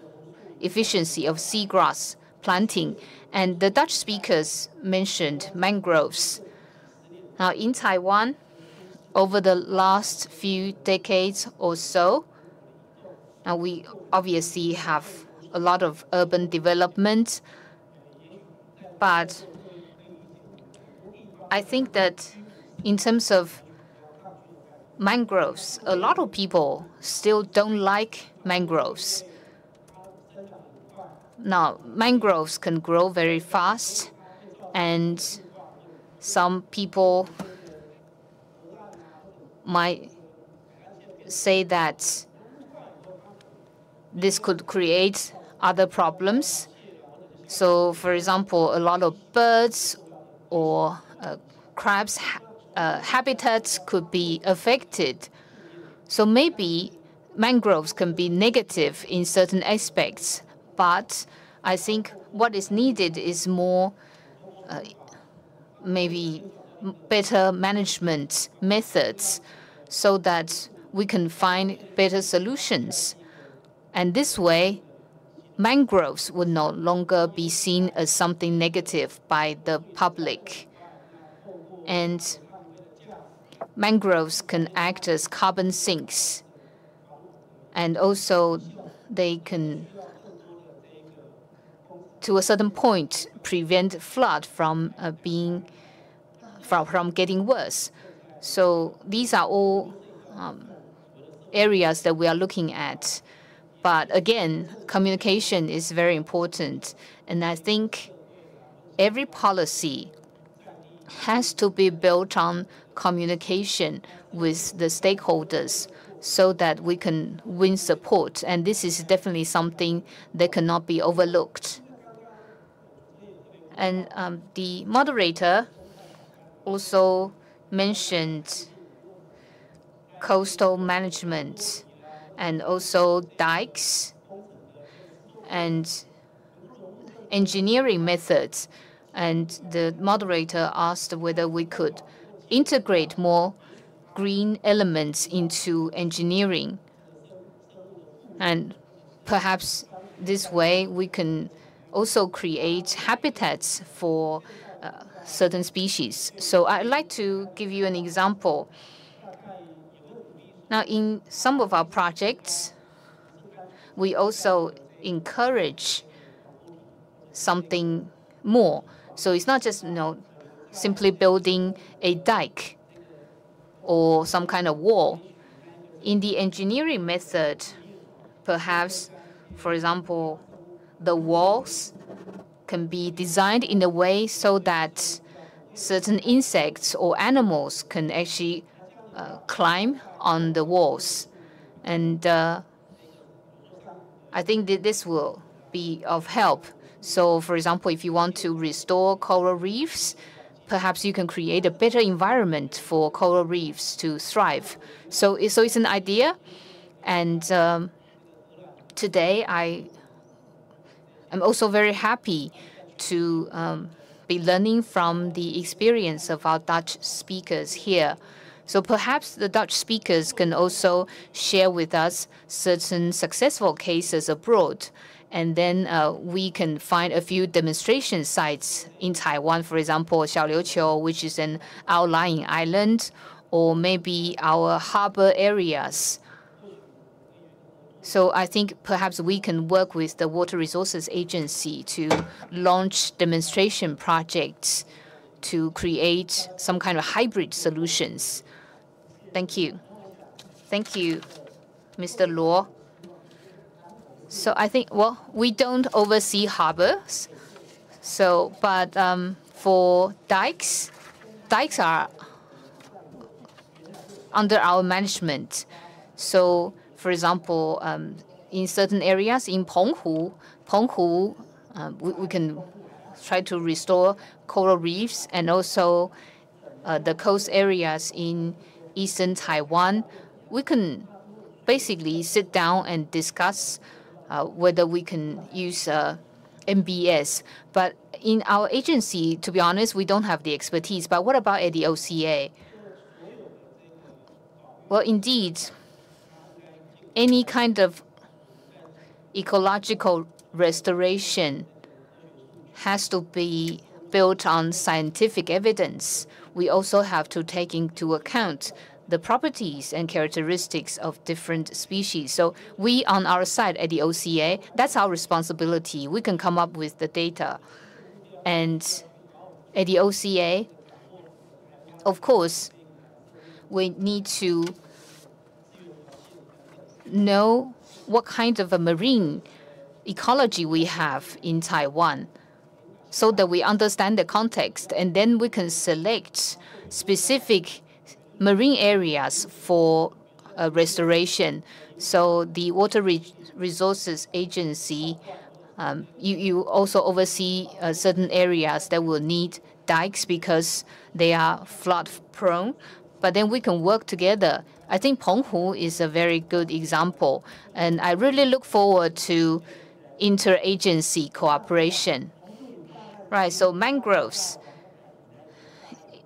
efficiency of seagrass planting. And the Dutch speakers mentioned mangroves. Now, in Taiwan, over the last few decades or so, now we obviously have a lot of urban development, but I think that in terms of mangroves, a lot of people still don't like mangroves. Now, mangroves can grow very fast, and some people might say that this could create other problems. So, for example, a lot of birds or crabs' habitats could be affected. So maybe mangroves can be negative in certain aspects, but I think what is needed is more maybe better management methods so that we can find better solutions. And this way, mangroves would no longer be seen as something negative by the public. And mangroves can act as carbon sinks. And also, they can, to a certain point, prevent flood from getting worse. So these are all areas that we are looking at. But again, communication is very important. And I think every policy has to be built on communication with the stakeholders so that we can win support. And this is definitely something that cannot be overlooked. And the moderator also mentioned coastal management and also dikes and engineering methods. And the moderator asked whether we could integrate more green elements into engineering. And perhaps this way we can also create habitats for certain species. So I'd like to give you an example. Now, in some of our projects, we also encourage something more. So it's not just simply building a dike or some kind of wall. In the engineering method, perhaps, for example, the walls can be designed in a way so that certain insects or animals can actually climb on the walls. And I think that this will be of help. So, for example, if you want to restore coral reefs, perhaps you can create a better environment for coral reefs to thrive. So it's an idea. And today, I'm also very happy to be learning from the experience of our Dutch speakers here. So perhaps the Dutch speakers can also share with us certain successful cases abroad. And then we can find a few demonstration sites in Taiwan, for example, Xiaoliuqiu, which is an outlying island, or maybe our harbor areas. So I think perhaps we can work with the Water Resources Agency to launch demonstration projects to create some kind of hybrid solutions. Thank you. Thank you, Mr. Luo. So I think, well, we don't oversee harbors. So, but for dikes are under our management. So, for example, in certain areas in Penghu, we can try to restore coral reefs, and also the coast areas in eastern Taiwan. We can basically sit down and discuss whether we can use MBS. But in our agency, to be honest, we don't have the expertise. But what about at the OCA? Well, indeed, any kind of ecological restoration has to be built on scientific evidence. We also have to take into account the properties and characteristics of different species. So we, on our side at the OCA, that's our responsibility. We can come up with the data. And at the OCA, of course, we need to know what kind of a marine ecology we have in Taiwan so that we understand the context, and then we can select specific marine areas for restoration. So the Water Resources Agency, you also oversee certain areas that will need dikes because they are flood prone, but then we can work together. I think Penghu is a very good example, and I really look forward to interagency cooperation. Right, so mangroves.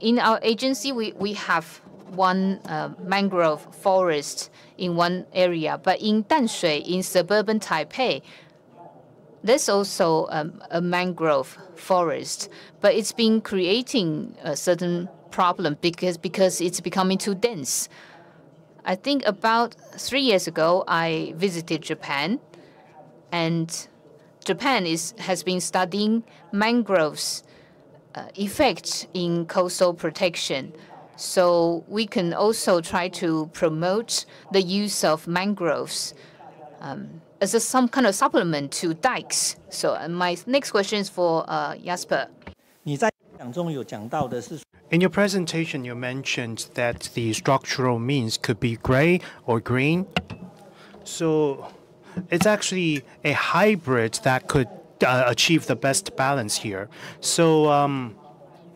In our agency, we have one mangrove forest in one area, but in Danshui, in suburban Taipei, there's also a mangrove forest, but it's been creating a certain problem because it's becoming too dense. I think about 3 years ago, I visited Japan, and Japan has been studying mangroves' effect in coastal protection. So we can also try to promote the use of mangroves as some kind of supplement to dikes. So my next question is for Jasper. In your presentation, you mentioned that the structural means could be gray or green. So it's actually a hybrid that could achieve the best balance here. So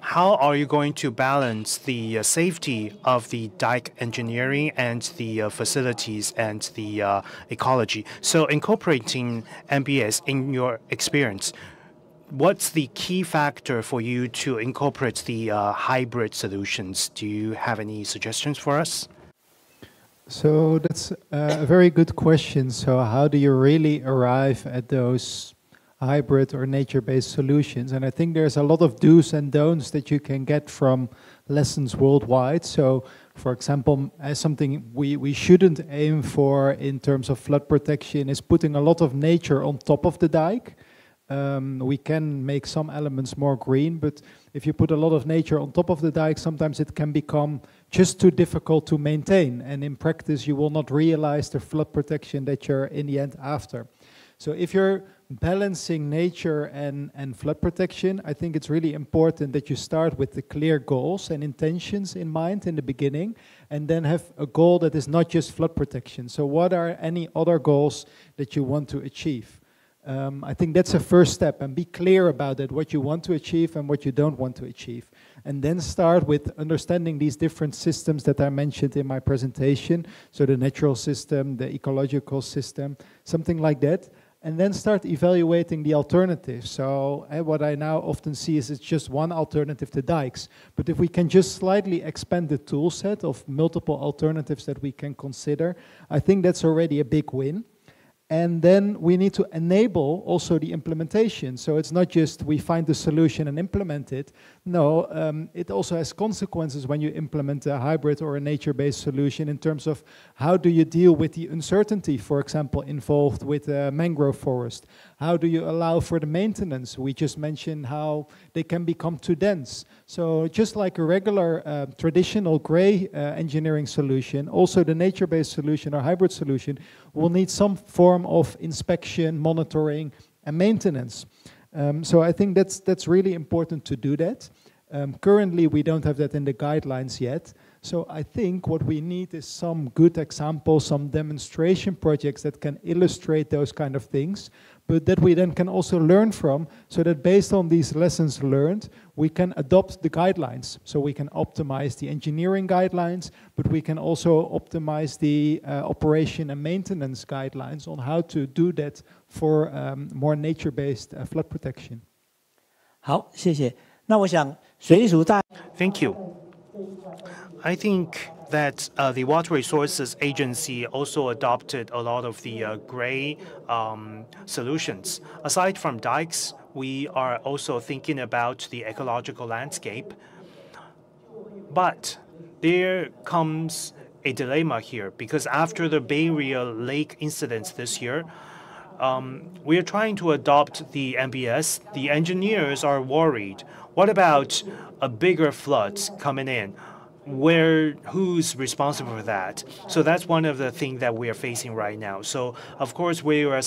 how are you going to balance the safety of the dike engineering and the facilities and the ecology? So incorporating MBS in your experience, what's the key factor for you to incorporate the hybrid solutions? Do you have any suggestions for us? So that's a very good question. So how do you really arrive at those hybrid or nature-based solutions? And I think there's a lot of do's and don'ts that you can get from lessons worldwide. So, for example, as something we shouldn't aim for in terms of flood protection is putting a lot of nature on top of the dike. We can make some elements more green, but if you put a lot of nature on top of the dike, sometimes it can become just too difficult to maintain. And in practice, you will not realize the flood protection that you're in the end after. So if you're balancing nature and flood protection, I think it's really important that you start with the clear goals and intentions in mind in the beginning, and then have a goal that is not just flood protection. So what are any other goals that you want to achieve? I think that's a first step, and be clear about it, what you want to achieve and what you don't want to achieve. And then start with understanding these different systems that I mentioned in my presentation, so the natural system, the ecological system, something like that, and then start evaluating the alternatives. So what I now often see is it's just one alternative to dikes, but if we can just slightly expand the tool set of multiple alternatives that we can consider, I think that's already a big win. And then we need to enable also the implementation. So it's not just we find the solution and implement it. No, it also has consequences when you implement a hybrid or a nature-based solution in terms of how do you deal with the uncertainty, for example, involved with a mangrove forest. How do you allow for the maintenance? We just mentioned how they can become too dense. So just like a regular traditional gray engineering solution, also the nature-based solution or hybrid solution will need some form of inspection, monitoring, and maintenance. So I think that's really important to do that. Currently, we don't have that in the guidelines yet. So I think what we need is some good examples, some demonstration projects that can illustrate those kind of things, but that we then can also learn from, so that based on these lessons learned, we can adopt the guidelines. So we can optimize the engineering guidelines, but we can also optimize the operation and maintenance guidelines on how to do that for more nature-based flood protection. 好，谢谢。那我想水利署在 Thank you. I think that the Water Resources Agency also adopted a lot of the gray solutions. Aside from dikes, we are also thinking about the ecological landscape. But there comes a dilemma here, because after the Bay Area Lake incidents this year, we are trying to adopt the MBS. The engineers are worried. What about a bigger floods coming in? Who's responsible for that? So that's one of the things that we are facing right now. So of course we are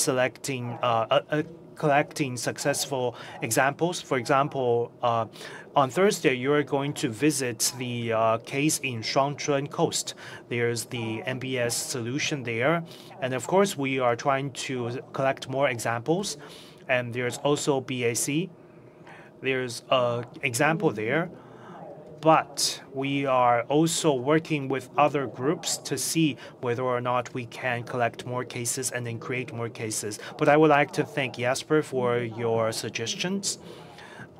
collecting successful examples. For example, on Thursday you are going to visit the case in Shuangchun Coast. There's the MBS solution there, and of course we are trying to collect more examples. And there's also BAC. There's an example there. But we are also working with other groups to see whether or not we can collect more cases and then create more cases. But I would like to thank Jasper for your suggestions.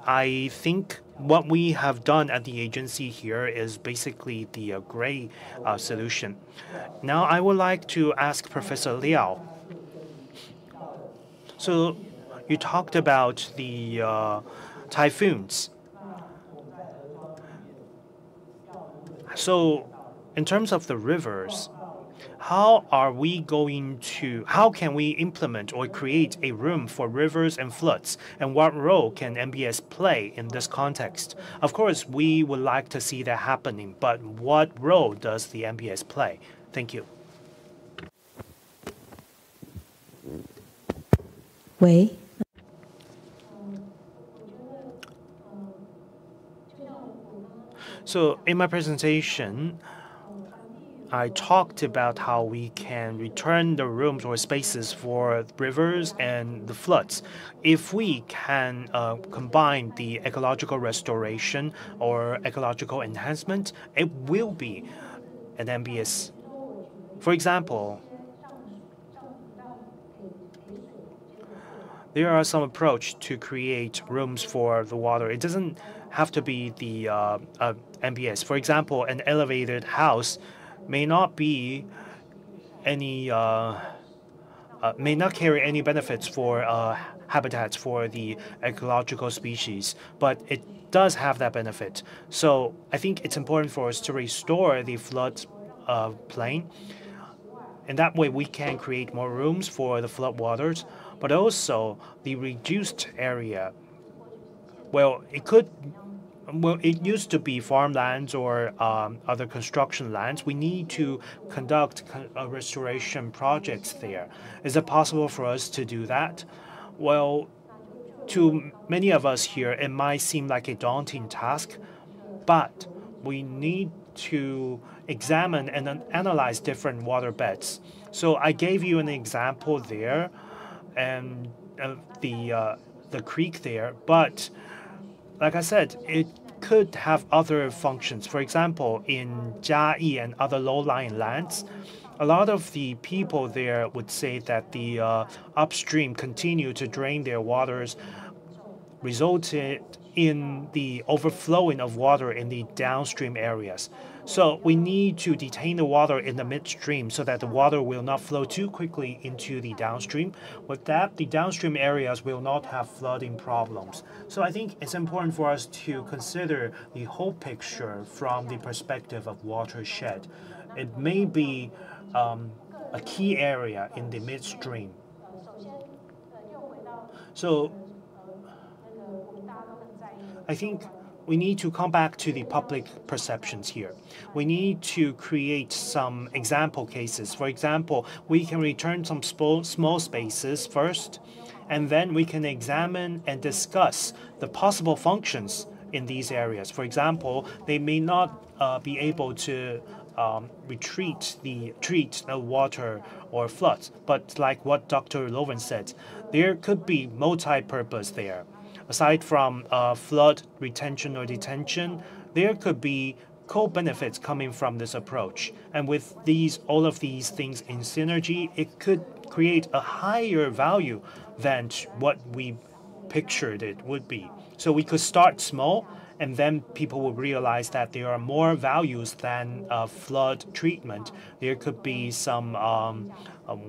I think what we have done at the agency here is basically the gray solution. Now I would like to ask Professor Liao. So you talked about the typhoons. So in terms of the rivers, how can we implement or create a room for rivers and floods? And what role can MBS play in this context? Of course, we would like to see that happening, but what role does the MBS play? Thank you. 喂。 So in my presentation, I talked about how we can return the rooms or spaces for rivers and the floods. If we can combine the ecological restoration or ecological enhancement, it will be an MBS. For example, there are some approach to create rooms for the water. It doesn't have to be the MBS. For example, an elevated house may not be any may not carry any benefits for habitats for the ecological species, but it does have that benefit. So I think it's important for us to restore the flood plain. And that way we can create more rooms for the flood waters, but also the reduced area. Well, it used to be farmlands or other construction lands. We need to conduct restoration projects there. Is it possible for us to do that? Well, to many of us here, it might seem like a daunting task, but we need to examine and analyze different water beds. So I gave you an example there, and the creek there, but like I said, it could have other functions. For example, in Jiayi and other low-lying lands, a lot of the people there would say that the upstream continue to drain their waters, resulted in the overflowing of water in the downstream areas. So we need to detain the water in the midstream so that the water will not flow too quickly into the downstream. With that, the downstream areas will not have flooding problems. So I think it's important for us to consider the whole picture from the perspective of watershed. It may be a key area in the midstream. So I think we need to come back to the public perceptions here. We need to create some example cases. For example, we can return some small spaces first, and then we can examine and discuss the possible functions in these areas. For example, they may not be able to treat the water or floods, but like what Dr. Loven said, there could be multi-purpose there. Aside from flood retention or detention, there could be co-benefits coming from this approach. And with all of these things in synergy, it could create a higher value than what we pictured it would be. So we could start small, and then people will realize that there are more values than flood treatment. There could be some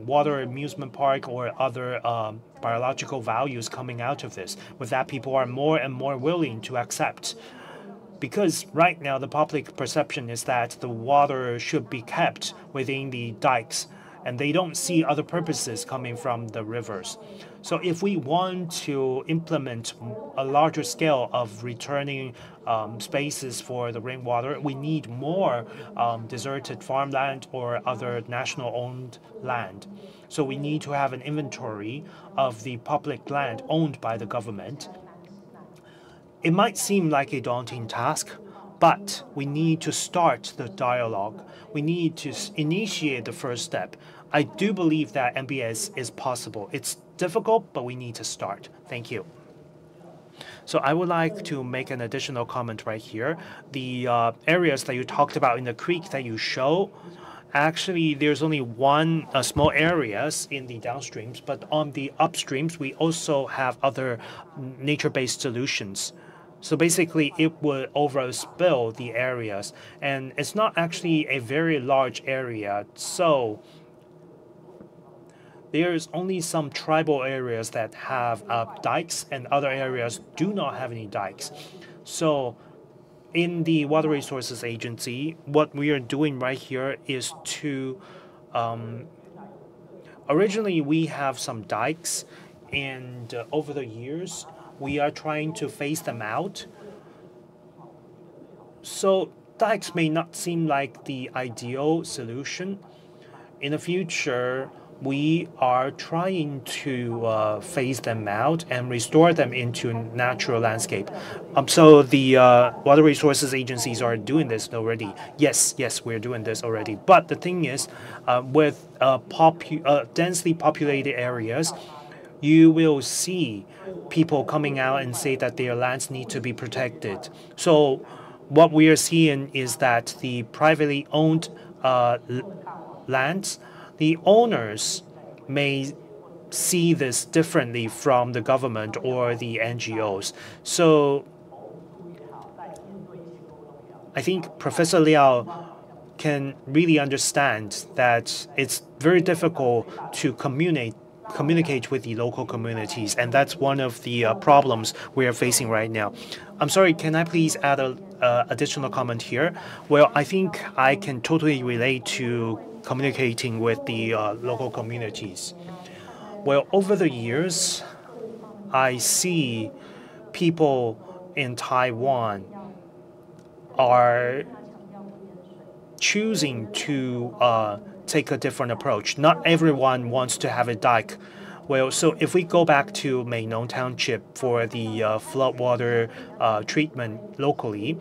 water amusement park or other biological values coming out of this. With that, people are more and more willing to accept. Because right now the public perception is that the water should be kept within the dikes, and they don't see other purposes coming from the rivers. So if we want to implement a larger scale of returning spaces for the rainwater, we need more deserted farmland or other national-owned land. So we need to have an inventory of the public land owned by the government. It might seem like a daunting task, but we need to start the dialogue. We need to initiate the first step. I do believe that MBS is possible. It's difficult, but we need to start. Thank you. So I would like to make an additional comment right here. The areas that you talked about in the creek that you show, actually, there's only one small areas in the downstreams, but on the upstreams, we also have other nature-based solutions. So basically, it would overspill the areas, and it's not actually a very large area. So there's only some tribal areas that have dikes, and other areas do not have any dikes. So in the Water Resources Agency, what we are doing right here is to originally we have some dikes, and over the years we are trying to phase them out. So dikes may not seem like the ideal solution. In the future, we are trying to phase them out and restore them into natural landscape. So the water resources agencies are doing this already. Yes, we're doing this already. But the thing is, with densely populated areas, you will see people coming out and say that their lands need to be protected. So what we are seeing is that the privately owned lands, the owners may see this differently from the government or the NGOs. So I think Professor Liao can really understand that it's very difficult to communicate with the local communities, and that's one of the problems we are facing right now. I'm sorry, can I please add an additional comment here? Well, I think I can totally relate to communicating with the local communities. Well, over the years, I see people in Taiwan are choosing to take a different approach. Not everyone wants to have a dike. Well, so if we go back to Meinong Township for the floodwater treatment locally,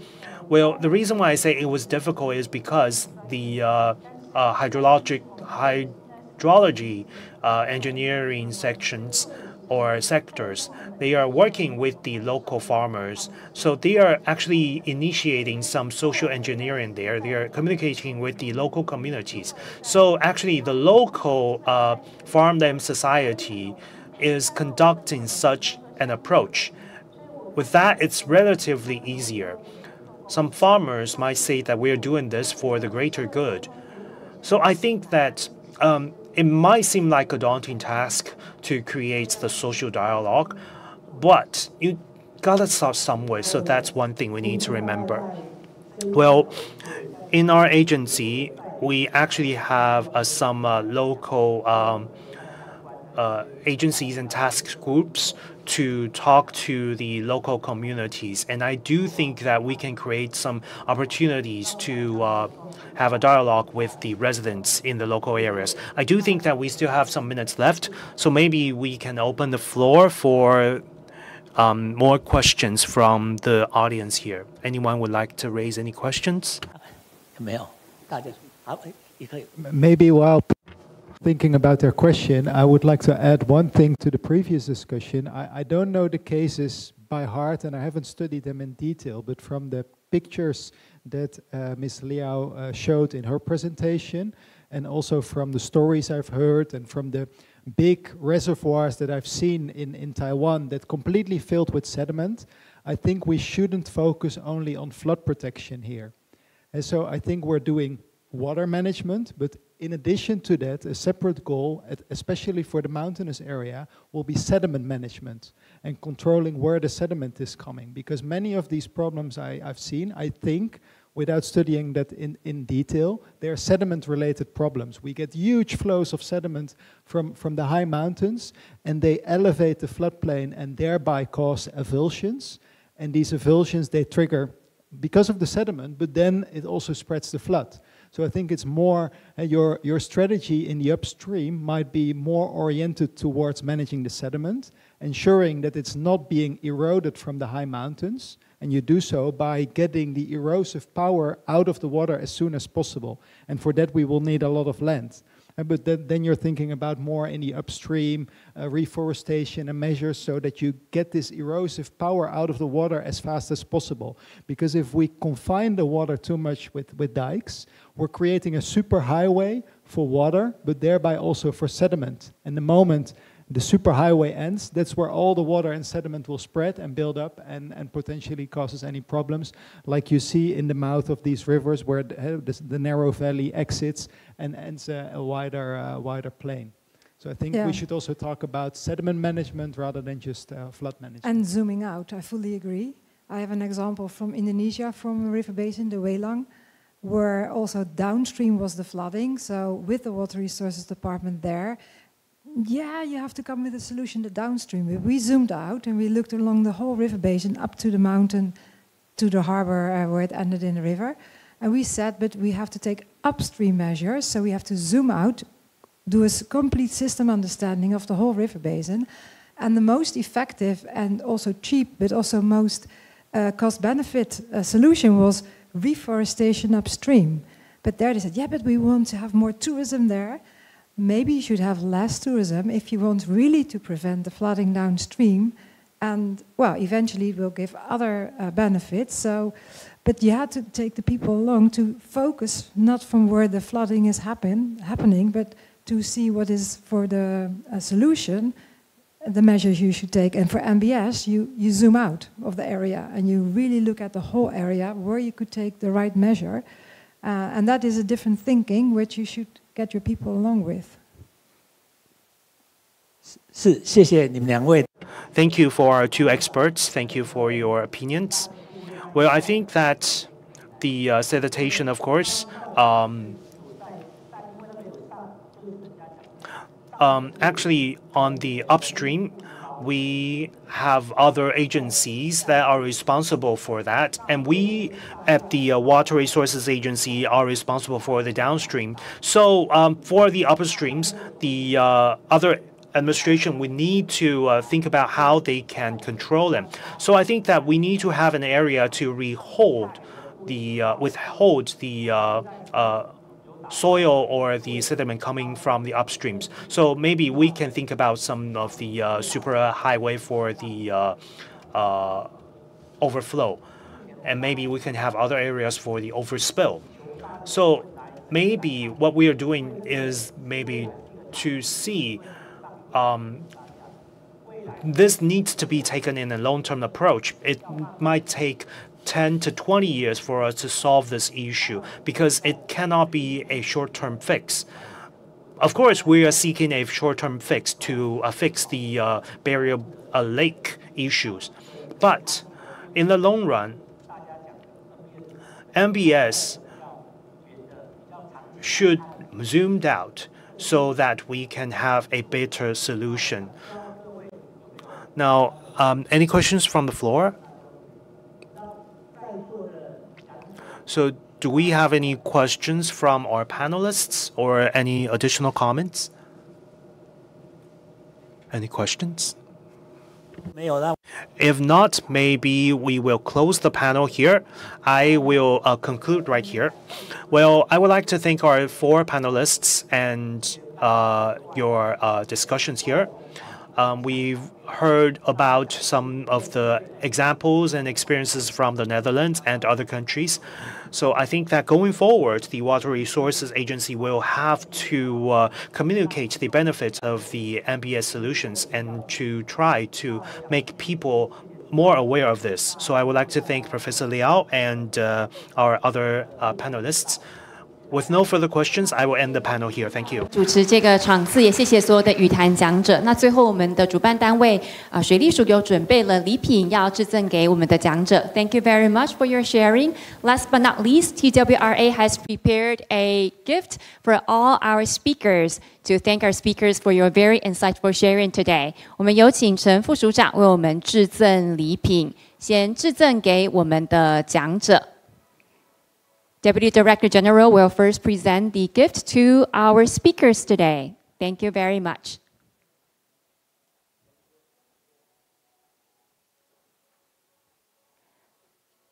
well, the reason why I say it was difficult is because the hydrology engineering sections or sectors, they are working with the local farmers. So they are actually initiating some social engineering there. They are communicating with the local communities. So actually the local farmland society is conducting such an approach. With that, it's relatively easier. Some farmers might say that we're doing this for the greater good. So I think that it might seem like a daunting task to create the social dialogue, but you gotta start somewhere. So that's one thing we need to remember. Well, in our agency, we actually have some local agencies and task groups to talk to the local communities. And I do think that we can create some opportunities to have a dialogue with the residents in the local areas. I do think that we still have some minutes left, so maybe we can open the floor for more questions from the audience here. Anyone would like to raise any questions? 没有，大家好，也可以。 Maybe while thinking about their question, I would like to add one thing to the previous discussion. I don't know the cases by heart and I haven't studied them in detail, but from the pictures that Ms. Liao showed in her presentation, and also from the stories I've heard and from the big reservoirs that I've seen in Taiwan that completely filled with sediment, I think we shouldn't focus only on flood protection here. And so I think we're doing water management, but in addition to that, a separate goal, especially for the mountainous area, will be sediment management and controlling where the sediment is coming. Because many of these problems I've seen, I think, without studying that in detail, they are sediment-related problems. We get huge flows of sediment from the high mountains, and they elevate the floodplain and thereby cause avulsions. And these avulsions, they trigger because of the sediment, but then it also spreads the flood. So I think it's more, your strategy in the upstream might be more oriented towards managing the sediment, ensuring that it's not being eroded from the high mountains, and you do so by getting the erosive power out of the water as soon as possible. And for that we will need a lot of land. But then you're thinking about more in the upstream, reforestation and measures so that you get this erosive power out of the water as fast as possible. Because if we confine the water too much with dikes, we're creating a superhighway for water, but thereby also for sediment. And the moment the superhighway ends, that's where all the water and sediment will spread and build up and potentially causes any problems, like you see in the mouth of these rivers where the narrow valley exits and ends a wider plain. So I think we should also talk about sediment management rather than just flood management. And zooming out, I fully agree. I have an example from Indonesia, from a river basin, the Welang, where also downstream was the flooding. So with the Water Resources Department there, you have to come with a solution to downstream. We zoomed out and we looked along the whole river basin up to the mountain, to the harbor where it ended in the river. And we said, but we have to take upstream measures, so we have to zoom out, do a complete system understanding of the whole river basin. And the most effective and also cheap, but also most cost-benefit solution was reforestation upstream. But there they said, yeah, but we want to have more tourism there. Maybe you should have less tourism if you want really to prevent the flooding downstream. And, well, eventually it will give other benefits. So, but you had to take the people along to focus not from where the flooding is happening, but to see what is for the solution, the measures you should take. And for MBS, you zoom out of the area and you really look at the whole area where you could take the right measure. And that is a different thinking, which you should get your people along with. 是，谢谢你们两位。 Thank you for our two experts. Thank you for your opinions. Well, I think that the sedimentation, of course, actually on the upstream, we have other agencies that are responsible for that, and we at the Water Resources Agency are responsible for the downstream. So for the upstreams, the other administration, we need to think about how they can control them. So I think that we need to have an area to withhold the soil or the sediment coming from the upstreams. So maybe we can think about some of the super highway for the overflow, and maybe we can have other areas for the overspill. So maybe what we are doing is maybe to see this needs to be taken in a long-term approach. It might take 10 to 20 years for us to solve this issue because it cannot be a short-term fix. Of course, we are seeking a short-term fix to fix the barrier lake issues. But in the long run, MBS should zoom out so that we can have a better solution. Now, any questions from the floor? So do we have any questions from our panelists or any additional comments? Any questions? If not, maybe we will close the panel here. I will conclude right here. Well, I would like to thank our 4 panelists and your discussions here. We've heard about some of the examples and experiences from the Netherlands and other countries. So I think that going forward, the Water Resources Agency will have to communicate the benefits of the MBS solutions and to try to make people more aware of this. So I would like to thank Professor Liao and our other panelists. With no further questions, I will end the panel here. Thank you. 主持这个场次，也谢谢所有的语坛讲者。那最后，我们的主办单位水利署有准备了礼品要致赠给我们的讲者。Thank you very much for your sharing. Last but not least, TWRA has prepared a gift for all our speakers to thank our speakers for your very insightful sharing today. 我们有请陈副署长为我们致赠礼品，先致赠给我们的讲者。Deputy Director General will first present the gift to our speakers today. Thank you very much.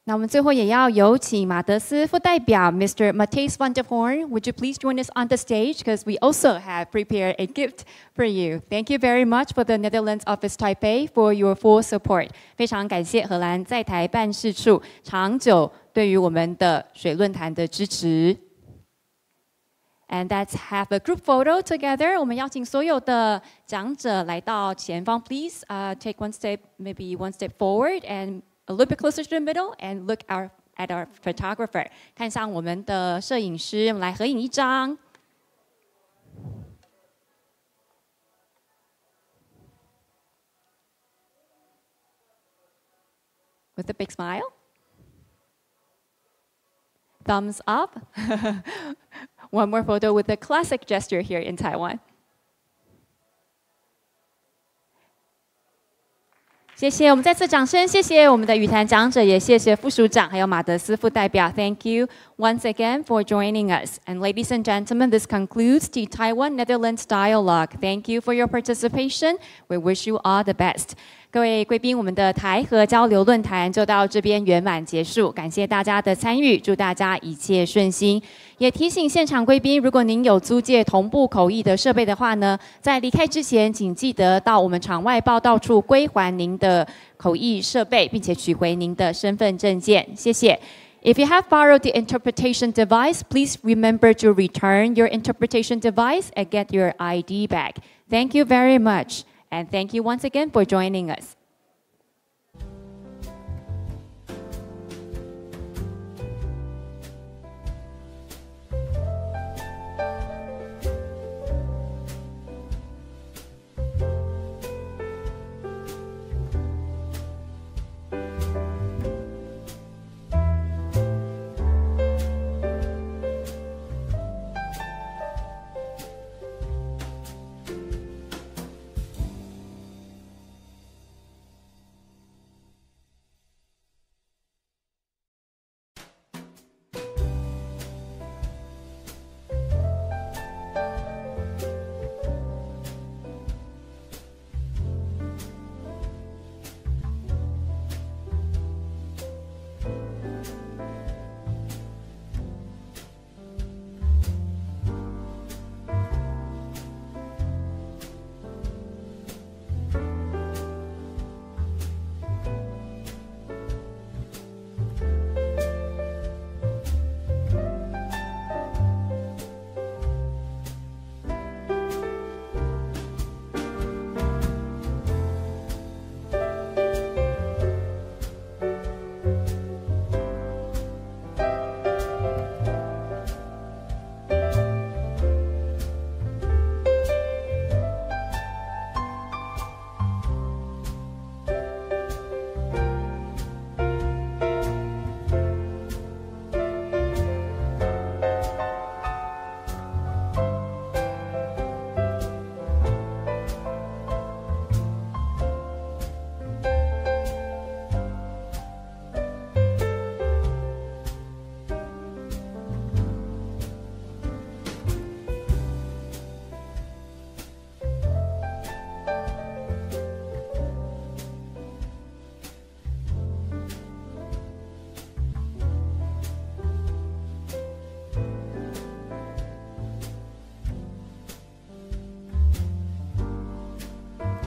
那我们最后也要有请马德斯副代表 Mr. Matthijs van der Hoorn. Would you please join us on the stage? Because we also have prepared a gift for you. Thank you very much for the Netherlands Office Taipei for your full support. 非常感谢荷兰在台办事处长久对于我们的水论坛的支持。And let's have a group photo together. 我们邀请所有的讲者来到前方 please. Take one step, maybe one step forward and a little bit closer to the middle and look at our photographer. 看向我们的摄影师，我们来合影一张。With a big smile. Thumbs up. One more photo with a classic gesture here in Taiwan. 谢谢，我们再次掌声，谢谢我们的语坛讲者，也谢谢副署长还有马德斯副代表。Thank you once again for joining us. And ladies and gentlemen, this concludes the Taiwan-Netherlands Dialogue. Thank you for your participation. We wish you all the best. 各位贵宾，我们的台河交流论坛就到这边圆满结束，感谢大家的参与，祝大家一切顺心。也提醒现场贵宾，如果您有租借同步口译的设备的话呢，在离开之前，请记得到我们场外报到处归还您的口译设备，并且取回您的身份证件。谢谢。If you have borrowed the interpretation device, please remember to return your interpretation device and get your ID back. Thank you very much. And thank you once again for joining us.